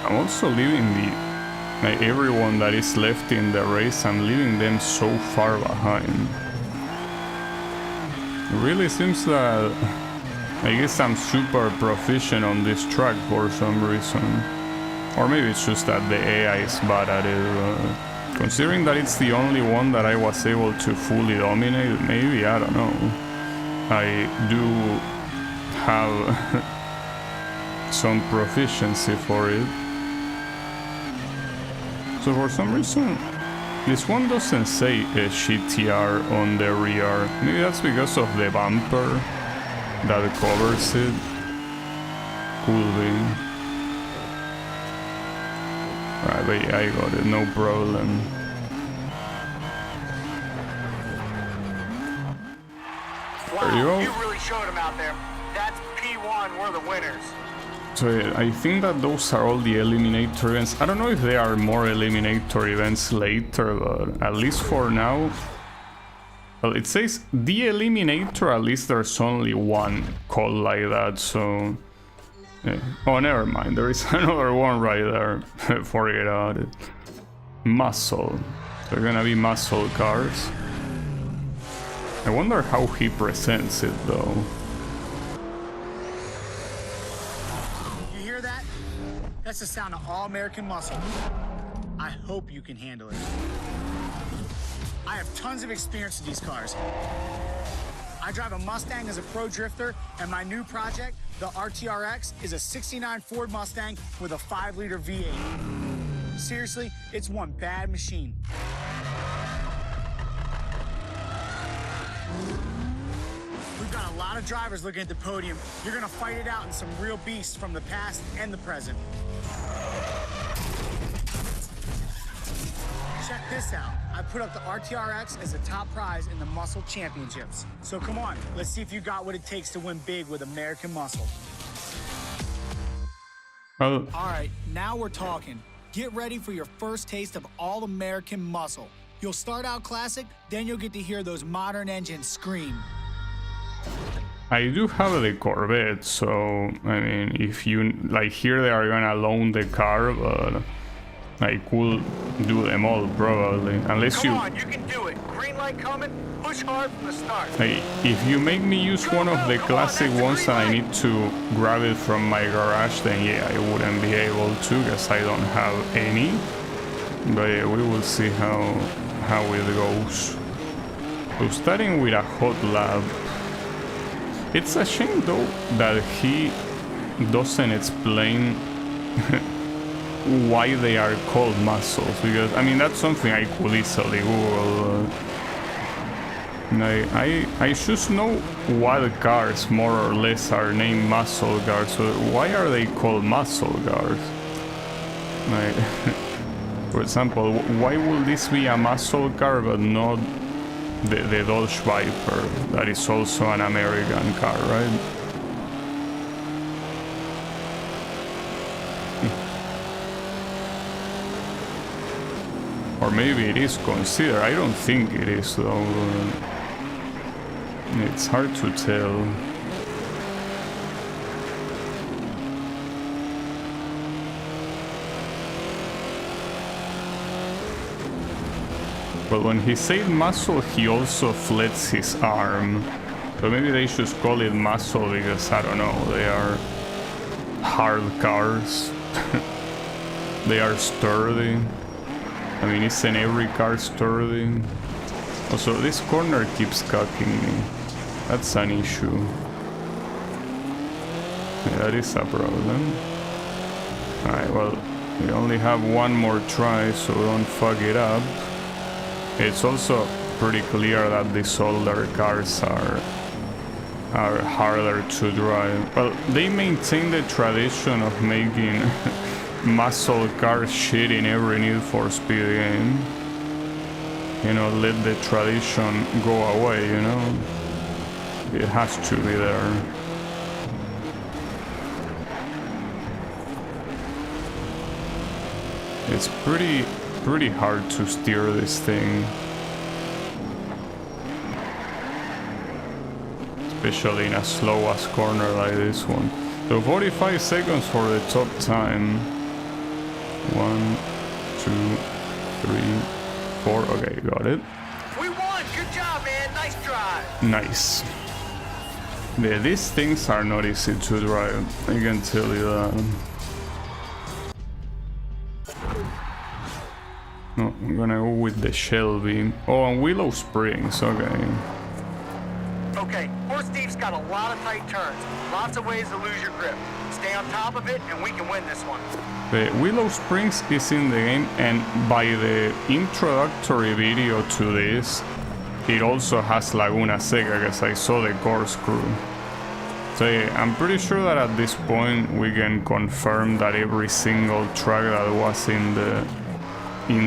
I'm also leaving everyone that is left in the race, I'm leaving them so far behind. It really seems that I guess I'm super proficient on this track for some reason. Or maybe it's just that the AI is bad at it. Considering that it's the only one that I was able to fully dominate, maybe, I don't know. I do have some proficiency for it. So for some reason, this one doesn't say a GTR on the rear. Maybe that's because of the bumper that covers it. Could be. Right, but yeah, I got it, no problem. There you go. You really showed them out there. That's P1. We're the winners. So I think that those are all the Eliminator events. I don't know if there are more Eliminator events later, but at least for now... Well, it says the Eliminator, at least there's only one called like that, so... Yeah. Oh, never mind, there is another one right there. Forget about it. Muscle. They're gonna be muscle cars. I wonder how he presents it, though. You hear that? That's the sound of all-American muscle. I hope you can handle it. I have tons of experience with these cars. I drive a Mustang as a pro drifter, and my new project, the RTRX, is a '69 Ford Mustang with a 5-liter V8. Seriously, it's one bad machine. We've got a lot of drivers looking at the podium. You're gonna fight it out in some real beasts from the past and the present. Check this out. I put up the RTRX as a top prize in the Muscle Championships. So come on, let's see if you got what it takes to win big with American Muscle. Well, All right, now we're talking. Get ready for your first taste of all-American muscle. You'll start out classic, then you'll get to hear those modern engines scream. I do have the Corvette, so I mean, if you like, here they are gonna loan the car, but I could do them all probably, unless Come you. on, you can do it. Green light coming. Push hard from the start. Hey, if you make me use one of the classic ones and I need to grab it from my garage, then yeah, I wouldn't be able to, because I don't have any. But yeah, we will see how it goes. So starting with a hot lap. It's a shame though that he doesn't explain why they are called muscles, because I mean that's something I could easily Google. I should know what cars more or less are named muscle cars, so why are they called muscle cars? Like, for example, why will this be a muscle car but not the Dodge Viper, that is also an American car, right? Or maybe it is considered. I don't think it is though. It's hard to tell. But when he said muscle, he also flets his arm. So maybe they should call it muscle because, I don't know, they are hard cars. They are sturdy. I mean, isn't every car sturdy? Also, this corner keeps cocking me. That's an issue. Yeah, that is a problem. Alright, well, we only have one more try, so don't fuck it up. It's also pretty clear that these older cars are harder to drive. Well, they maintain the tradition of making muscle car shit in every Need for Speed game. You know, let the tradition go away, you know? It has to be there. It's pretty hard to steer this thing. Especially in a slow-ass corner like this one. So 45 seconds for the top time. 1, 2, 3, 4. Okay, got it. We won! Good job, man! Nice drive! Nice. Yeah, these things are not easy to drive, I can tell you that. No, I'm gonna go with the Shelby. Oh, and Willow Springs, okay. Okay, Horse Thief's got a lot of tight turns. Lots of ways to lose your grip. Stay on top of it, and we can win this one. The Willow Springs is in the game, and by the introductory video to this, it also has Laguna Seca, because I saw the corkscrew. So yeah, I'm pretty sure that at this point we can confirm that every single track that was in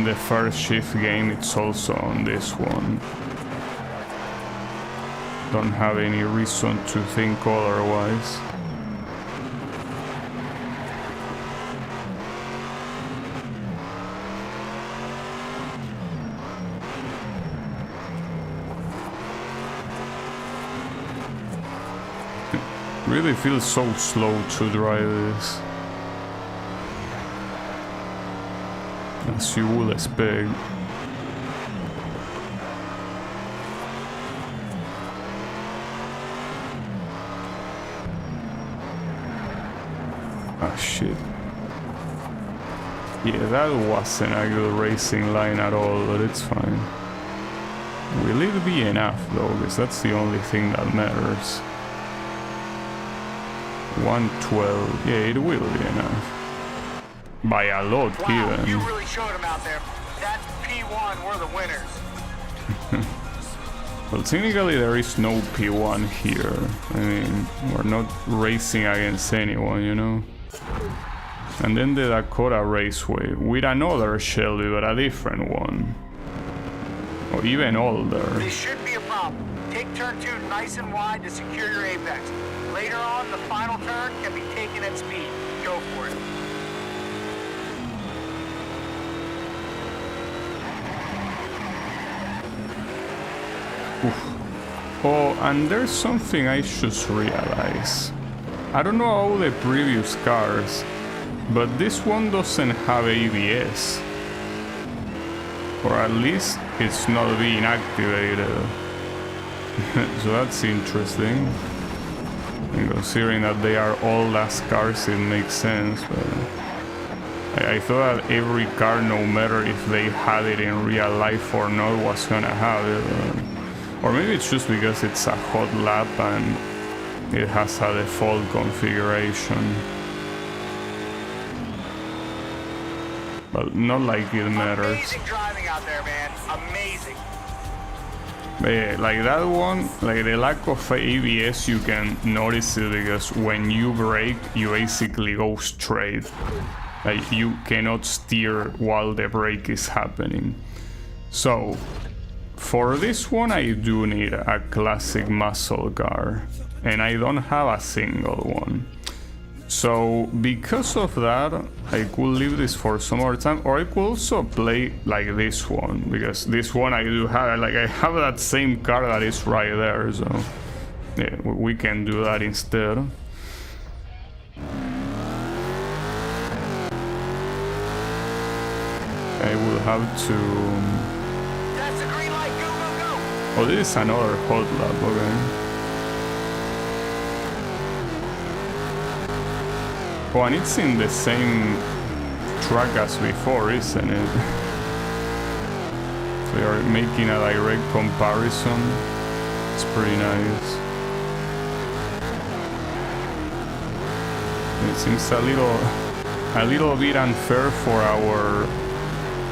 the first Shift game, it's also on this one. Don't have any reason to think otherwise. It really feels so slow to drive this, as you would expect. Ah, shit. Yeah, that wasn't a good racing line at all, but it's fine. Will it be enough though? Because that's the only thing that matters. 112. Yeah, it will be enough. By a lot, Wow, even. you really showed them out there. That's P1, we're the winners. Well, technically there is no P1 here. I mean, we're not racing against anyone, you know? And then the Dakota Raceway, with another Shelby, but a different one. Or even older. This should be a problem. Take turn 2 nice and wide to secure your apex. Later on, the final turn can be taken at speed. Go for it. Oof. Oh, and there's something I just realized. I don't know how the previous cars, but this one doesn't have ABS. Or at least it's not being activated. So that's interesting. And considering that they are old ass cars, it makes sense. But I thought that every car, no matter if they had it in real life or not, was gonna have it. Or maybe it's just because it's a hot lap and it has a default configuration. But not like it matters. Amazing driving out there, man. Amazing. But yeah, like that one, like the lack of ABS, you can notice it because when you brake, you basically go straight. Like you cannot steer while the brake is happening. So for this one, I do need a classic muscle car, and I don't have a single one. So because of that, I could leave this for some more time, or I could also play like this one, because this one I do have, like I have that same car that is right there, so yeah, we can do that instead. I will have to... That's the green light. Go, go, go. Oh, this is another hot lap, okay. Oh, and it's in the same track as before, isn't it? We are making a direct comparison. It's pretty nice. It seems a little bit unfair for our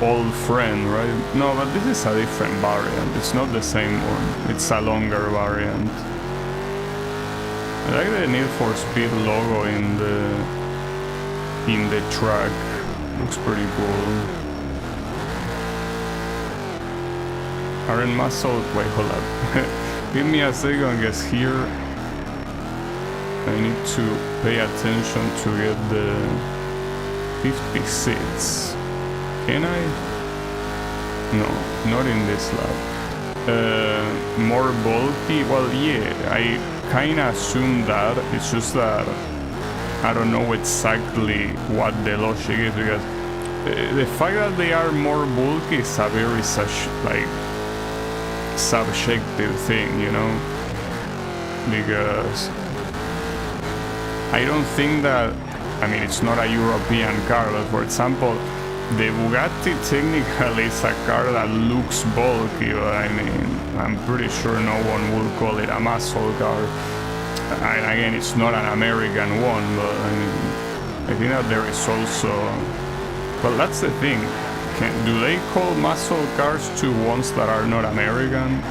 old friend, right? No, but this is a different variant. It's not the same one. It's a longer variant. I like the Need for Speed logo in the track. Looks pretty cool. Aren't muscle... Wait, hold up. Give me a second, guess here. I need to pay attention to get the 56. Can I? No, not in this lap. More bulky? Well, yeah, I kinda assumed that. It's just that I don't know exactly what the logic is, because the fact that they are more bulky is a very subjective thing, you know? Because I don't think that, I mean, it's not a European car, but for example, the Bugatti technically is a car that looks bulky, but I mean, I'm pretty sure no one will call it a muscle car. And again, it's not an American one, but I mean, I think that there is also... Well, that's the thing. Do they call muscle cars to ones that are not American?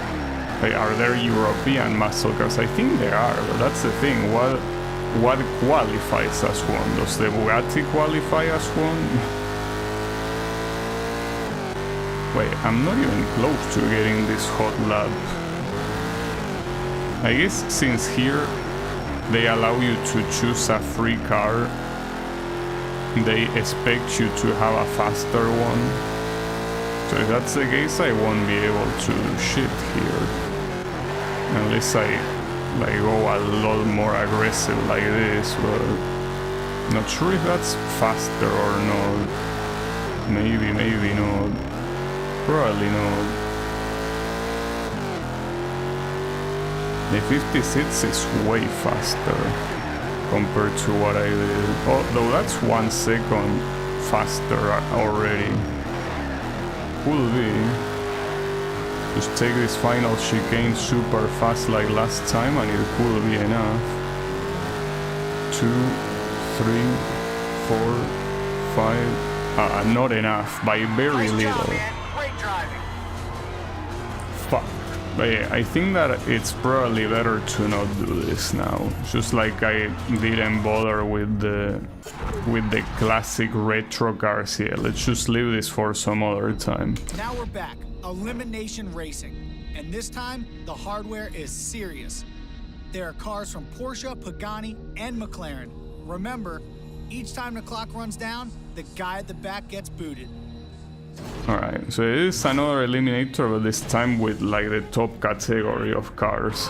Are there European muscle cars? I think they are, but that's the thing. What qualifies as one? Does the Bugatti qualify as one? Wait, I'm not even close to getting this hot lap. I guess since here they allow you to choose a free car, they expect you to have a faster one. So if that's the case, I won't be able to shift here. Unless I like go a lot more aggressive like this, but not sure if that's faster or not. Maybe not. Probably not. The 56 is way faster compared to what I did. Although that's 1 second faster already. Could be. Just take this final chicane super fast like last time and it could be enough. 2, 3, 4, 5. Not enough, by very little. Great driving. Fuck. But yeah, I think that it's probably better to not do this now. Just like I didn't bother with the classic retro cars here. Let's just leave this for some other time. Now we're back. Elimination Racing. And this time, the hardware is serious. There are cars from Porsche, Pagani, and McLaren. Remember, each time the clock runs down, the guy at the back gets booted. Alright, so it is another eliminator, but this time with like the top category of cars.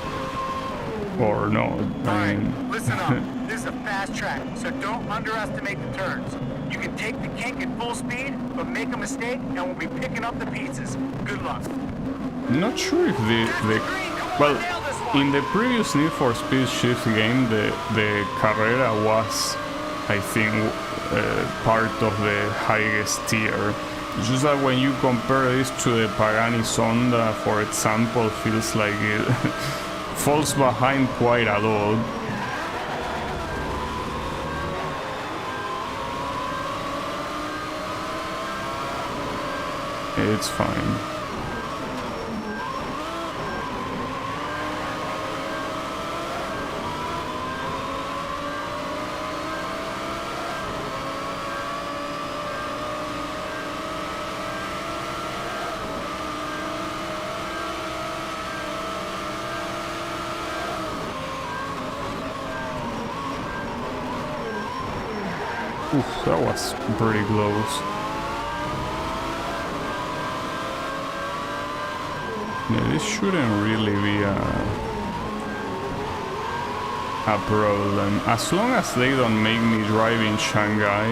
Or no, I mean... Alright, listen up. This is a fast track, so don't underestimate the turns. You can take the kink at full speed, but make a mistake and we'll be picking up the pieces. Good luck. Not sure if well, in the previous Need for Speed Shift game, the Carrera was, I think, part of the highest tier. It's just that when you compare this to the Pagani Sonda, for example, feels like it falls behind quite a lot. It's fine. Oof, that was pretty close. Yeah, this shouldn't really be a problem. As long as they don't make me drive in Shanghai,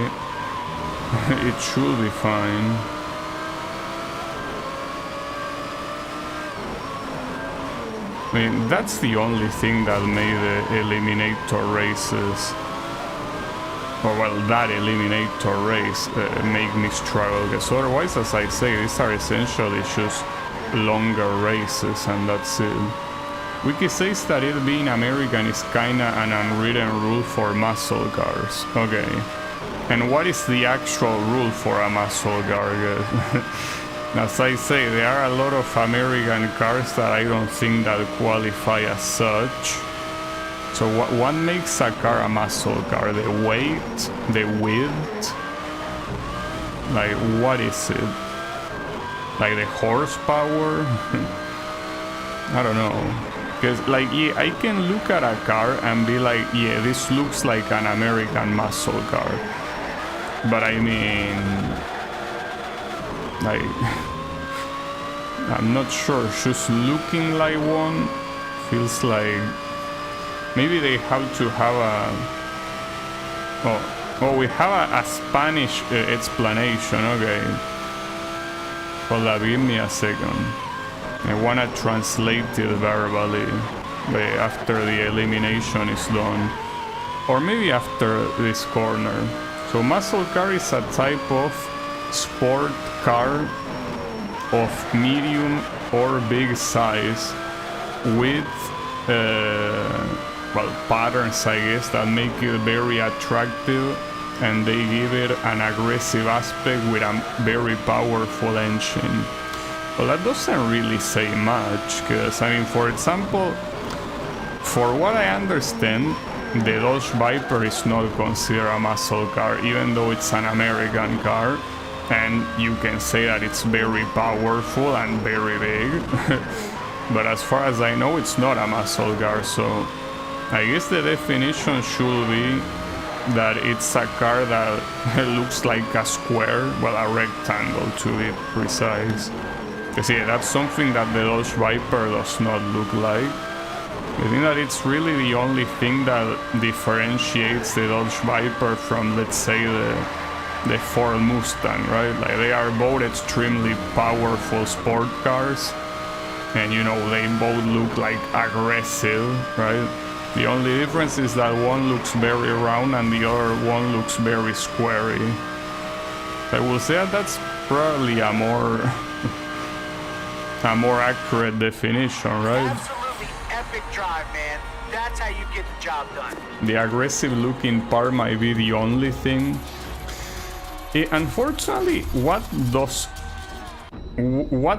it should be fine. I mean, that's the only thing that made the Eliminator races, or well, that Eliminator race make me struggle, because otherwise, as I say, these are essentially just longer races and that's it. Wiki says that it being American is kinda an unwritten rule for muscle cars. Okay. And what is the actual rule for a muscle car? As I say, there are a lot of American cars that I don't think that qualify as such. So what makes a car a muscle car? The weight? The width? Like, what is it? Like the horsepower? I don't know. Because, like, yeah, I can look at a car and be like, yeah, this looks like an American muscle car. But I mean, like, I'm not sure. Just looking like one feels like maybe they have to have a... Oh, we have a Spanish explanation, okay. Hold up, give me a second. I wanna translate it verbally after the elimination is done. Or maybe after this corner. So muscle car is a type of sport car of medium or big size with well, patterns, I guess, that make it very attractive, and they give it an aggressive aspect with a very powerful engine. Well, that doesn't really say much, because, I mean, for example, for what I understand, the Dodge Viper is not considered a muscle car, even though it's an American car, and you can say that it's very powerful and very big. but as far as I know, it's not a muscle car, so I guess the definition should be that it's a car that looks like a square, well, a rectangle to be precise. You see, that's something that the Dodge Viper does not look like. I think that it's really the only thing that differentiates the Dodge Viper from, let's say, the Ford Mustang, right? Like, they are both extremely powerful sport cars, and you know, they both look like aggressive, right? The only difference is that one looks very round and the other one looks very squarey. I will say that that's probably a more accurate definition, right? Absolutely epic drive, man. That's how you get the job done. The aggressive looking part might be the only thing. Unfortunately, what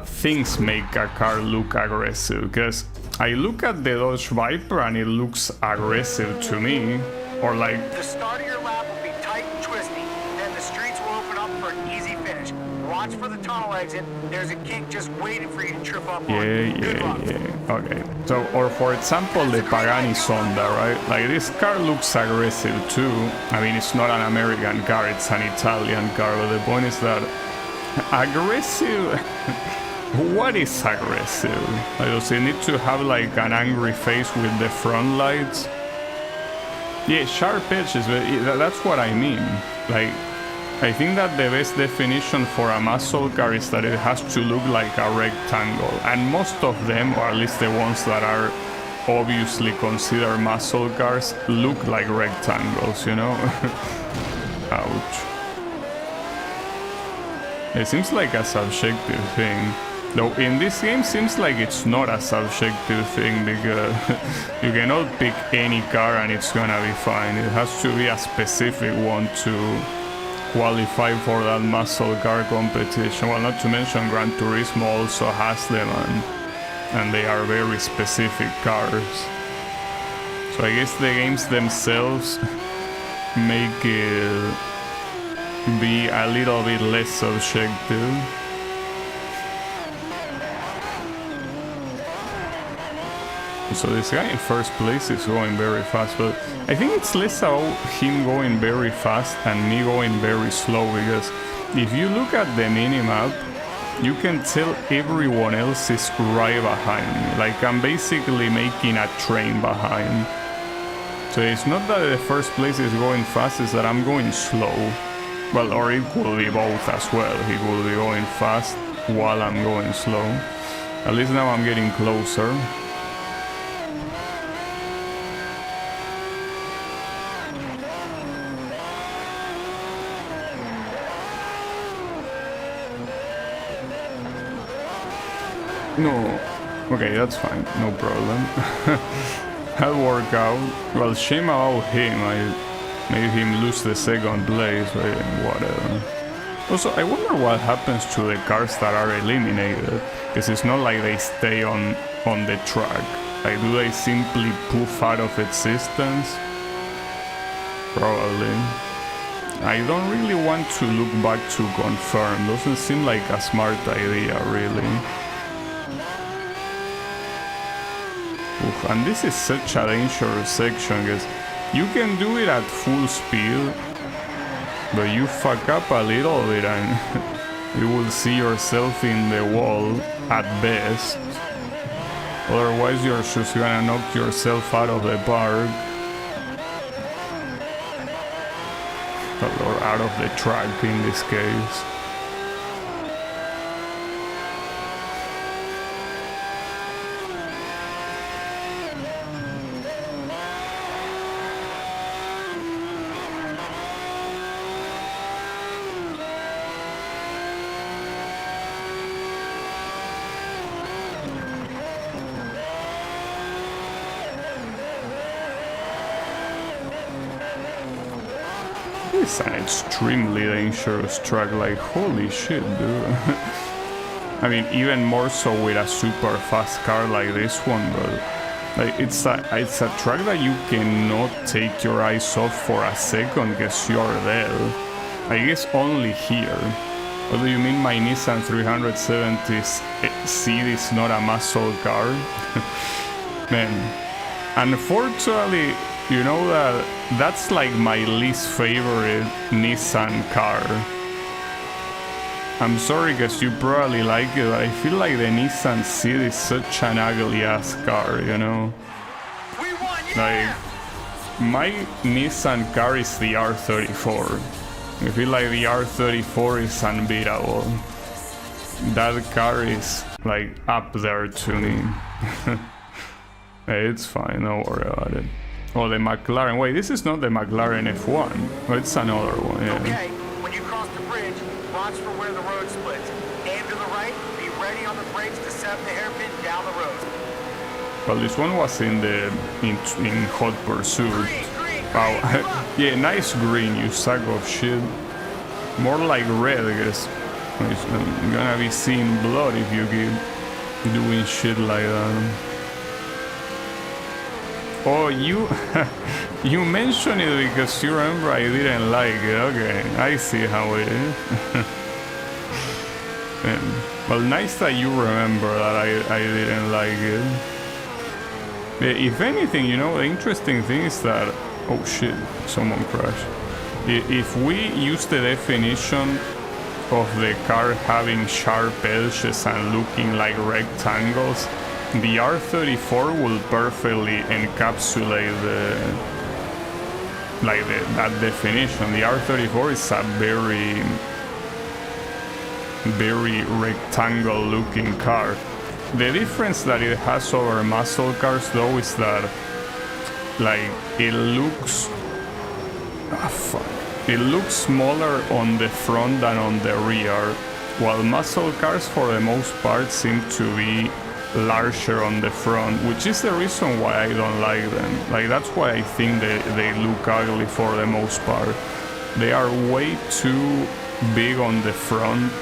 things make a car look aggressive? Because I look at the Dodge Viper and it looks aggressive to me, or like... The start of your lap will be tight and twisty, then the streets will open up for an easy finish. Watch for the tunnel exit. There's a kink just waiting for you to trip up on. Yeah. Okay. So, or for example, the Pagani Zonda, right? Like, this car looks aggressive too. I mean, it's not an American car, it's an Italian car, but the point is that aggressive... What is aggressive? Like, does it need to have like an angry face with the front lights? Yeah, sharp edges, but that's what I mean. Like, I think that the best definition for a muscle car is that it has to look like a rectangle. And most of them, or at least the ones that are obviously considered muscle cars, look like rectangles, you know? Ouch. It seems like a subjective thing. Though in this game seems like it's not a subjective thing, because you cannot pick any car and it's gonna be fine. It has to be a specific one to qualify for that muscle car competition. Well, not to mention Gran Turismo also has them, and they are very specific cars. So I guess the games themselves make it be a little bit less subjective. So this guy in first place is going very fast, but I think it's less about him going very fast and me going very slow, because if you look at the minimap, you can tell everyone else is right behind me. Like, I'm basically making a train behind. So it's not that the first place is going fast, it's that I'm going slow. Well, or it could be both as well. He could be going fast while I'm going slow. At least now I'm getting closer. No, okay, that's fine, no problem. I'll work out. Well, shame about him, I made him lose the second place, but whatever. Also, I wonder what happens to the cars that are eliminated, because it's not like they stay on the track. Like, do they simply poof out of existence? Probably. I don't really want to look back to confirm, doesn't seem like a smart idea, really. Oof, and this is such a dangerous section, because you can do it at full speed, but you fuck up a little bit and you will see yourself in the wall at best. Otherwise you're just gonna knock yourself out of the park. Or out of the track in this case. It's an extremely dangerous track, like holy shit, dude. I mean, even more so with a super fast car like this one, but like it's a track that you cannot take your eyes off for a second because you're there. I guess only here. What do you mean my Nissan 370C is not a muscle car? Man, unfortunately, you know that's like my least favorite Nissan car. I'm sorry because you probably like it, but I feel like the Nissan Seat is such an ugly ass car, you know? We won, Like, my Nissan car is the R34. I feel like the R34 is unbeatable. That car is like up there to me. Hey, it's fine, don't worry about it. Oh, the McLaren. Wait, this is not the McLaren F1. Oh, it's another one, yeah. Okay, when you cross the bridge, watch for where the road splits. Aim to the right, be ready on the brakes to set the hairpin down the road. Well, this one was in Hot Pursuit. Green, Wow, yeah, nice green, you sack of shit. More like red, I guess. I'm gonna be seeing blood if you keep doing shit like that. Oh, you you mentioned it because you remember I didn't like it. Okay, I see how it is. Well, nice that you remember that I didn't like it. If anything, you know, the interesting thing is that... Oh shit, someone crashed. If we use the definition of the car having sharp edges and looking like rectangles, the R34 will perfectly encapsulate that definition. The R34 is a very rectangle looking car. The difference that it has over muscle cars though is that like it looks smaller on the front than on the rear, while muscle cars for the most part seem to be larger on the front, which is the reason why I don't like them. Like that's why I think they look ugly for the most part. They are way too big on the front,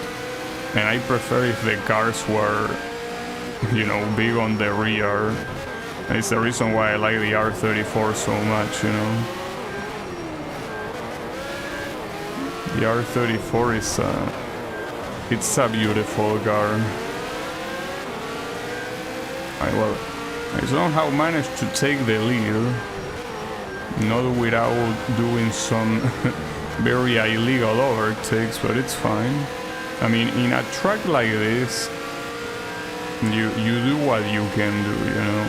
and I prefer if the cars were, you know, big on the rear. It's the reason why I like the R34 so much, you know. The R34 is it's a beautiful car. Well, I somehow managed to take the lead, not without doing some very illegal overtakes, but it's fine. I mean, in a track like this, you do what you can do, you know.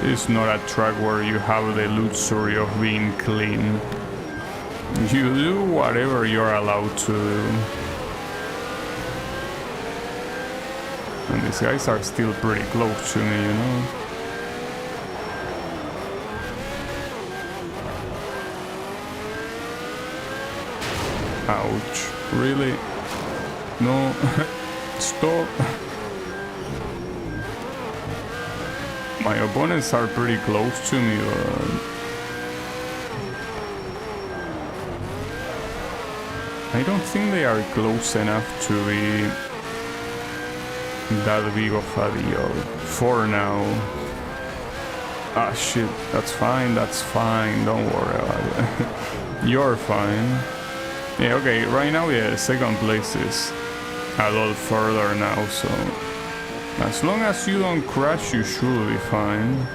It's not a track where you have the luxury of being clean. You do whatever you're allowed to do. And these guys are still pretty close to me, you know. Ouch. Really? No. Stop. My opponents are pretty close to me, but... I don't think they are close enough to be that big of a deal for now. Ah shit, that's fine, don't worry about it. You're fine. Yeah, okay, right now, yeah, second place is a lot further now, so as long as you don't crash, you should be fine.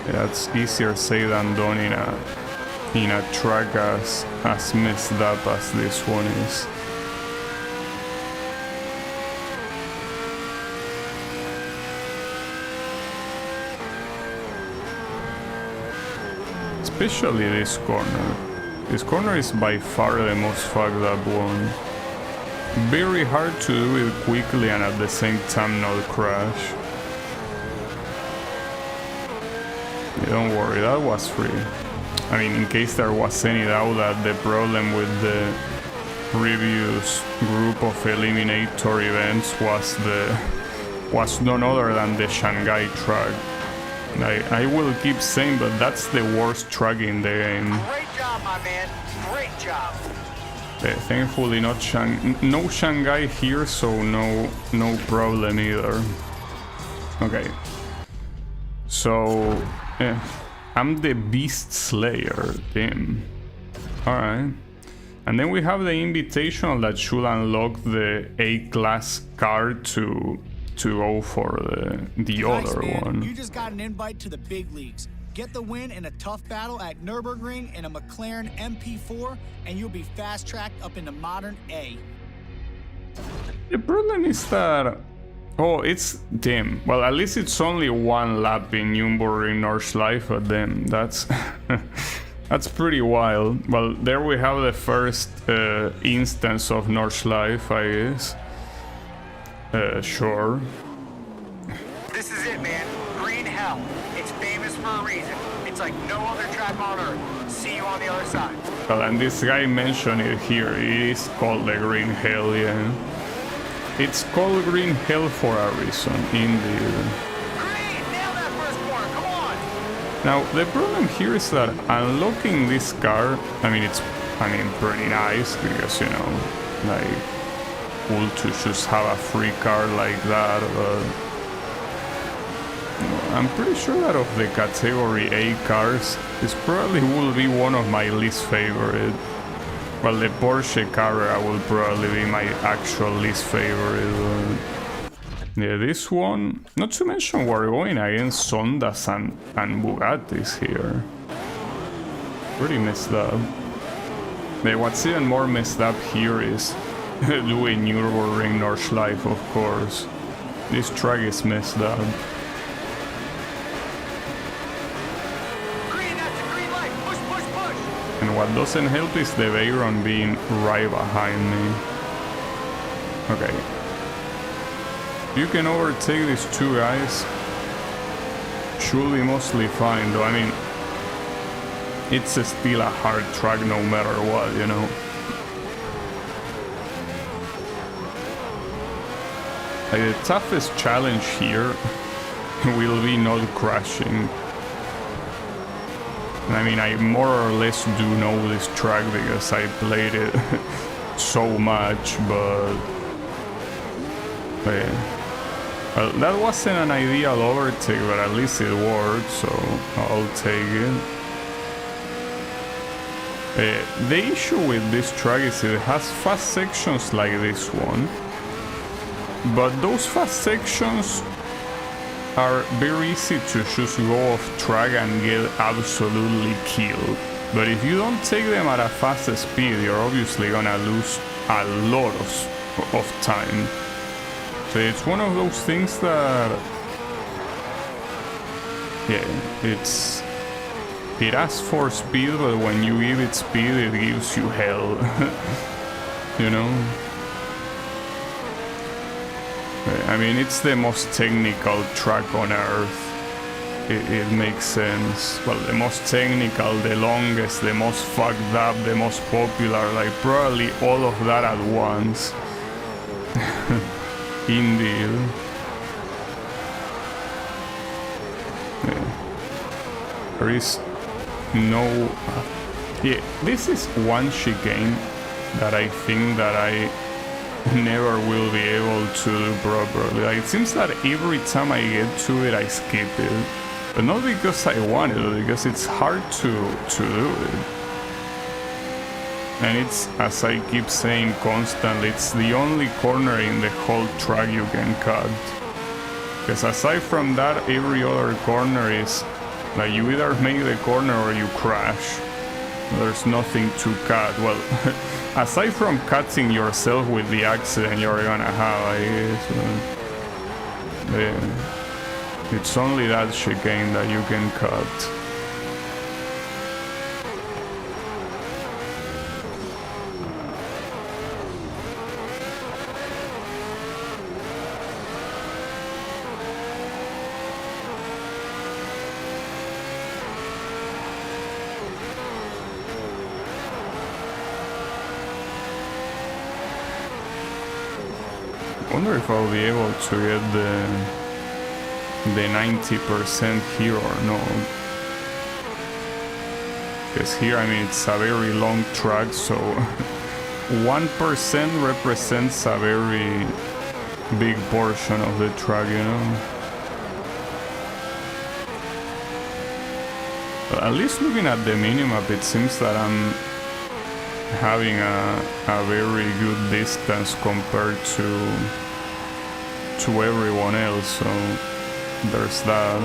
Yeah, it's easier said than done in a track as messed up as this one is. Especially this corner. This corner is by far the most fucked up one. Very hard to do it quickly and at the same time not crash. Don't worry, that was free. I mean, in case there was any doubt that the problem with the previous group of eliminator events was none other than the Shanghai track. I will keep saying, but that's the worst track in the game. Great job, my man. Great job. Thankfully no Shanghai here, so no problem either. Okay. So I'm the Beast Slayer, damn. Alright. And then we have the invitational that should unlock the A-class car to go for the other man. one. You just got an invite to the big leagues. Get the win in a tough battle at Nürburgring in a McLaren MP4, and you'll be fast-tracked up into modern A. The problem is that... Oh, it's... Damn. Well, at least it's only one lap in Nürburgring Nordschleife, but then that's... That's pretty wild. Well, there we have the first instance of Nordschleife, I guess. Sure. This is it, man. Green hell. It's famous for a reason. It's like no other track on Earth. See you on the other side. Well, and this guy mentioned it here. It is called the Green Hell, yeah. It's called Green Hell for a reason, indeed. Now, the problem here is that unlocking this car, I mean, it's pretty nice because, you know, like, cool to just have a free car like that, but you know, I'm pretty sure that of the category A cars, this probably will be one of my least favorite. Well, the Porsche Carrera will probably be my actual least favorite. Yeah, this one, not to mention we're going against Sondas and Bugattis here. Pretty messed up. But what's even more messed up here is doing Nürburgring Nordschleife, of course. This track is messed up. Green, that's a green light. Push, push, push. And what doesn't help is the Veyron being right behind me. Okay. You can overtake these two guys. Should be mostly fine, though. I mean, it's still a hard track no matter what, you know. Like, the toughest challenge here will be not crashing. I mean, I more or less do know this track because I played it so much, but yeah. Well, that wasn't an ideal overtake, but at least it worked, so I'll take it. The issue with this track is it has fast sections like this one, but those fast sections are very easy to just go off track and get absolutely killed. But if you don't take them at a fast speed, you're obviously gonna lose a lot of time. So it's one of those things that, yeah, it asks for speed, but when you give it speed, it gives you hell, you know? I mean, it's the most technical track on Earth. It makes sense. Well, the most technical, the longest, the most fucked up, the most popular, like probably all of that at once. Indeed. Yeah. There is no... Yeah, this is one chicane that I think that I never will be able to do properly. Like, it seems that every time I get to it, I skip it. But not because I want it, because it's hard to do it. And it's, as I keep saying constantly, it's the only corner in the whole track you can cut. Because aside from that, every other corner is like you either make the corner or you crash. There's nothing to cut. Well, aside from cutting yourself with the accident you're gonna have, I guess. Yeah. It's only that chicane that you can cut. I wonder if I'll be able to get the 90% here or not. Because here, I mean, it's a very long track, so 1% represents a very big portion of the track, you know. But at least looking at the minimap, it seems that I'm having a very good distance compared to everyone else, so there's that.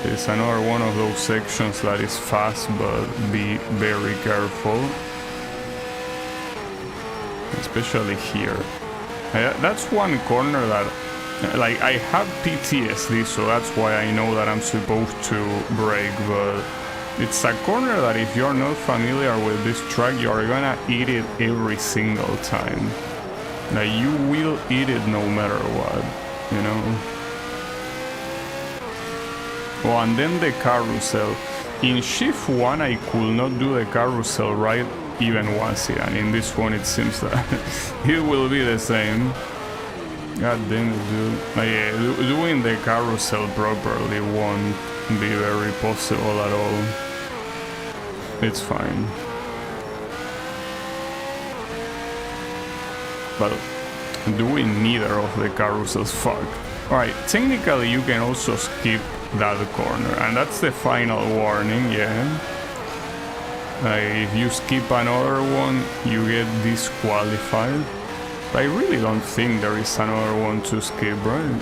It's another one of those sections that is fast, but be very careful, especially here. That's one corner that, like, I have PTSD, so that's why I know that I'm supposed to brake, but it's a corner that if you're not familiar with this track, you're gonna eat it every single time. Like, you will eat it no matter what, you know? Oh, and then the carousel. In Shift 1, I could not do the carousel right even once, and in this one it seems that it will be the same. God damn it, dude. Yeah, doing the carousel properly won't be very possible at all. It's fine. But doing neither of the carousels, fuck. Alright, technically you can also skip that corner, and that's the final warning, yeah. If you skip another one, you get disqualified. I really don't think there is another one to skip, right?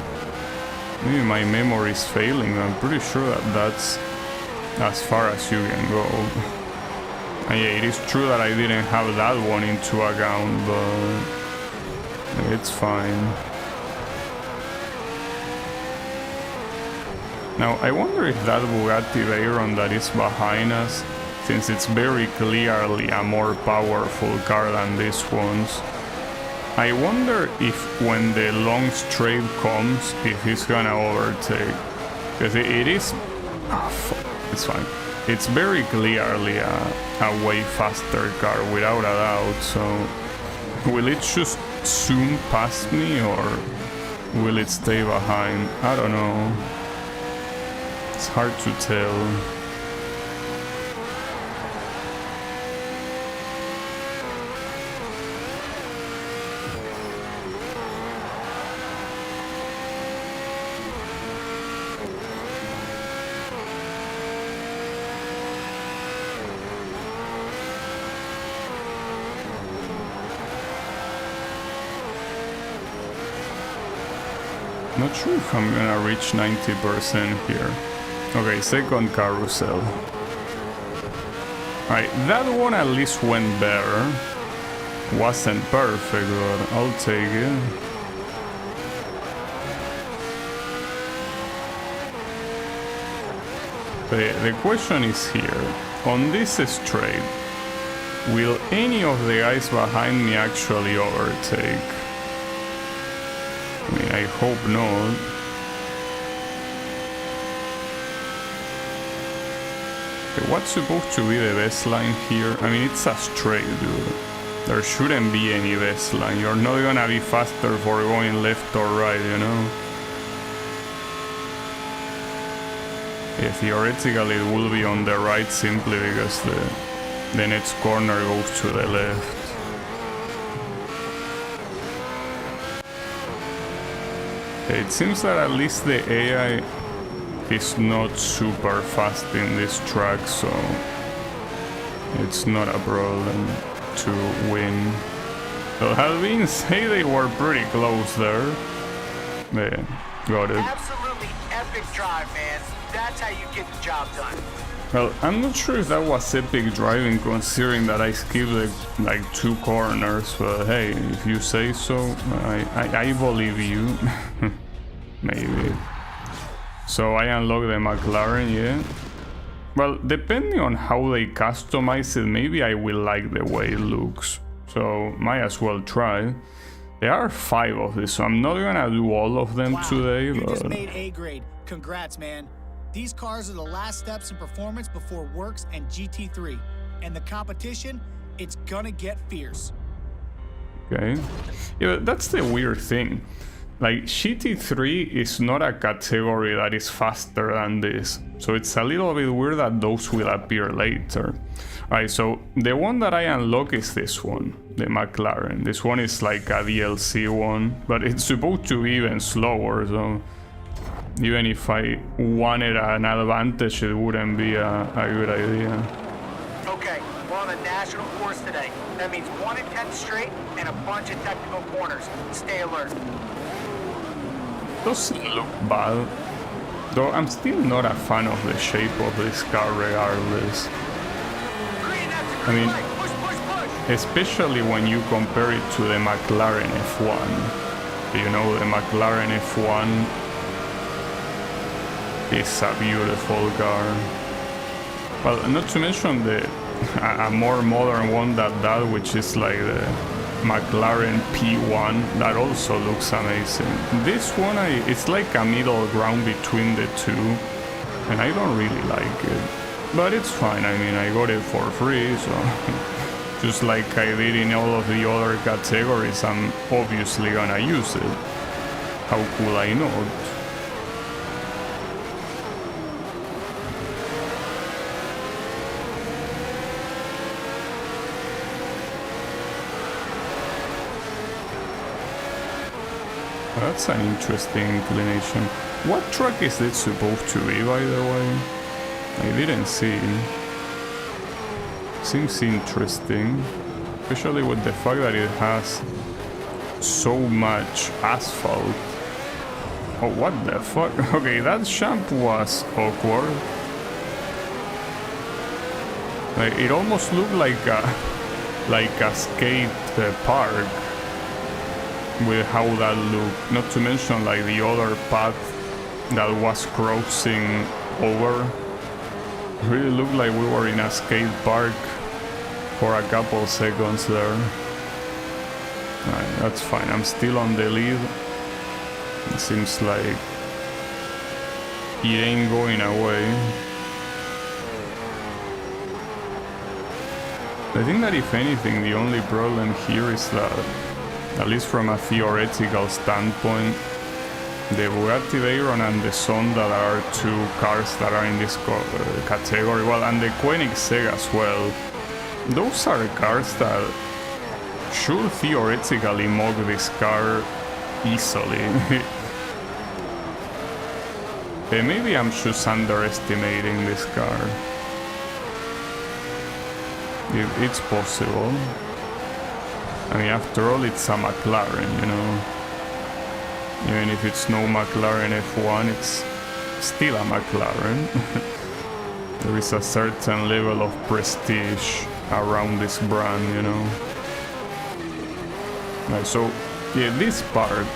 Maybe my memory is failing. I'm pretty sure that that's as far as you can go. And yeah, it is true that I didn't have that one into account, but it's fine. Now, I wonder if that Bugatti Veyron that is behind us, since it's very clearly a more powerful car than these ones, I wonder if when the long straight comes, if he's gonna overtake. Because it is... Oh, fuck, it's fine. It's very clearly a way faster car, without a doubt, so... Will it just zoom past me, or will it stay behind? I don't know. It's hard to tell. Not sure if I'm gonna reach 90% here. Okay, second carousel. Alright, that one at least went better. Wasn't perfect, but I'll take it. The question is here. On this straight, will any of the guys behind me actually overtake? I mean, I hope not. Okay, what's supposed to be the best line here? I mean, it's a straight, dude. There shouldn't be any best line. You're not gonna be faster for going left or right, you know? Yeah, theoretically it will be on the right simply because the next corner goes to the left. It seems that at least the AI is not super fast in this track, so it's not a problem to win. So that being said, they were pretty close there. Yeah, got it. Absolutely epic drive, man. That's how you get the job done. Well, I'm not sure if that was epic driving, considering that I skipped like 2 corners, but hey, if you say so, I believe you. Maybe. So I unlock the McLaren, yeah? Well, depending on how they customize it, maybe I will like the way it looks. So, might as well try. There are 5 of these, so I'm not gonna do all of them today, you but... just made A grade. Congrats, man. These cars are the last steps in performance before Works and GT3. And the competition, it's gonna get fierce. Okay. Yeah, but that's the weird thing. like GT3 is not a category that is faster than this, so it's a little bit weird that those will appear later. Alright, so the one that I unlock is this one, the McLaren. This one is like a DLC one, but it's supposed to be even slower, so even if I wanted an advantage, it wouldn't be a good idea. Okay, we're on the national course today. That means 1 in 10 straight and a bunch of technical corners. Stay alert. Doesn't look bad, though I'm still not a fan of the shape of this car regardless. Green, that's a I green mean, light. Push, push, push. especially when you compare it to the McLaren F1. You know, the McLaren F1 is a beautiful car. Well, not to mention a more modern one than that, which is like the McLaren P1, that also looks amazing. This one, it's like a middle ground between the two, and I don't really like it. But it's fine, I mean, I got it for free, so just like I did in all of the other categories, I'm obviously gonna use it. How could I not? That's an interesting inclination. What track is it supposed to be, by the way? I didn't see. Seems interesting, especially with the fact that it has so much asphalt. Oh, what the fuck? Okay, that jump was awkward. Like, it almost looked like a skate park with how that looked. Not to mention like the other path that was crossing over. It really looked like we were in a skate park for a couple seconds there. Alright, that's fine. I'm still on the lead. It seems like it ain't going away. I think that if anything, the only problem here is that, at least from a theoretical standpoint, the Bugatti Veyron and the Sonda are two cars that are in this category, well, and the Koenigsegg as well. Those are cars that should theoretically mock this car easily. Maybe I'm just underestimating this car. It's possible. I mean, after all, it's a McLaren, you know. Even if it's no McLaren F1, it's still a McLaren. There is a certain level of prestige around this brand, you know. Right, so, yeah, this part,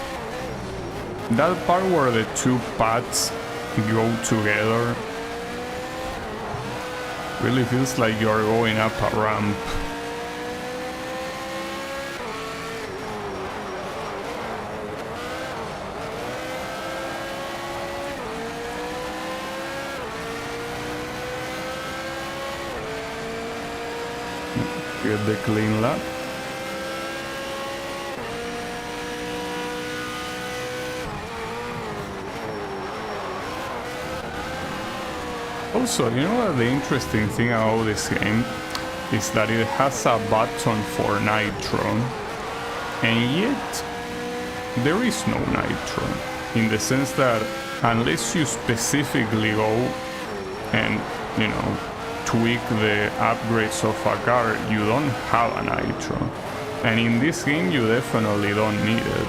that part where the two paths go together, really feels like you're going up a ramp. Get the clean lap. Also, you know what the interesting thing about this game is that it has a button for nitro, and yet there is no nitro, in the sense that unless you specifically go and, you know, tweak the upgrades of a car, you don't have a nitro. And in this game you definitely don't need it.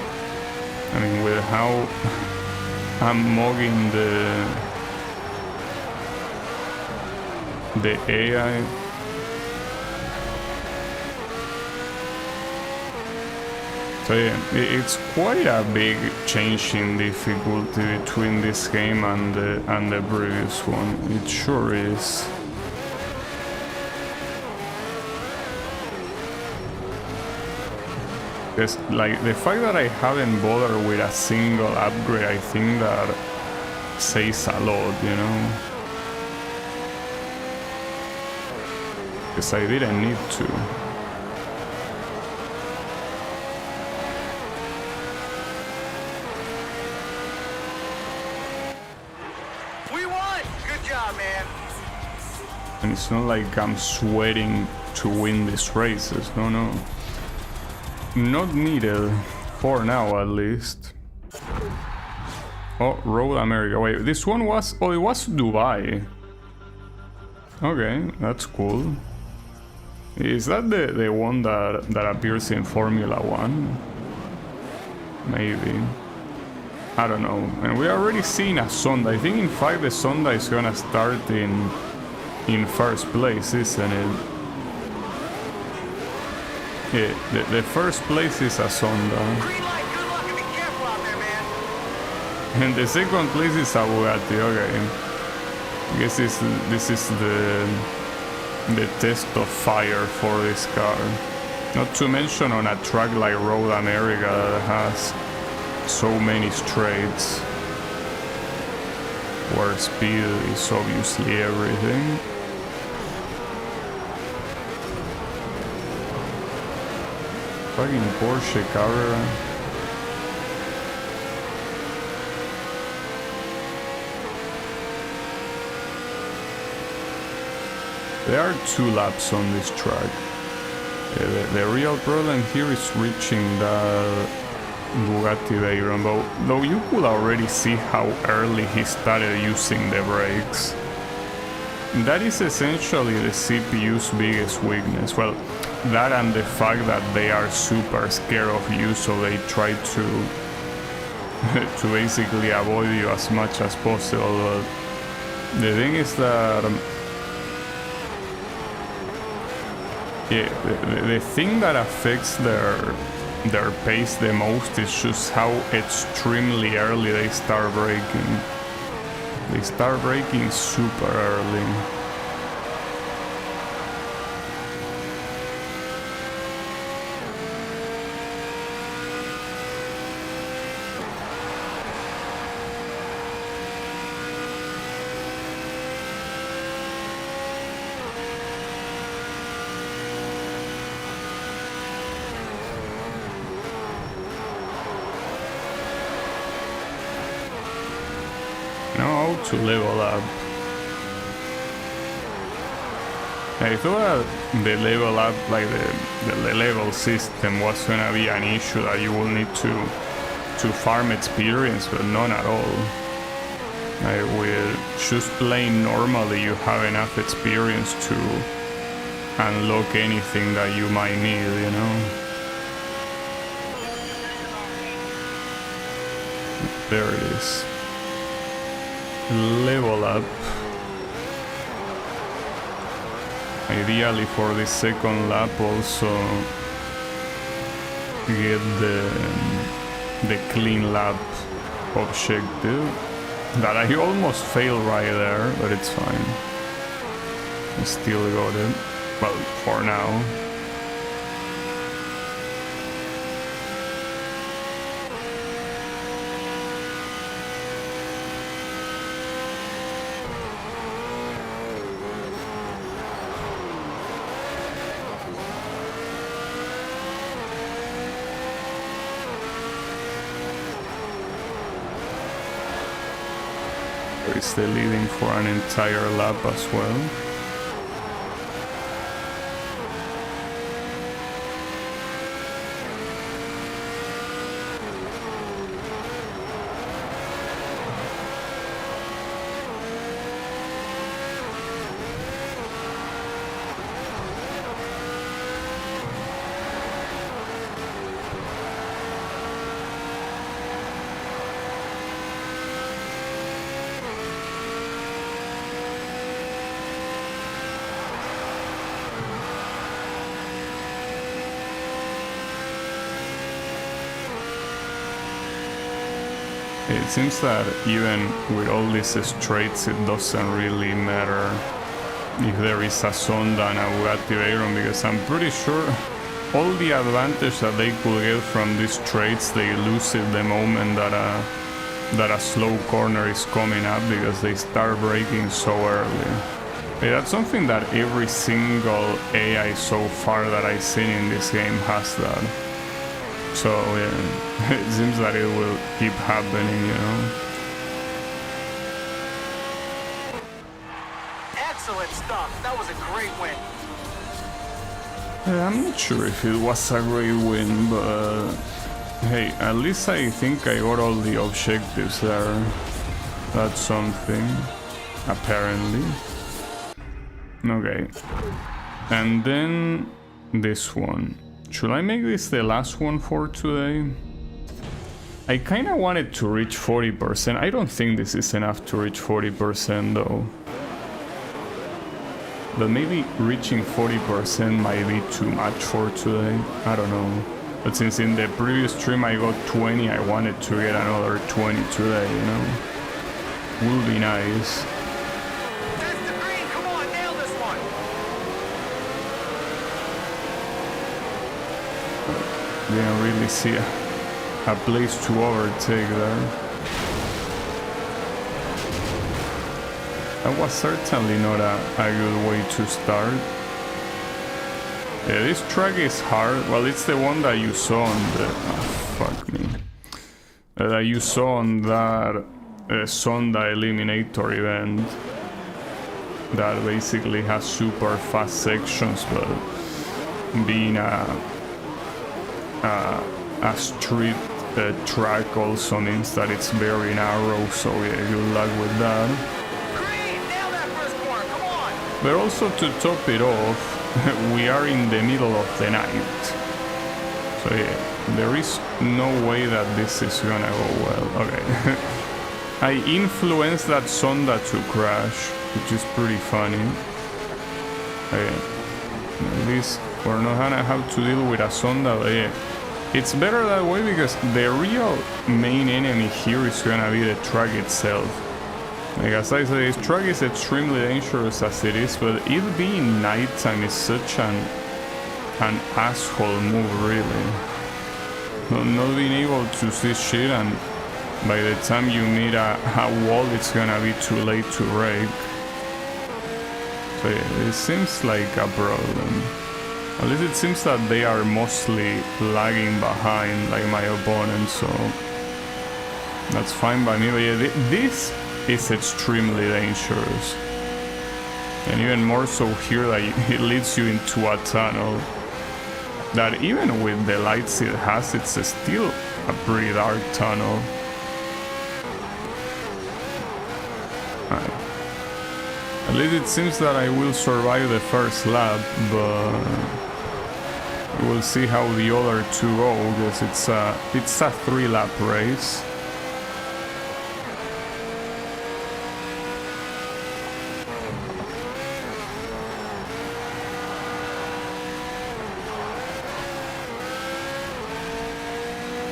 I mean, with how I'm mogging the AI, so yeah, it's quite a big change in difficulty between this game and the previous one. It sure is. Like, the fact that I haven't bothered with a single upgrade, I think that says a lot, you know? Because I didn't need to. job, man. And it's not like I'm sweating to win these races. No, no. Not needed. For now, at least. Oh, Road America. Wait, this one was... Oh, it was Dubai. Okay, that's cool. Is that the one that appears in Formula 1? Maybe. I don't know. And we already seen a Sonda. I think in fact the Sonda is gonna start in first place, isn't it? Yeah, the first place is a Sonda. Green light, good luck and be careful out there, man. And the second place is a Bugatti, okay. I guess this is the test of fire for this car. Not to mention on a track like Road America that has so many straights, where speed is obviously everything. Fucking Porsche Carrera. There are 2 laps on this track. The real problem here is reaching the Bugatti Veyron, though you could already see how early he started using the brakes. That is essentially the CPU's biggest weakness. Well, that and the fact that they are super scared of you, so they try to to basically avoid you as much as possible. But the thing is that yeah, the thing that affects their pace the most is just how extremely early they start braking. They start braking super early. Now to level up. I thought that the level up, like the level system, was gonna be an issue that you will need to farm experience, but none at all. With just playing normally, you have enough experience to unlock anything that you might need, you know? There it is. Level up. Ideally for the second lap also get the clean lap objective that I almost failed right there, but it's fine. I still got it. Well, for now. Is the leading for an entire lap as well. It seems that even with all these straights, it doesn't really matter if there is a Sonda and a Bugatti Veyron, because I'm pretty sure all the advantage that they could get from these straights, they lose it the moment that a slow corner is coming up, because they start braking so early. That's something that every single AI so far that I've seen in this game has that. So yeah, it seems that it will keep happening, you know. Good stuff. That was a great win. I'm not sure if it was a great win, but hey, at least I think I got all the objectives there. That's something, apparently. Okay. And then this one. Should I make this the last one for today? I kinda wanted to reach 40%. I don't think this is enough to reach 40% though. But maybe reaching 40% might be too much for today. I don't know. But since in the previous stream I got 20, I wanted to get another 20 today, you know? Would be nice. That's the green. Come on, nail this one. Didn't really see a place to overtake there. That was certainly not a good way to start. Yeah, this track is hard. Well, it's the one that you saw on the... Oh, fuck me. That you saw on that Sonda Eliminator event. That basically has super fast sections, but being a street track also means that it's very narrow, so yeah, good luck with that. Green, nail that first corner. Come on. But also to top it off, we are in the middle of the night. So yeah, there is no way that this is gonna go well. Okay. I influenced that Sonda to crash, which is pretty funny. Okay. At least we're not gonna have to deal with a Sonda, but yeah. It's better that way because the real main enemy here is gonna be the track itself. Like as I said, this track is extremely dangerous as it is, but it being nighttime is such an asshole move, really. Not being able to see shit, and by the time you meet a wall, it's gonna be too late to brake. So yeah, it seems like a problem. At least it seems that they are mostly lagging behind, like my opponent, so that's fine by me. But yeah, this is extremely dangerous. And even more so here, that it leads you into a tunnel that even with the lights it has, it's still a pretty dark tunnel. Right. At least it seems that I will survive the first lap, but we'll see how the other two go, because it's a 3-lap race.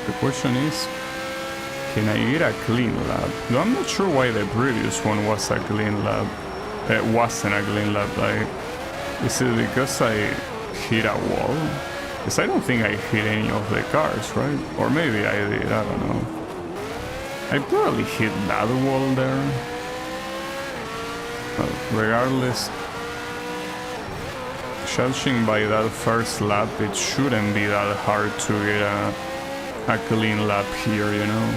The question is, can I get a clean lap? No, I'm not sure why the previous one was a clean lap. It wasn't a clean lap. Like, is it because I hit a wall? Because I don't think I hit any of the cars, right? Or maybe I did, I don't know. I probably hit that wall there. Well, regardless, judging by that first lap, it shouldn't be that hard to get a clean lap here, you know?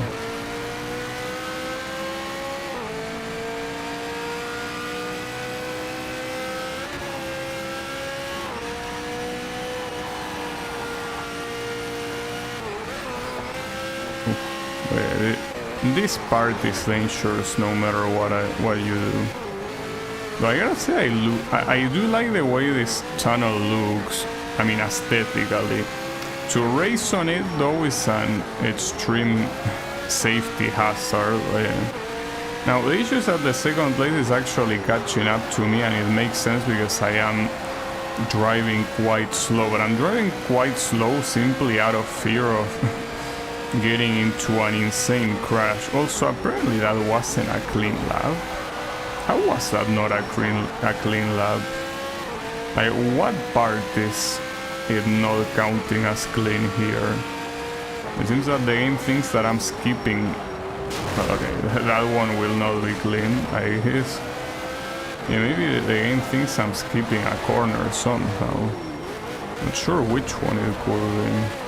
This part is dangerous no matter what you do. But I gotta say, I do like the way this tunnel looks. I mean, aesthetically. To race on it though is an extreme safety hazard. Now the issues at the second place is actually catching up to me, and it makes sense because I am driving quite slow. But I'm driving quite slow simply out of fear of getting into an insane crash. Also, apparently that wasn't a clean lap. How was that not a clean lap? Like, what part is it not counting as clean here? It seems that the game thinks that I'm skipping. Well, okay, that one will not be clean, I guess. Yeah, maybe the game thinks I'm skipping a corner somehow. Not sure which one it could be.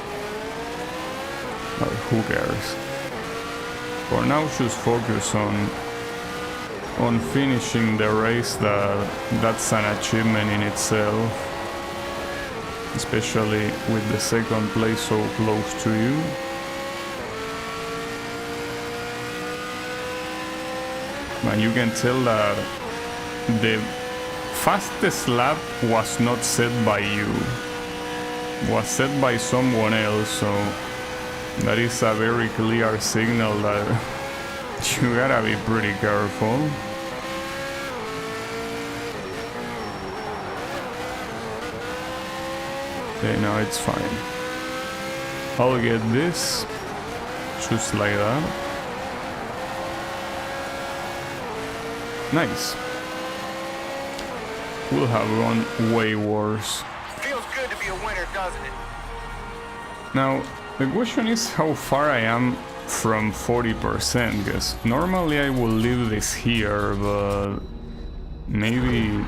Who cares? For now, just focus on on finishing the race, that's an achievement in itself, especially with the second place so close to you. And you can tell that the fastest lap was not set by you, was set by someone else, so that is a very clear signal that you gotta be pretty careful. Okay, now it's fine. I'll get this, just like that. Nice. Would have gone way worse. Feels good to be a winner, doesn't it? Now, the question is how far I am from 40%, because normally I will leave this here, but maybe...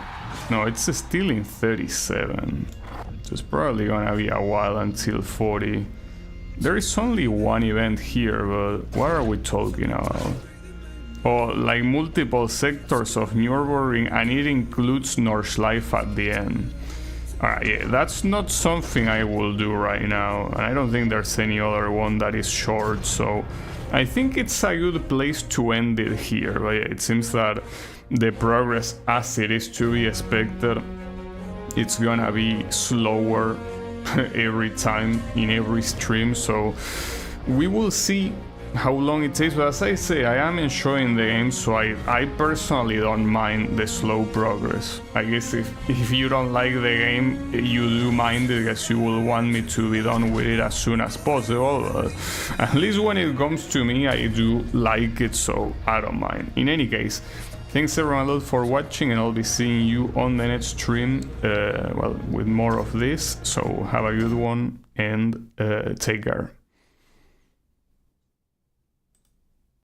No, it's still in 37. So it's probably gonna be a while until 40. There is only one event here, but what are we talking about? Oh, like multiple sectors of Nürburgring, and it includes Nordschleife at the end. Alright, yeah, that's not something I will do right now, and I don't think there's any other one that is short, so I think it's a good place to end it here. But yeah, it seems that the progress, as it is to be expected, it's gonna be slower every time in every stream, so we will see how long it takes. But as I say, I am enjoying the game, so I personally don't mind the slow progress. I guess if you don't like the game, you do mind it, because you will want me to be done with it as soon as possible. But at least when it comes to me, I do like it, so I don't mind. In any case, thanks everyone a lot for watching, and I'll be seeing you on the next stream, well, with more of this. So have a good one, and take care.